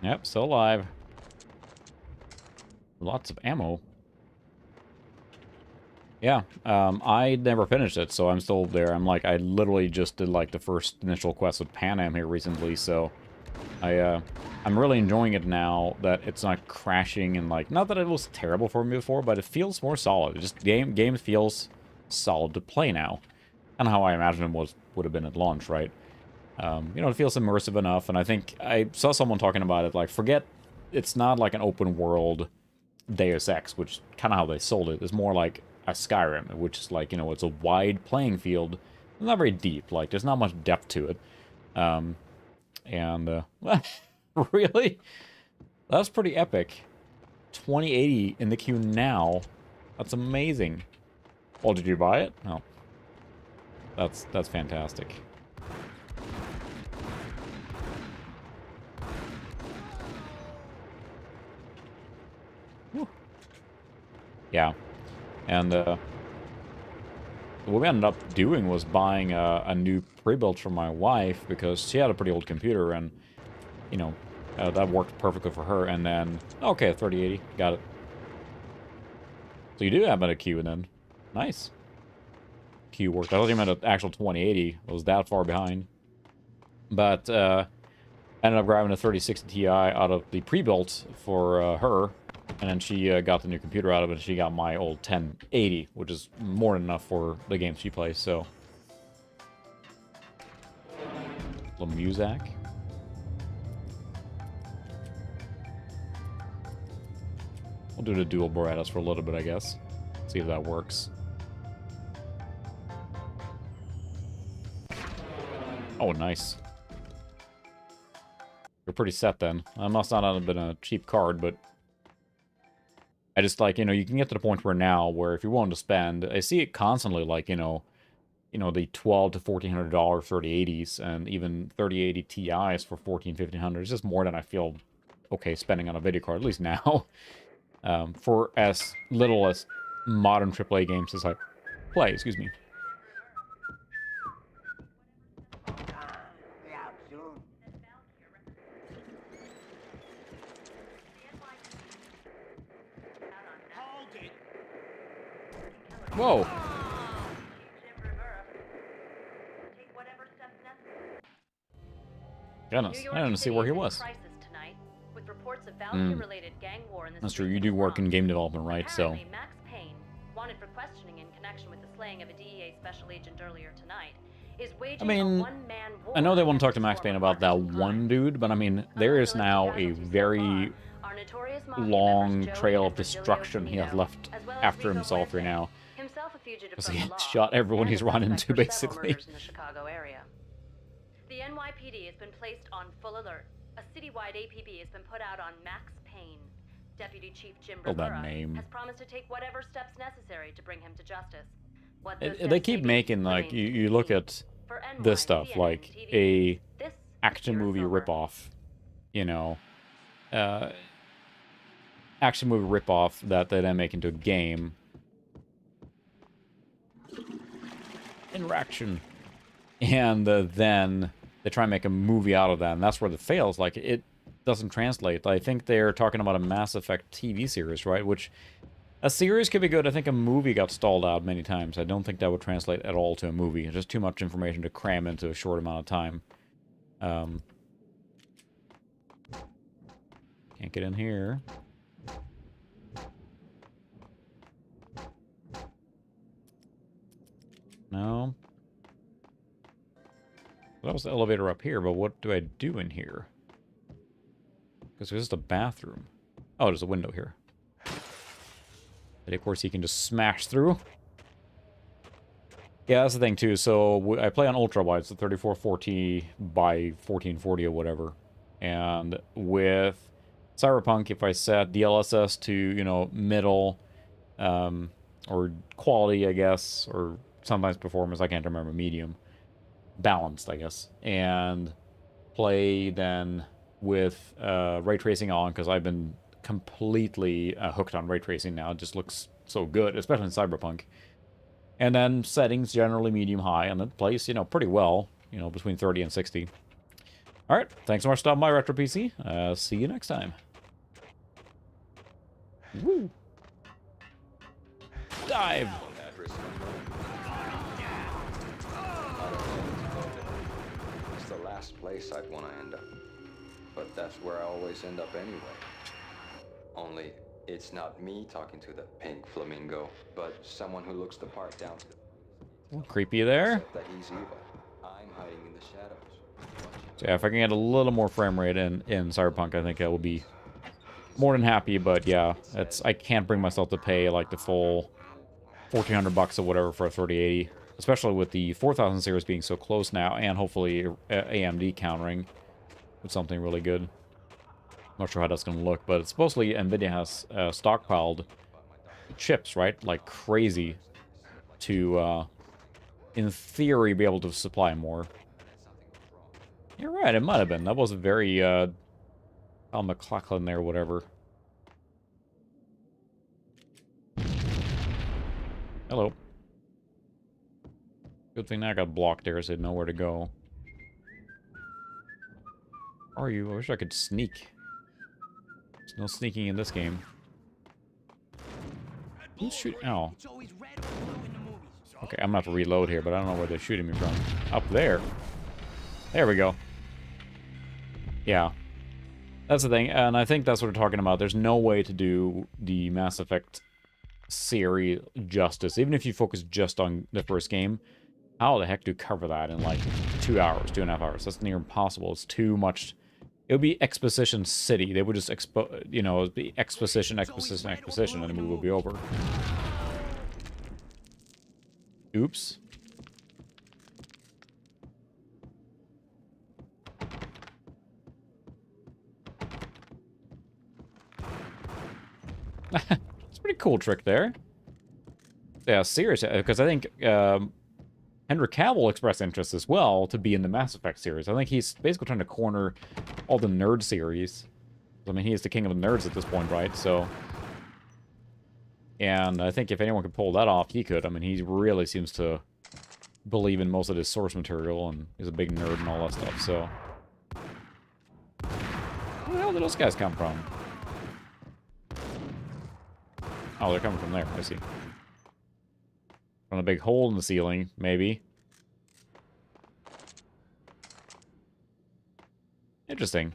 Yep, still alive. Lots of ammo. Yeah, I never finished it, so I'm still there. I literally just did, like, the first initial quest with Pan Am here recently, so I'm really enjoying it now that it's not crashing and, like, not that it was terrible for me before, but it feels more solid. It just, game feels solid to play now. Kind of how I imagined it would have been at launch, right? You know, it feels immersive enough, and I think I saw someone talking about it, like, forget, it's not like an open world Deus Ex, which kind of how they sold it. It's more like a Skyrim, which is like, you know, it's a wide playing field, not very deep, like, there's not much depth to it. Really? That's pretty epic. 2080 in the queue now. That's amazing. Oh, did you buy it? Oh. That's fantastic. Whew. Yeah. And what we ended up doing was buying a new pre-built for my wife because she had a pretty old computer and, you know, that worked perfectly for her. And then, okay, 3080, got it. So you do have a queue then. Nice. Queue worked. I thought you meant an actual 2080. It was that far behind. But ended up grabbing a 3060 Ti out of the pre-built for her. And then she got the new computer out of it, and she got my old 1080, which is more than enough for the games she plays, so. Little Muzak. We'll do the dual Boretas for a little bit, I guess. See if that works. Oh, nice. You're pretty set then. I must not have been a cheap card, but I just, like, you know, you can get to the point where now, where if you're willing to spend, I see it constantly, like, you know, the $1,200 to $1,400 3080s and even 3080 Ti's for $1,400-1,500. It's just more than I feel okay spending on a video card, at least now. For as little as modern AAA games as I play, excuse me. Whoa. Goodness, I didn't see where he was. That's true, you do work in game development, right? So. Max Payne, wanted for questioning in connection with the slaying of a DEA special agent earlier tonight, is waging a one-man war. I know they want to talk to Max Payne about that one dude, but I mean, there is now a very long trail of destruction he has left after himself right now. Because he shot everyone he's run into, basically. The NYPD has been placed on full alert. A citywide APB has been put out on Max Payne. Deputy Chief Jim Bravura has promised to take whatever steps necessary to bring him to justice. They keep making, like, you look at this stuff, like a action movie ripoff, you know, action movie ripoff that they then make into a game. Interaction. And then they try and make a movie out of that, and that's where it fails. Like, it doesn't translate. I think they're talking about a Mass Effect TV series, right? Which, a series could be good. I think a movie got stalled out many times. I don't think that would translate at all to a movie. It's just too much information to cram into a short amount of time. Can't get in here. No. That was the elevator up here, but what do I do in here? Because there's just a bathroom. Oh, there's a window here. But of course, you can just smash through. Yeah, that's the thing, too. So, I play on ultra-wide, so 3440 by 1440 or whatever. And with Cyberpunk, if I set DLSS to, you know, middle, or quality, I guess, or sometimes performance, I can't remember, medium. Balanced, I guess. And play then with ray tracing on, because I've been completely hooked on ray tracing now. It just looks so good, especially in Cyberpunk. And then settings generally medium high, and it plays, you know, pretty well, you know, between 30 and 60. Alright, thanks so much for stopping by, Retro PC. See you next time. Woo! Dive! It's the last place I'd want to end up. But that's where I always end up anyway. Only, it's not me talking to the pink flamingo, but someone who looks the part down to the... Creepy there. Except that he's evil. I'm hiding in the shadows. So yeah, if I can get a little more frame rate in Cyberpunk, I think I will be more than happy. But yeah, I can't bring myself to pay like the full $1,400 or whatever for a 3080, especially with the 4000 series being so close now, and hopefully AMD countering with something really good. Not sure how that's going to look, but it's supposedly NVIDIA has stockpiled chips, right? Like crazy to, in theory, be able to supply more. You're right, it might have been. That was very, Al McLachlan there, whatever. Hello. Good thing I got blocked there, so I didn't know where to go. Where are you? I wish I could sneak. There's no sneaking in this game. Who's shooting? Oh. Okay, I'm gonna have to reload here, but I don't know where they're shooting me from. Up there. There we go. Yeah. That's the thing, and I think that's what we're talking about. There's no way to do the Mass Effect series justice. Even if you focus just on the first game, how the heck do you cover that in like 2 hours, 2.5 hours? That's near impossible. It's too much. It would be exposition city. They would just you know, it'd be exposition, exposition, exposition, and the movie will be over. Oops. It's a pretty cool trick there. Yeah, seriously, because I think Henry Cavill expressed interest as well to be in the Mass Effect series. I think he's basically trying to corner all the nerd series. I mean, he is the king of the nerds at this point, right? So, and I think if anyone could pull that off, he could. I mean, he really seems to believe in most of his source material, and he's a big nerd and all that stuff, so. Where the hell did those guys come from? Oh, they're coming from there, I see. From a big hole in the ceiling, maybe. Interesting.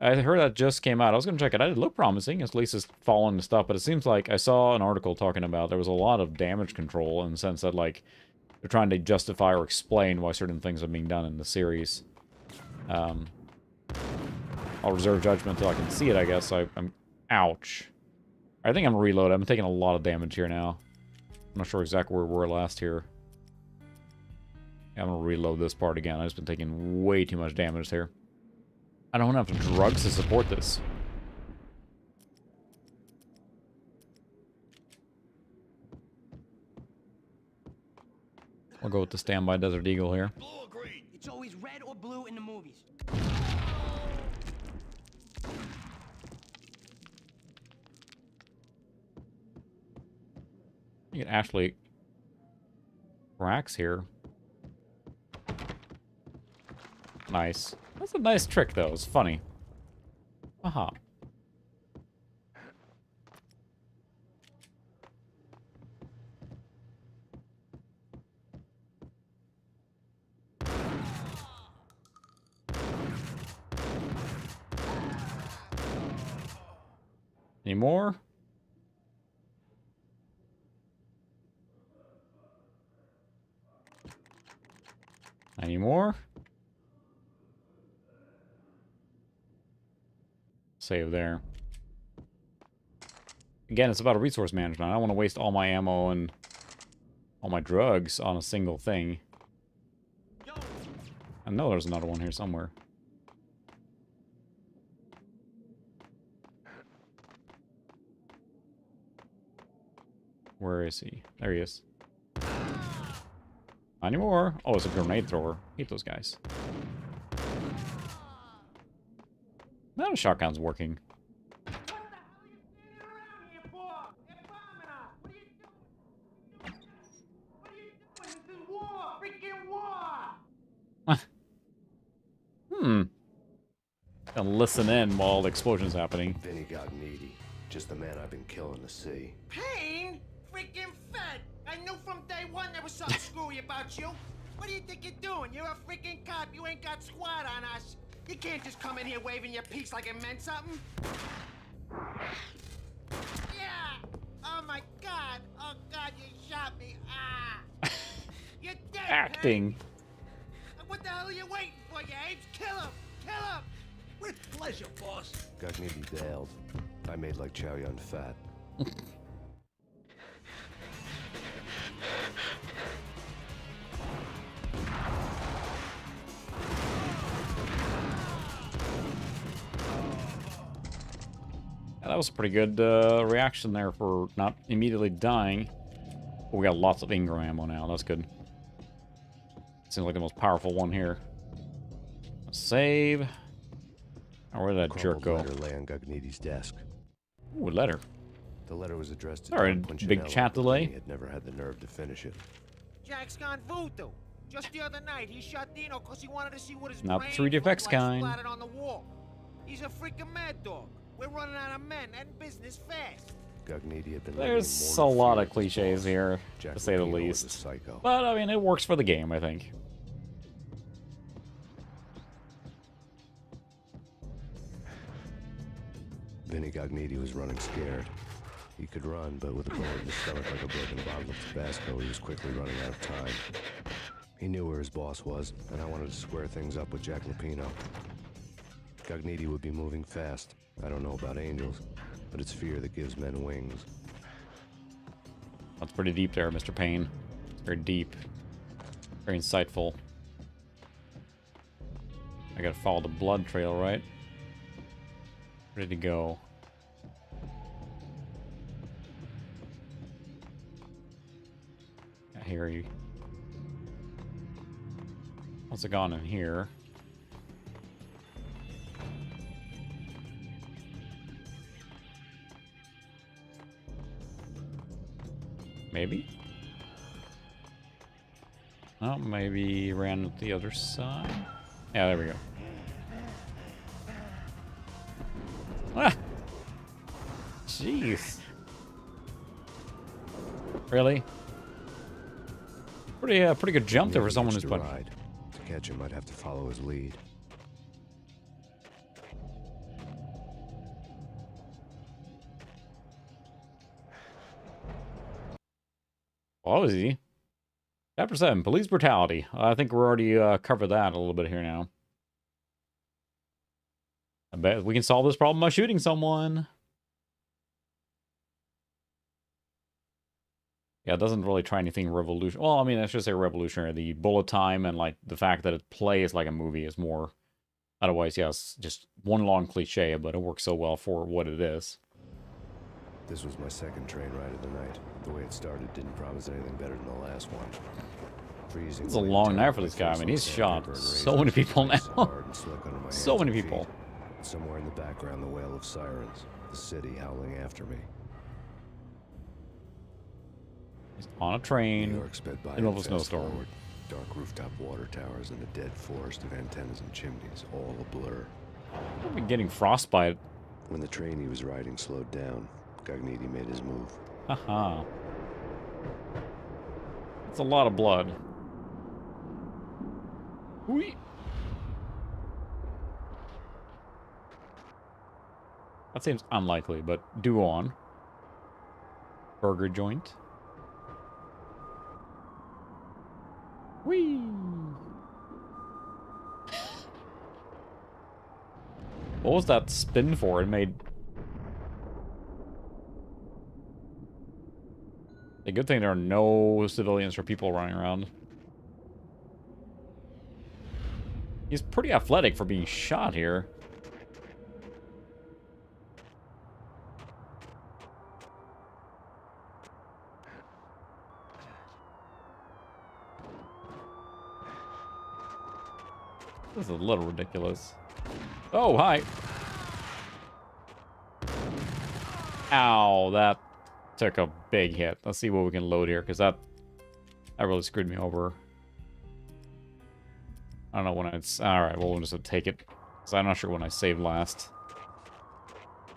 I heard that just came out. I was going to check it out. It looked promising. At least it's following the stuff. But it seems like I saw an article talking about there was a lot of damage control in the sense that, like, they're trying to justify or explain why certain things are being done in the series. I'll reserve judgment until I can see it, I guess. I'm... Ouch. I think I'm going to reload. I'm taking a lot of damage here now. I'm not sure exactly where we were last here. Yeah, I'm going to reload this part again. I've just been taking way too much damage here. I don't have enough drugs to support this. We'll go with the standby Desert Eagle here. Blue or green? It's always red or blue in the movies. You can actually racks here. Nice. That's a nice trick, though. It's funny. Aha. Any more? Any more? Save there. Again, it's about a resource management. I don't want to waste all my ammo and all my drugs on a single thing. I know there's another one here somewhere. Where is he? There he is. Not anymore. Oh, it's a grenade thrower. Hate those guys. Now the shotgun's working. And listen in while the explosion's happening. Vinny got needy. Just the man I've been killing to see. Payne? Freaking fed! I knew from day one there was something screwy about you. What do you think you're doing? You're a freaking cop. You ain't got squad on us. You can't just come in here waving your piece like it meant something. Yeah! Oh my god! Oh god, you shot me! Ah! You're dead, Acting. Payne. What the hell are you waiting for, you apes? Kill him! Kill him! With pleasure, boss. Got needy bailed. I made like Chow Yun Fat. Yeah, that was a pretty good reaction there for not immediately dying. Oh, we got lots of Ingram ammo now. That's good. Seems like the most powerful one here. Save. Oh, where did that jerk go? Letter lay on Gugneedy's desk. Ooh, a letter. The letter was addressed to Sorry, Don big Punchinello, chat but delay. He had never had the nerve to finish it. Jack's gone voodoo. Just the other night, he shot Dino because he wanted to see what his Not brain 3D looked effects like kind. splattered on the wall. He's a freaking mad dog. We're running out of men and business fast. Gugneedy had been There's a lot of cliches here, Jack to say the Lupino was a least. psycho. But, I mean, it works for the game, I think. Vinny Gugneedy was running scared. He could run, but with a bullet in his stomach like a broken bottle of Tabasco, he was quickly running out of time. He knew where his boss was, and I wanted to square things up with Jack Lupino. Gugneedy would be moving fast. I don't know about angels, but it's fear that gives men wings. That's pretty deep there, Mr. Payne. It's very deep. Very insightful. I gotta follow the blood trail, right? Ready to go. I hear you. What's it gone in here? Maybe? Oh, maybe ran the other side. Yeah, there we go. Ah! Jeez. Really? Pretty good jump there for someone who's put. To catch him, I'd have to follow his lead. Well, that was easy. Chapter 7, Police Brutality. I think we're already covered that a little bit here now. I bet we can solve this problem by shooting someone. Yeah, it doesn't really try anything revolutionary. Well, I mean, I should say revolutionary. The bullet time and, like, the fact that it plays like a movie is more... Otherwise, yes, just one long cliche, but it works so well for what it is. This was my second train ride of the night. The way it started didn't promise anything better than the last one. It's a long night for this guy. I mean, he's shot so many people now. So many people. Somewhere in the background, the wail of sirens. The city howling after me. He's on a train. New York sped by in the middle of a fast snowstorm. forward. Dark rooftop water towers and a dead forest of antennas and chimneys, all a blur. I've been getting frostbite. When the train he was riding slowed down, Gognitti made his move. Haha. That's a lot of blood. Whee! That seems unlikely, but do go on. Burger joint. Whee! What was that spin for? It made... A good thing there are no civilians or people running around. He's pretty athletic for being shot here. This is a little ridiculous. Oh, hi. Ow, that took a big hit. Let's see what we can load here, because that really screwed me over. I don't know when it's... Alright, well, we'll just take it. Because I'm not sure when I saved last.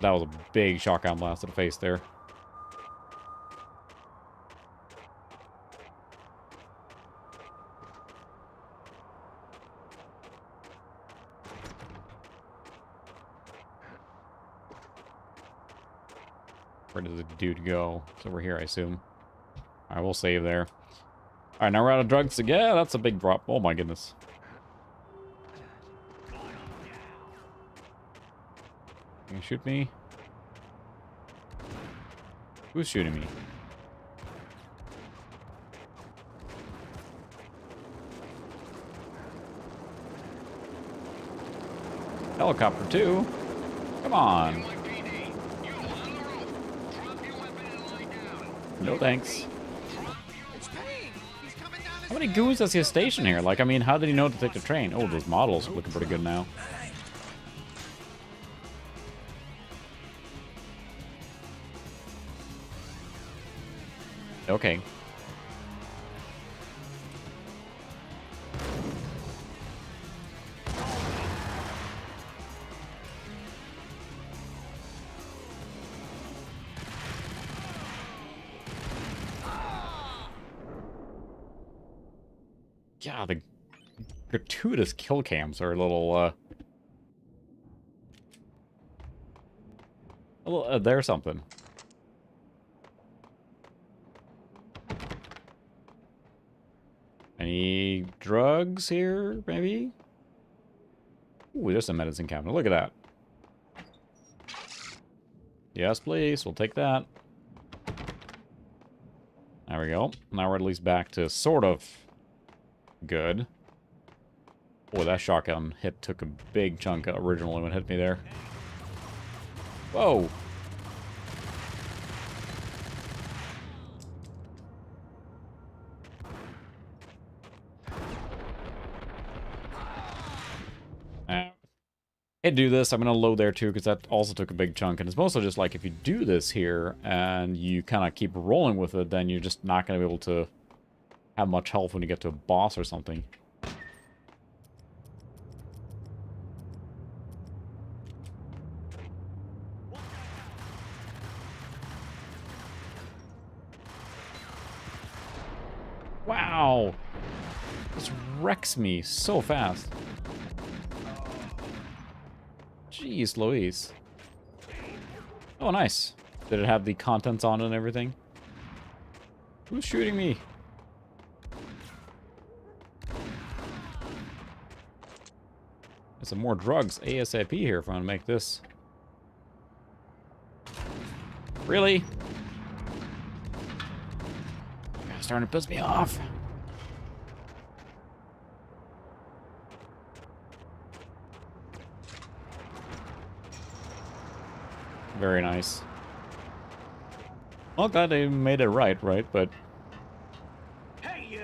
That was a big shotgun blast to the face there. Where does the dude go? It's over here, I assume. Alright, we'll save there. Alright, now we're out of drugs again. Yeah, that's a big drop. Oh my goodness. Can you shoot me? Who's shooting me? Helicopter too. Come on. No thanks. How many goons does he station here? Like, I mean, how did he know to take the train? Oh, those models are looking pretty good now. Okay. Yeah, the gratuitous kill cams are a little, there's something. Any drugs here, maybe? Ooh, there's some medicine cabinet. Look at that. Yes, please. We'll take that. There we go. Now we're at least back to sort of good. Oh, that shotgun hit took a big chunk originally when it hit me there. Whoa. I do this. I'm going to load there too, because that also took a big chunk. And it's mostly just like if you do this here and you kind of keep rolling with it, then you're just not going to be able to have much health when you get to a boss or something. Wow! This wrecks me so fast. Jeez Louise. Oh, nice. Did it have the contents on it and everything? Who's shooting me? There's some more drugs ASAP here if I want to make this. Really? It's starting to piss me off. Very nice. Well, glad they made it right, but... Hey,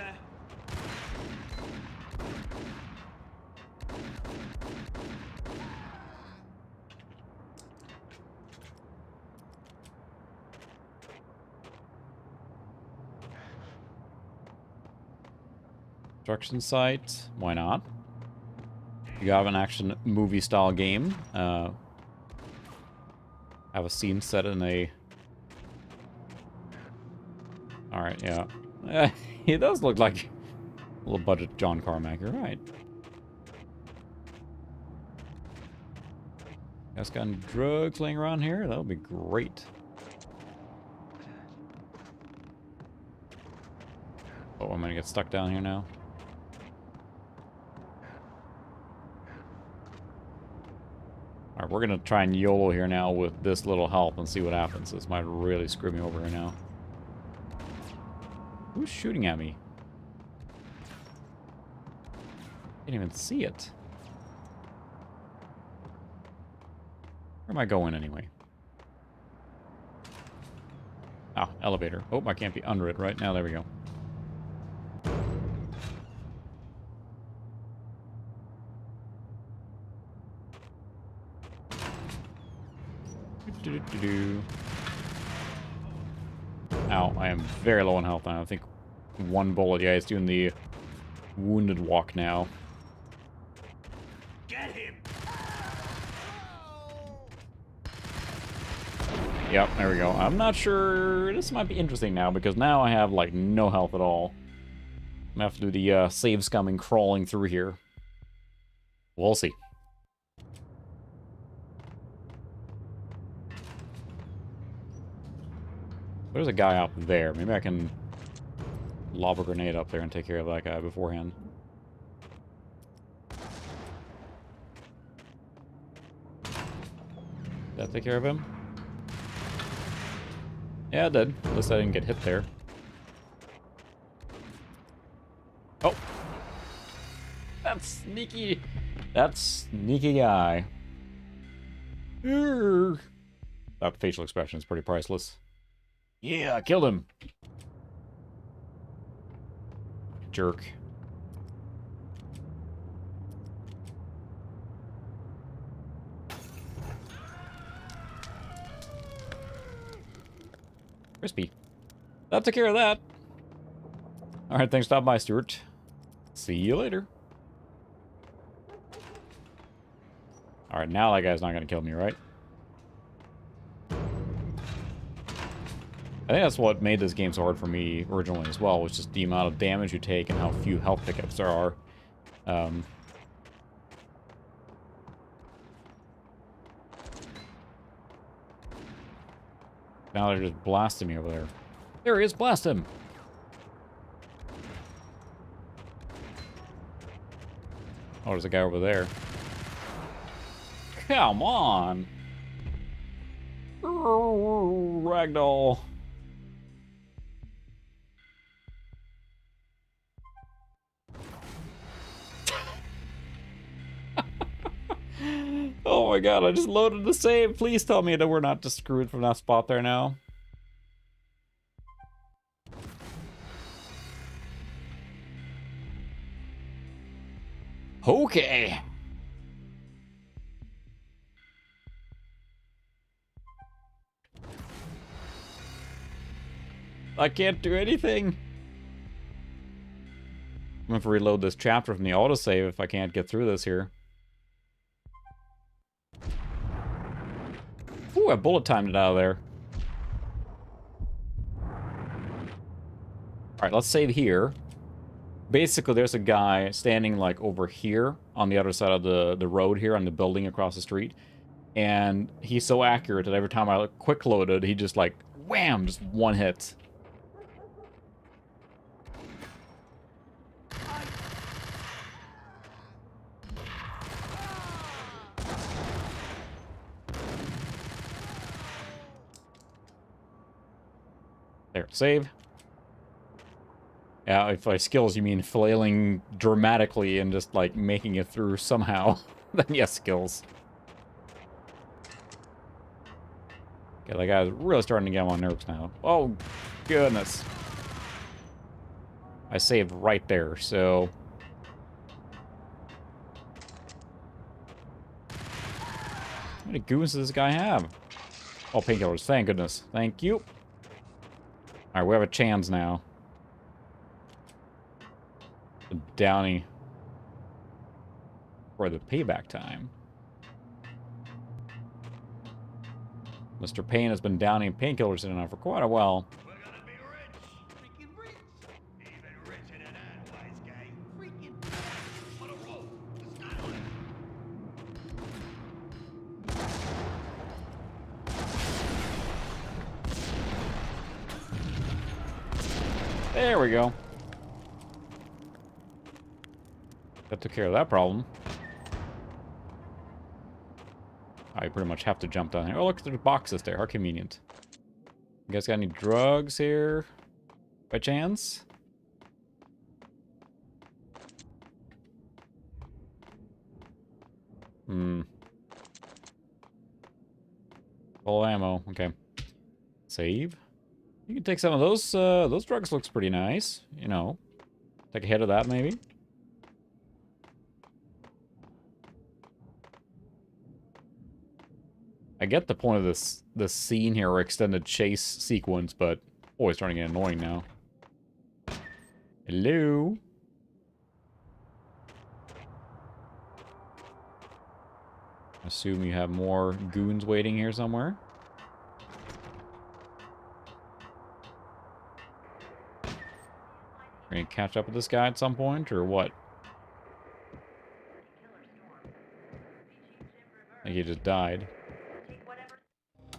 Construction site. Why not? You have an action movie style game. Have a scene set in a... Alright, yeah. It does look like a little budget John Carmack. You're right. Guys got any drugs laying around here? That would be great. Oh, I'm gonna get stuck down here now. Alright, we're gonna try and YOLO here now with this little help and see what happens. This might really screw me over here now. Who's shooting at me? Can't even see it. Where am I going anyway? Oh, elevator. Oh, I can't be under it right now. There we go. Ow, I am very low on health now. I think one bullet. Yeah, he's doing the wounded walk now. Get him! Yep, there we go. I'm not sure. This might be interesting now because now I have like no health at all. I'm gonna have to do the save scumming crawling through here. We'll see. There's a guy up there. Maybe I can lob a grenade up there and take care of that guy beforehand. Did that take care of him? Yeah, it did. At least I didn't get hit there. Oh! That's sneaky. That's sneaky guy. That facial expression is pretty priceless. Yeah, I killed him. Jerk. Crispy. That took care of that. Alright, thanks for stopping by, Stuart. See you later. Alright, now that guy's not gonna kill me, right? I think that's what made this game so hard for me originally as well, was just the amount of damage you take and how few health pickups there are. Now they're just blasting me over there. There he is, blast him! Oh, there's a guy over there. Come on! Ragdoll. Oh my god, I just loaded the save. Please tell me that we're not just screwed from that spot there now. Okay. I can't do anything. I'm gonna have to reload this chapter from the autosave if I can't get through this here. Ooh, I bullet timed it out of there. Alright, let's save here. Basically, there's a guy standing, like, over here on the other side of the road here on the building across the street. And he's so accurate that every time I quick loaded, he just, like, wham! Just one hit. There, save. Yeah, if by skills you mean flailing dramatically and just, like, making it through somehow, then yes, skills. Okay, that guy's really starting to get on my nerves now. Oh, goodness. I saved right there, so... How many goons does this guy have? Oh, painkillers, thank goodness. Thank you. Alright, we have a chance now. A downy for the payback time. Mr. Payne has been downing painkillers in and out for quite a while. There we go. That took care of that problem. I pretty much have to jump down here. Oh, look, there's boxes there. How convenient. You guys got any drugs here? By chance? Full ammo. Okay. Save. You can take some of those drugs looks pretty nice. You know. Take a hit of that, maybe. I get the point of this scene here, or extended chase sequence, but boy, it's starting to get annoying now. Hello? Assume you have more goons waiting here somewhere. Are you gonna catch up with this guy at some point, or what? I think he just died.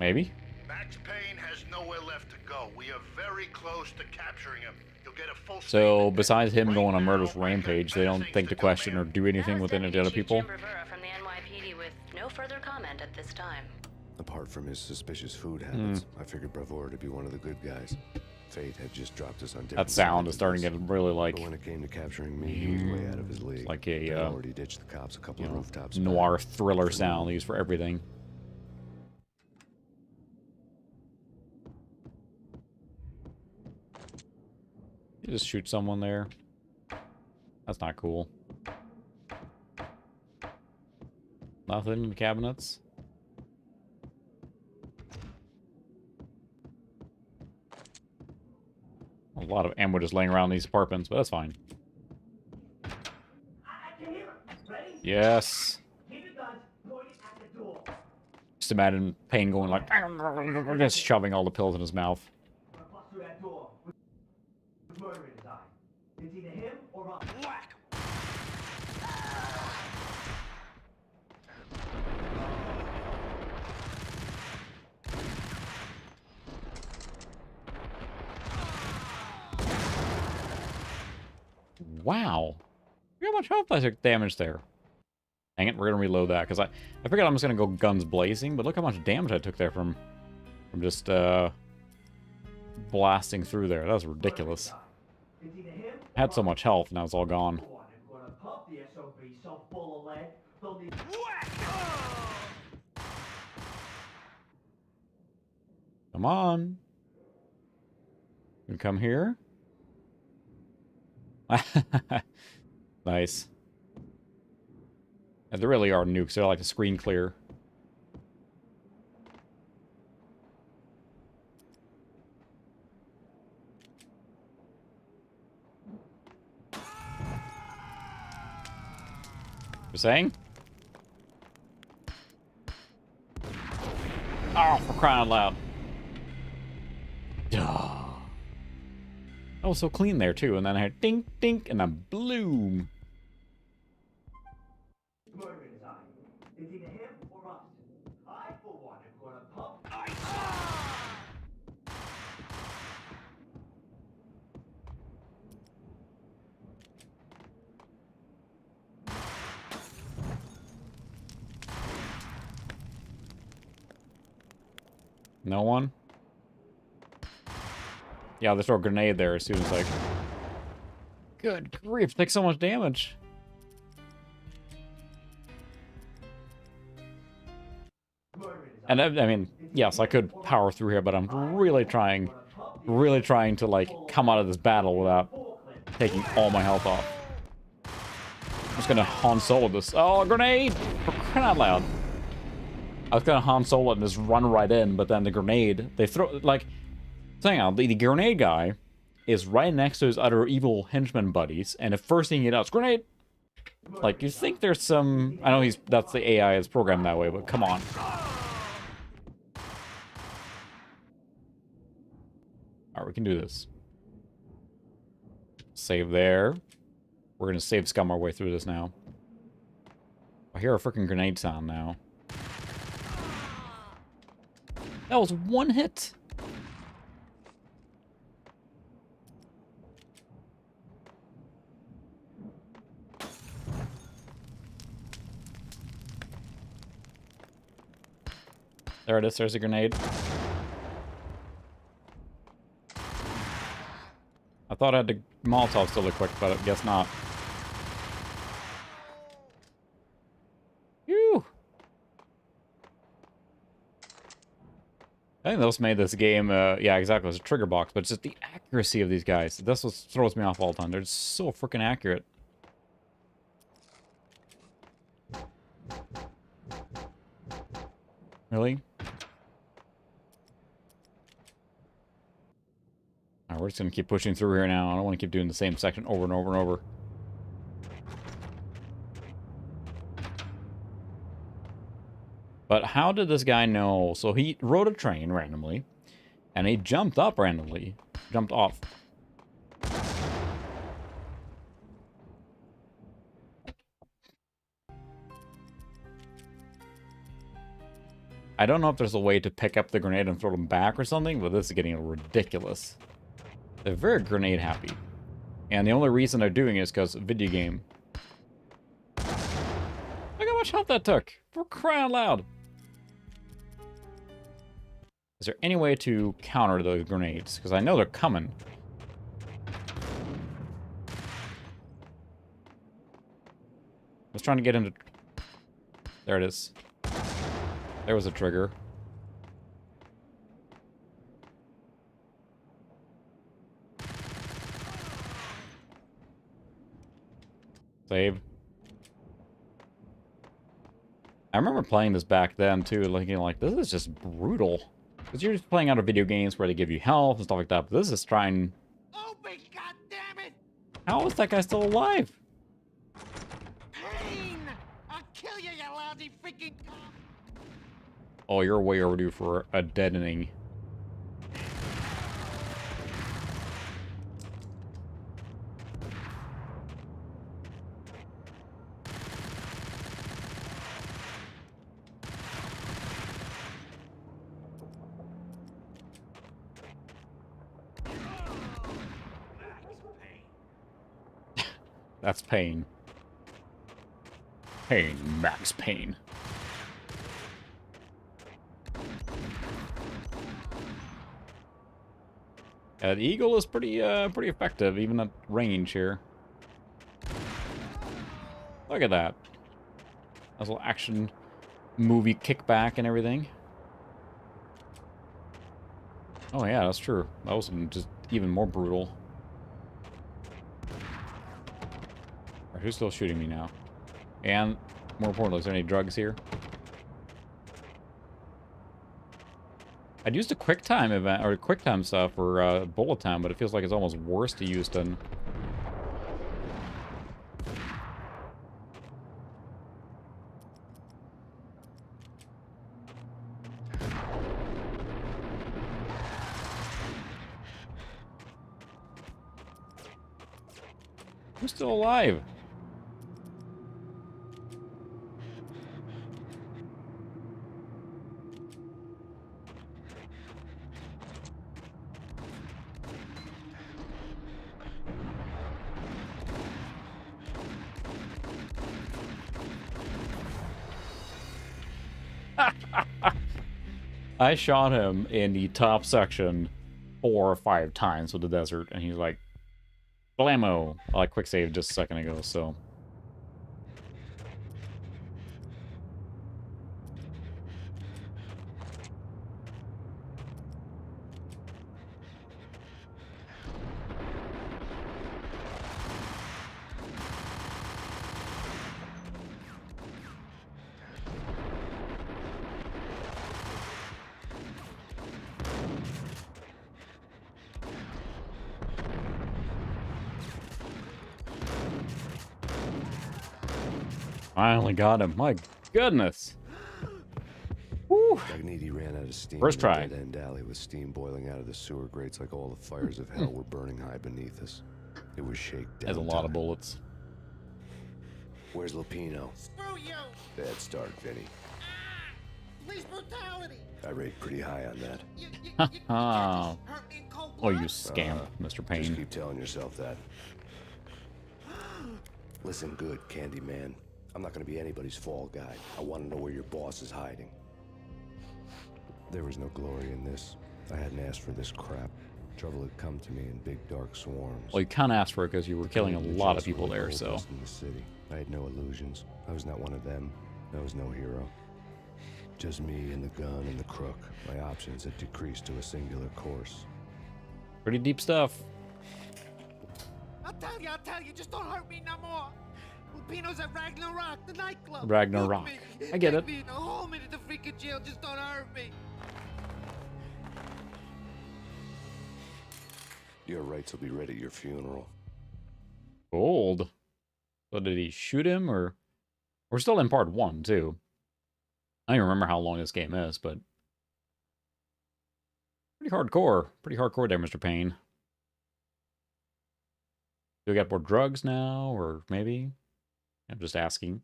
Maybe? Max Payne has nowhere left to go. We are very close to capturing him. You'll get a full So, besides him going on a murderous rampage, they don't think to question or do anything with any of the other people? Jim Rivera from the NYPD with no further comment at this time. Apart from his suspicious food habits, I figured Bravura to be one of the good guys. Fate had just dropped us on different That sound is starting to get really like... But when it came to capturing me, he was way out of his league. Like a, already ditched the cops a couple of rooftops. Noir thriller sound used for everything. You just shoot someone there. That's not cool. Nothing in the cabinets. A lot of ammo just laying around these apartments, but that's fine. Yes. Just imagine Payne going like, just shoving all the pills in his mouth. Wow. Look how much health I took damage there. Dang it, we're gonna reload that, because I figured I'm just gonna go guns blazing, but look how much damage I took there from just blasting through there. That was ridiculous. I had so much health, now it's all gone. Come on. You can come here. Nice. And there really are nukes. They're like a screen clear. You're saying? Oh, for crying out loud. Oh, so clean there, too. And then I had dink, dink, and then bloom. No one? Yeah, they throw a grenade there as soon as like... Good grief, takes so much damage. And I mean, yes, I could power through here, but I'm really trying to like come out of this battle without taking all my health off. I'm just gonna Han Solo this. Oh, a grenade! For crying out loud. I was gonna Han Solo and just run right in, but then the grenade, they throw, like, so hang on, the grenade guy is right next to his other evil henchman buddies, and the first thing he does, grenade! Like, you think there's some... I know that's the AI is programmed that way, but come on. Alright, we can do this. Save there. We're gonna save scum our way through this now. I hear a freaking grenade sound now. That was one hit! There it is, there's a grenade. I thought I had the Molotov still quick, but I guess not. Phew! I think those made this game, yeah, exactly, it's a trigger box, but it's just the accuracy of these guys. That's what throws me off all the time. They're so freaking accurate. Really? Alright, we're just gonna keep pushing through here now. I don't want to keep doing the same section over and over and over. But how did this guy know? So he rode a train randomly, and he jumped up randomly. Jumped off. I don't know if there's a way to pick up the grenade and throw them back or something, but this is getting ridiculous. They're very grenade happy. And the only reason they're doing it is because video game. Look how much health that took. For crying out loud. Is there any way to counter those grenades? Because I know they're coming. I was trying to get into... There it is. There was a trigger. Save. I remember playing this back then, too, looking like, this is just brutal. Because you're just playing out of video games where they give you health and stuff like that, but this is trying... Open, goddammit! How is that guy still alive? Payne! I'll kill you, you lousy freaking cop! Oh, you're way overdue for a deadening. That's Payne. Payne, Max Payne. The Eagle is pretty effective, even at range here. Look at that. Nice little action movie kickback and everything. Oh yeah, that's true. That was just even more brutal. Right, who's still shooting me now? And more importantly, is there any drugs here? I'd used a quick time event or quick time stuff for bullet time, but it feels like it's almost worse to use than. Who's still alive? I shot him in the top section 4 or 5 times with the desert, and he's like, blammo! I quick saved just a second ago, so. Finally got him. My goodness. Woo. Magneti ran out of steam First try. in a dead-end alley with steam boiling out of the sewer grates like all the fires of hell were burning high beneath us. It was shakedown. Has a lot of bullets. Where's Lupino? Screw you! Bad start, Vinny. Police brutality! I rate pretty high on that. Oh, you scamp, Mr. Payne. Just keep telling yourself that. Listen good, Candyman. I'm not going to be anybody's fall guy. I want to know where your boss is hiding. There was no glory in this. I hadn't asked for this crap. Trouble had come to me in big dark swarms. Well, you can't ask for it because you were killing a lot of people there, so. In the city. I had no illusions. I was not one of them. I was no hero. Just me and the gun and the crook. My options had decreased to a singular course. Pretty deep stuff. I'll tell you, just don't hurt me no more. Lupino's at Ragnarok, the nightclub. Ragnarok. I get it. Hold me to the freaking jail, just don't hurt me. Your rights will be ready at your funeral. Gold. So did he shoot him, or... We're still in part 1, too. I don't even remember how long this game is, but... Pretty hardcore. Pretty hardcore there, Mr. Payne. Do we got more drugs now, or maybe? I'm just asking.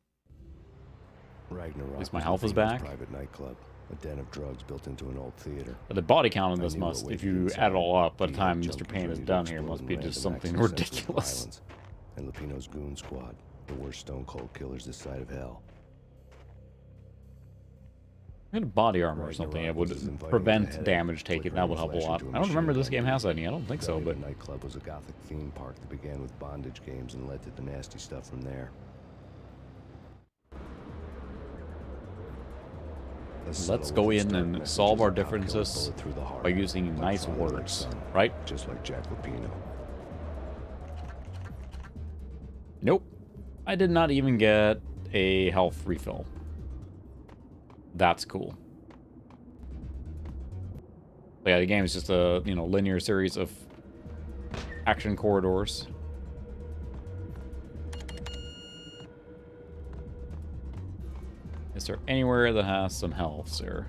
Ragnarok. At least my health is back. Private nightclub. A den of drugs built into an old theater. But the body count on this must, if you add it all up, by the time Mr. Payne is done here, must be just something ridiculous. And Lupino's goon squad, the worst stone cold killers this side of hell. I had body armor or something. It would prevent damage taken. That would help a lot. I don't remember this game has any. I don't think so, but... The nightclub was a gothic theme park that began with bondage games and led to the nasty stuff from there. Let's go in and solve our differences by using nice words, right? Just like Jack Lupino. Nope. I did not even get a health refill. That's cool. But yeah, the game is just a, linear series of action corridors. Is there anywhere that has some health, sir?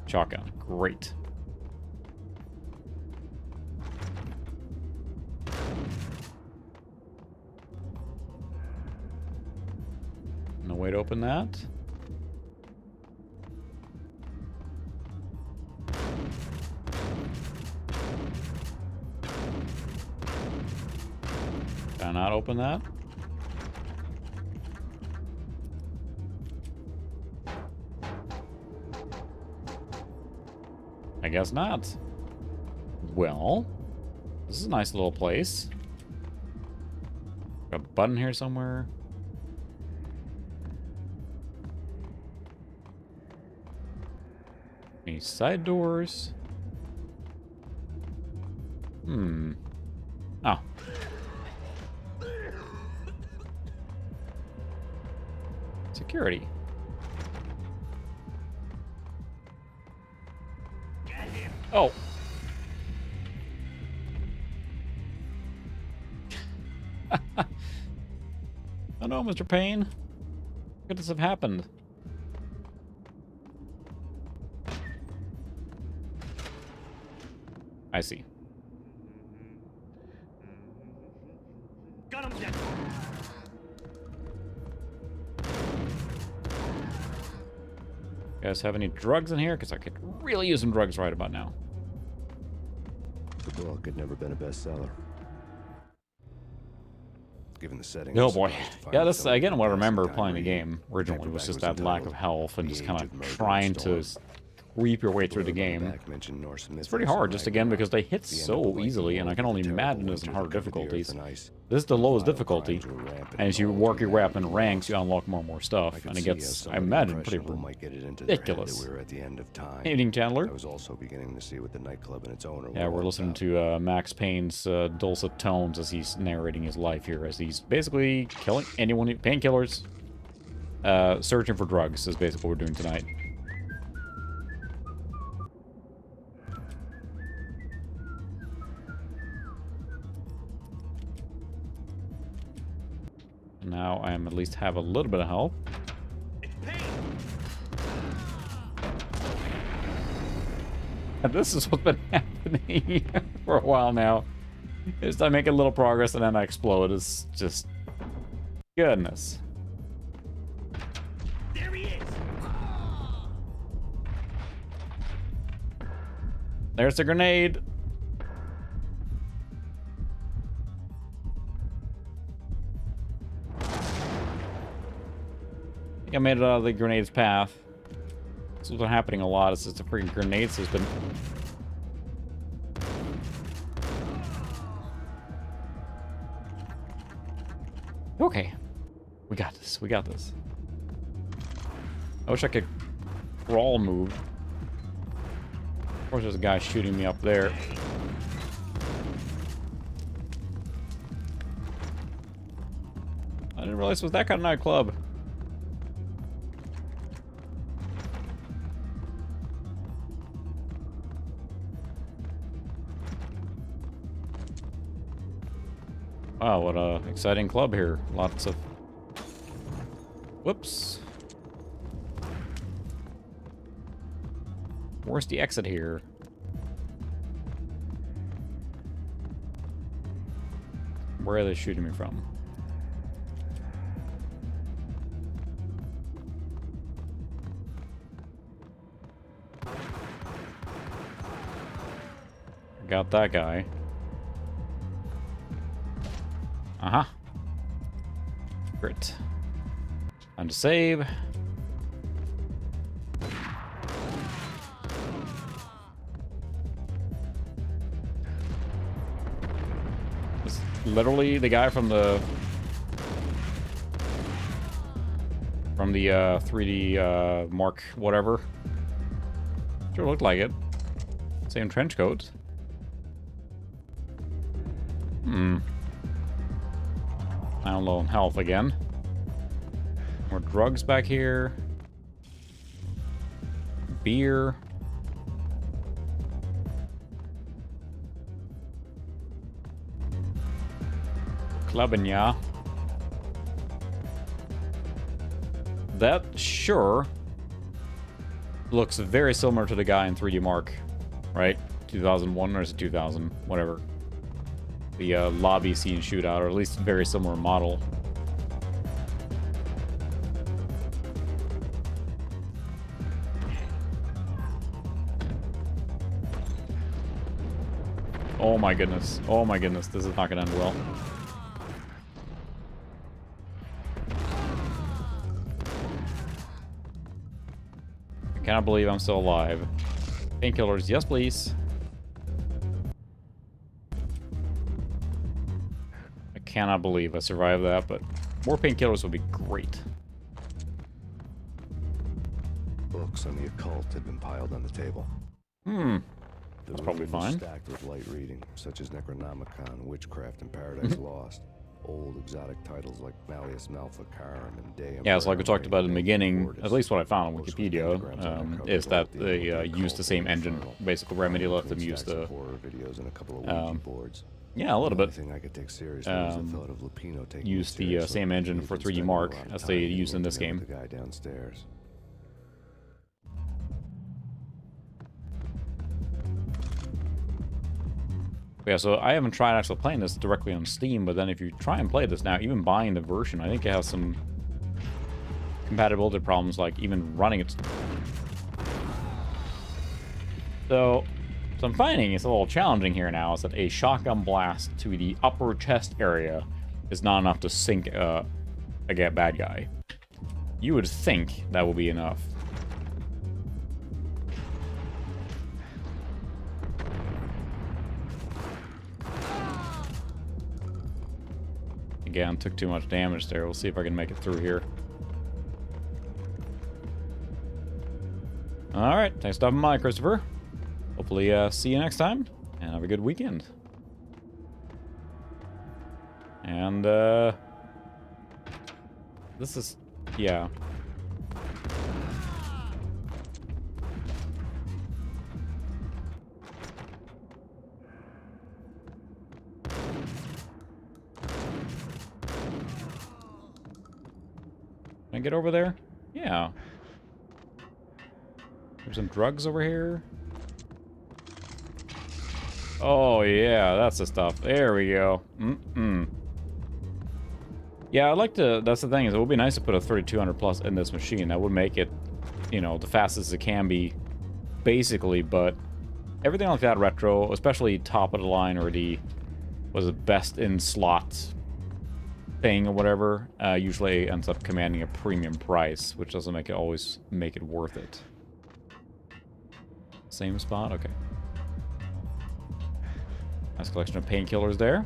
Shotgun. Great. No way to open that. Can I not open that? I guess not. Well, this is a nice little place. Got a button here somewhere. Any side doors? Oh. Security. Oh. Oh no, Mr. Payne. Could this have happened? I see. Got him dead. You guys have any drugs in here? Because I could really use some drugs right about now. The book had never been a bestseller. Given the setting. Oh boy. Yeah, that's again what I remember playing the game originally was just that lack of health and just kind of trying to creep your way through the game. It's pretty hard just again because they hit so easily and I can only imagine it's in harder difficulties. This is the lowest difficulty, and as you work your way up in ranks you unlock more and more stuff and it gets, I imagine, pretty ridiculous. Evening, Chandler. I was also beginning to see what the nightclub and its owner. Yeah, we're listening to Max Payne's dulcet tones as he's narrating his life here, as he's basically killing anyone, painkillers, searching for drugs is basically what we're doing tonight. now I am at least have a little bit of health. And this is what's been happening for a while now. Is I make a little progress and then I explode. It's just goodness. There he is. There's the grenade. I think I made it out of the grenade's path. This has been happening a lot. It's just the freaking grenade system. Okay. We got this. We got this. I wish I could crawl move. Of course, there's a guy shooting me up there. I didn't realize it was that kind of nightclub. Wow, what a exciting club here. Lots of... Whoops. Where's the exit here? Where are they shooting me from? Got that guy. Uh-huh. Great. Time to save. This is literally the guy from the 3D Mark whatever. Sure looked like it. Same trench coat. Down low on health again. More drugs back here. Beer. Clubbing, yeah. That sure looks very similar to the guy in 3D Mark, right? 2001 or is it 2000? Whatever. The lobby scene shootout, or at least very similar model. Oh my goodness. Oh my goodness. This is not gonna end well. I cannot believe I'm still alive. Painkillers, yes please. Cannot believe I survived that, but more painkillers would be great. Books on the occult had been piled on the table. That's probably fine. Stacked with light reading, such as Necronomicon, Witchcraft, and Paradise Lost. Old exotic titles like Malleus Maleficarum and Deum. Yeah, it's like we talked about in the beginning, at least what I found on Wikipedia, is that they used the same engine. Basically, Remedy let them use the... Yeah, a little bit. Use the same engine for 3D Mark as they use in this game. The guy downstairs. Yeah, so I haven't tried actually playing this directly on Steam, but then if you try and play this now, even buying the version, I think it has some compatibility problems, like even running it. So I'm finding it's a little challenging here now, is that a shotgun blast to the upper chest area is not enough to sink a bad guy. You would think that would be enough. Again, took too much damage there. We'll see if I can make it through here. Alright, thanks for stopping by, Christopher. Hopefully, see you next time, and have a good weekend. And, this is... yeah. I get over there? Yeah. There's some drugs over here. Oh, yeah, that's the stuff. There we go. Yeah, I'd like to... That's the thing, is it would be nice to put a 3200 plus in this machine. That would make it, you know, the fastest it can be, basically, but everything like that retro, especially top of the line or the... was it best in slot thing or whatever, usually ends up commanding a premium price, which doesn't make it always make it worth it. Same spot? Okay. Nice collection of painkillers there.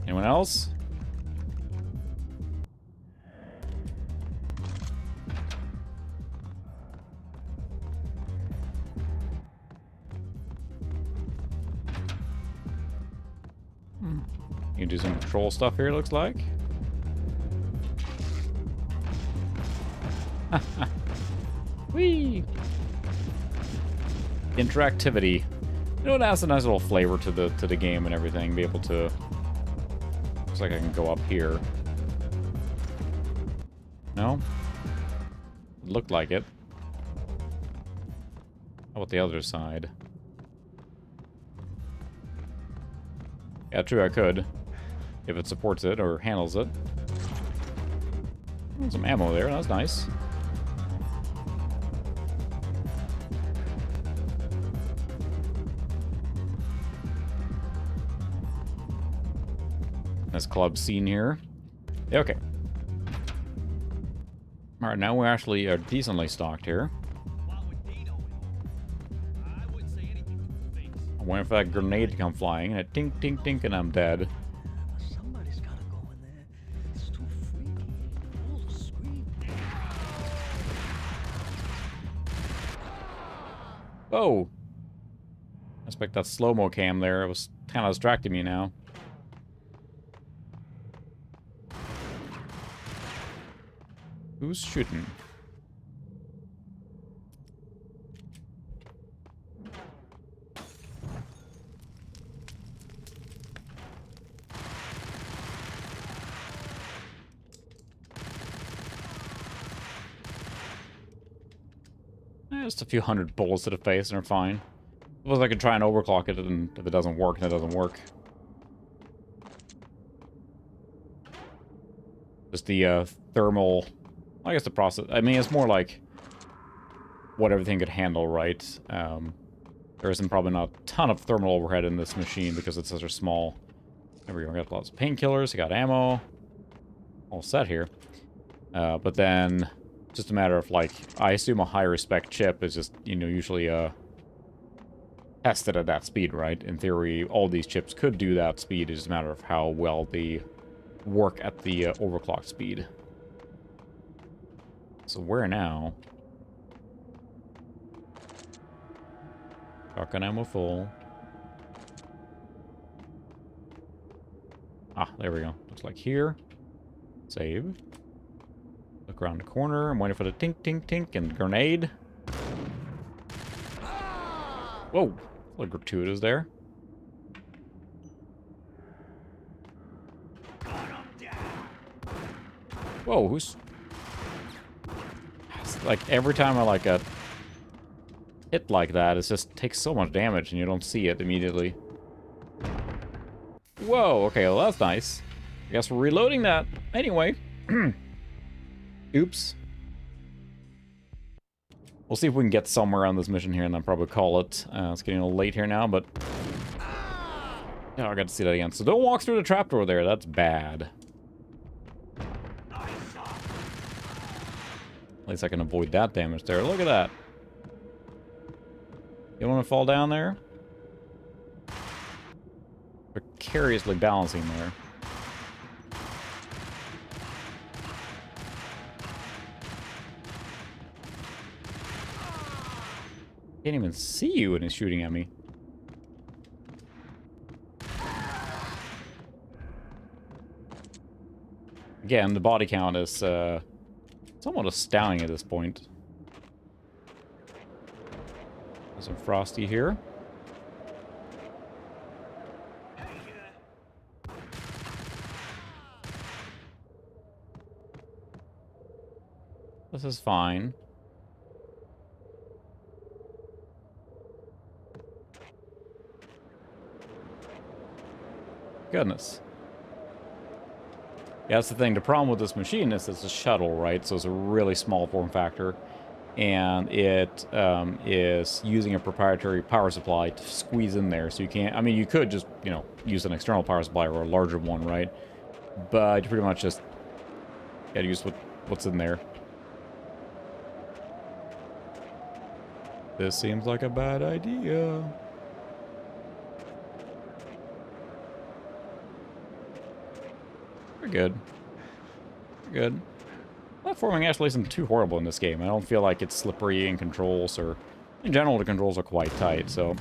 Anyone else? You can do some patrol stuff here, it looks like. Whee! Interactivity. You know, it adds a nice little flavor to the game and everything. Be able to... Looks like I can go up here. No? It looked like it. How about the other side? Yeah, true, I could. If it supports it or handles it. Some ammo there, that's nice. Nice club scene here. Yeah, okay. Alright, now we actually are decently stocked here. I'm waiting for that grenade to come flying, and it tink, tink, tink, and I'm dead. Somebody's gotta go in there. It's too freaky. All the screaming. Oh! I expect that slow-mo cam there. It was kind of distracting me now. Who's shooting? Just a few hundred bullets to the face and they're fine. Suppose I could try and overclock it, and if it doesn't work, then it doesn't work. Just the thermal... I guess the process... I mean, it's more like what everything could handle, right? There isn't probably not a ton of thermal overhead in this machine because it's such a small... There we go, we got lots of painkillers, we got ammo. All set here. But then... Just a matter of, like, I assume a higher spec chip is just, you know, usually tested at that speed, right? In theory, all these chips could do that speed. It's just a matter of how well they work at the overclock speed. So where now? Shotgun ammo full. Ah, there we go. Looks like here. Save. Look around the corner. I'm waiting for the tink, tink, tink, and grenade. Whoa! A little gratuitous there. Whoa, who's... It's like every time I like a hit like that, it just takes so much damage and you don't see it immediately. Whoa, okay, well that's nice. I guess we're reloading that. Anyway. Oops. We'll see if we can get somewhere on this mission here and then probably call it. It's getting a little late here now, but... Oh, I got to see that again. So don't walk through the trapdoor there. That's bad. At least I can avoid that damage there. Look at that. You don't want to fall down there? Precariously balancing there. Can't even see you when he's shooting at me. Again, the body count is somewhat astounding at this point. Some Frosty here. This is fine. Goodness. Yeah, that's the thing. The problem with this machine is it's a shuttle, right? So it's a really small form factor. And it is using a proprietary power supply to squeeze in there. So you can't... I mean, you could just, you know, use an external power supply or a larger one, right? But you pretty much just gotta use what's in there. This seems like a bad idea. We're good. We're good. Platforming actually isn't too horrible in this game. I don't feel like it's slippery in controls, or... In general, the controls are quite tight, so...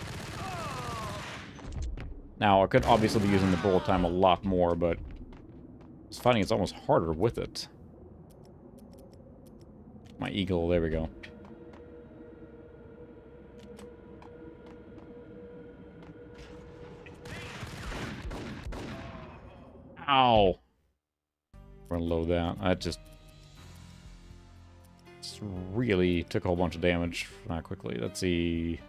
Now, I could obviously be using the bullet time a lot more, but... I was finding it's almost harder with it. My eagle, there we go. Ow! We're gonna load that. That just really took a whole bunch of damage that quickly. Let's see.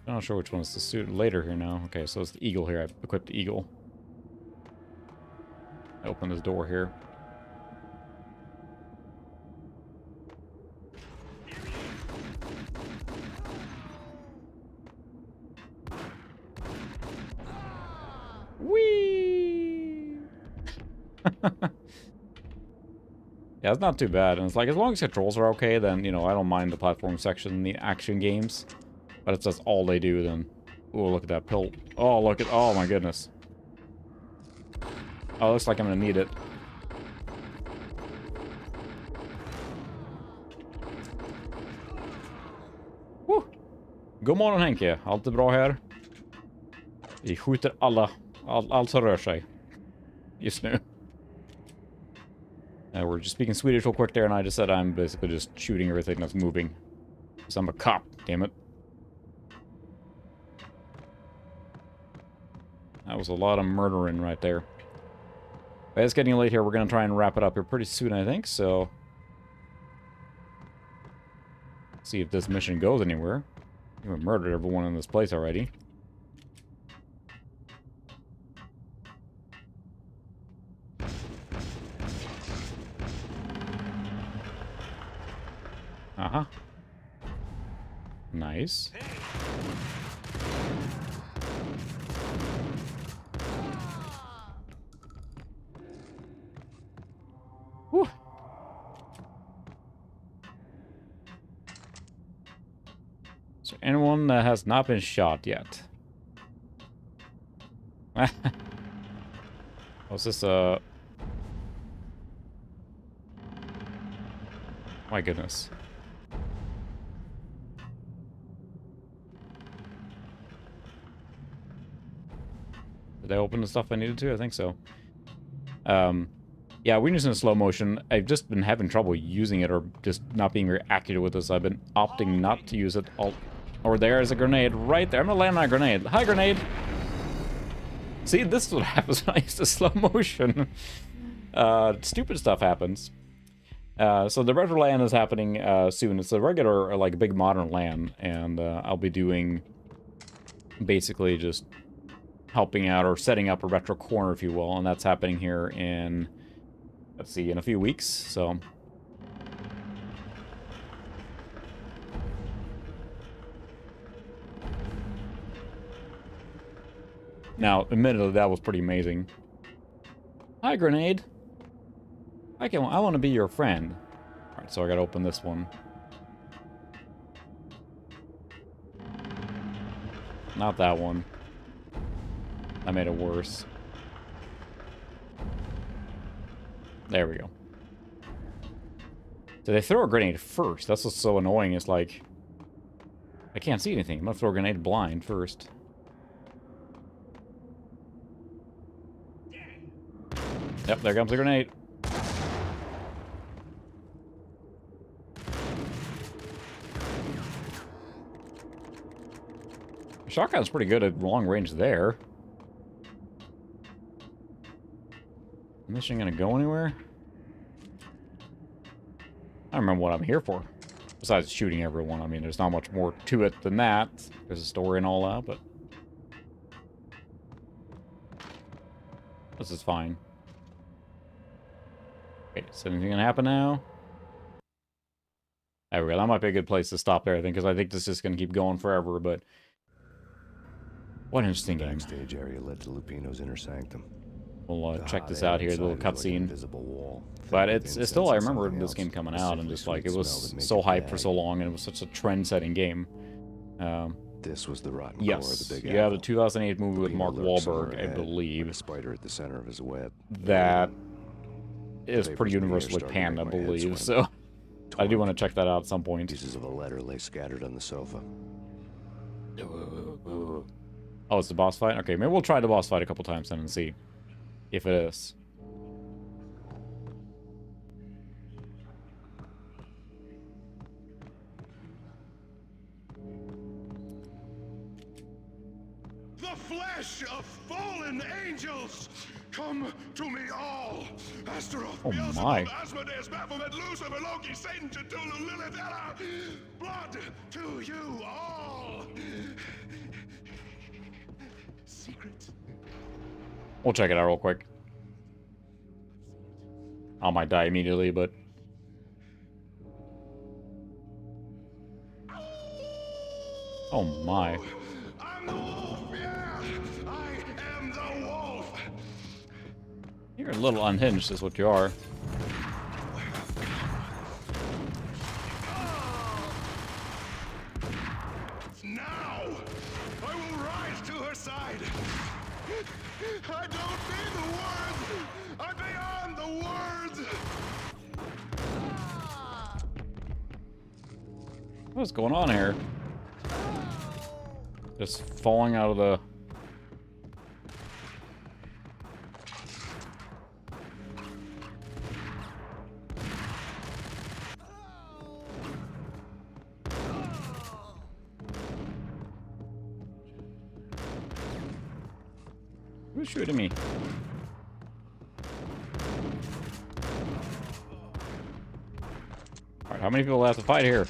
I'm not sure which one is the suit later here now. Okay, so it's the eagle here. I equipped the eagle. I open this door here. Whee! Yeah, it's not too bad. And it's like, as long as controls are okay, then, you know, I don't mind the platform section in the action games. But if that's all they do, then... Oh, look at that pill. Oh, look at... Oh, my goodness. Oh, looks like I'm gonna need it. Woo! God morgon, Henke. Allt är bra här. Vi skjuter allt som rör sig. Just nu. We're just speaking Swedish real quick there, and I just said I'm basically just shooting everything that's moving. Because I'm a cop, damn it. That was a lot of murdering right there. But it's getting late here. We're going to try and wrap it up here pretty soon, I think, so... See if this mission goes anywhere. We've murdered everyone in this place already. Uh-huh. Nice. Whew. Is there anyone that has not been shot yet? Was this my goodness. Did I open the stuff I needed to? I think so. Yeah, we're just in slow motion. I've just been having trouble using it, or just not being very accurate with this. I've been opting not to use it. Or there's a grenade right there. I'm gonna land on a grenade. Hi, grenade! See, this is what happens when I use the slow motion. Stupid stuff happens. So the retro LAN is happening soon. It's a regular, like, big modern LAN, and I'll be doing basically just helping out or setting up a retro corner, if you will, and that's happening here in, let's see, in a few weeks, so... Now, admittedly, that was pretty amazing. Hi, grenade. I want to be your friend. Alright, so I gotta open this one. Not that one. That made it worse. There we go. So they throw a grenade first. That's what's so annoying. It's like... I can't see anything. I'm gonna throw a grenade blind first. Yep, there comes the grenade. Shotgun's pretty good at long range there. Mission gonna go anywhere? I don't remember what I'm here for. Besides shooting everyone. I mean, there's not much more to it than that. There's a story and all that, but... this is fine. Okay, is anything gonna happen now? There we go. That might be a good place to stop there, I think, because I think this is gonna keep going forever, but... what an interesting game. The backstage area led to Lupino's inner sanctum. We'll check this out here, the little cutscene. But it's still, I remember this game coming out, and just like, it was so hyped for so long, and it was such a trend-setting game. This was the rotten yes, core of the Big you have Apple. the 2008 movie with Mark Lupino lurked Wahlberg, somewhere I ahead, believe. with a spider at the center of his web. That is Papers pretty in the air universally started to panned, I make my head believe, swim. so... I do want to check that out at some point. Pieces of a letter lay scattered on the sofa. Oh, it's the boss fight? Okay, maybe we'll try the boss fight a couple times then and see if it is. The flesh of fallen angels! Come to me all! Astaroth, Oh Beelzebub, my. Asmodeus, Baphomet, Lucifer, Loki, Satan, Cthulhu, Lilith, Ella! Blood to you all! Secrets. We'll check it out real quick. I might die immediately, but... oh my. I'm the wolf, yeah! I am the wolf! You're a little unhinged is what you are. Now! I will rise to her side! I don't need the words! I'm beyond the words! What's going on here? Just falling out of the... who's shooting me? Alright, how many people have to fight here?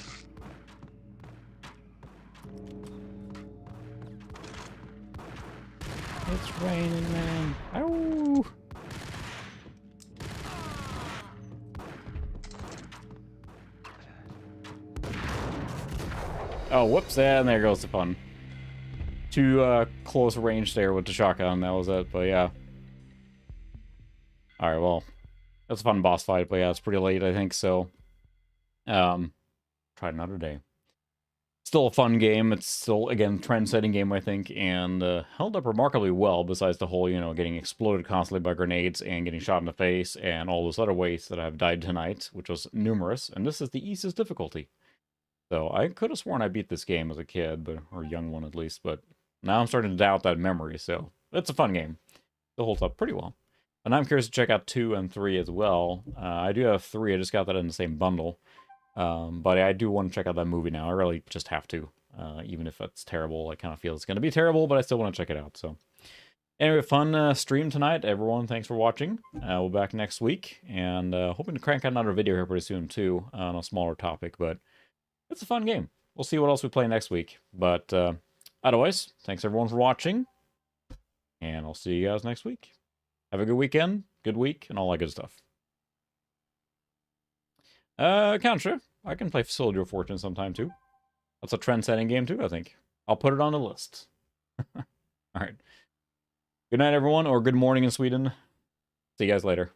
It's raining, man. Ow! Oh, whoops, and there goes the fun. Too close range there with the shotgun, that was it, but yeah. Alright, well, that's a fun boss fight, but yeah, it's pretty late, I think, so... try another day. Still a fun game. It's still, again, trend-setting game, I think, and held up remarkably well, besides the whole, you know, getting exploded constantly by grenades and getting shot in the face and all those other ways that I've died tonight, which was numerous, and this is the easiest difficulty. So I could have sworn I beat this game as a kid, but or a young one at least, but now I'm starting to doubt that memory, so it's a fun game. It holds up pretty well. And I'm curious to check out 2 and 3 as well. I do have 3, I just got that in the same bundle. But I do want to check out that movie now. I really just have to. Even if it's terrible, I kind of feel it's going to be terrible, but I still want to check it out. So, anyway, fun stream tonight, everyone. Thanks for watching. We'll be back next week, and hoping to crank out another video here pretty soon, too, on a smaller topic, but it's a fun game. We'll see what else we play next week. But, otherwise, thanks everyone for watching, and I'll see you guys next week. Have a good weekend, good week, and all that good stuff. Counter. I can play Facility of Fortune sometime, too. That's a trend-setting game, too, I think. I'll put it on the list. Alright. Good night, everyone, or good morning in Sweden. See you guys later.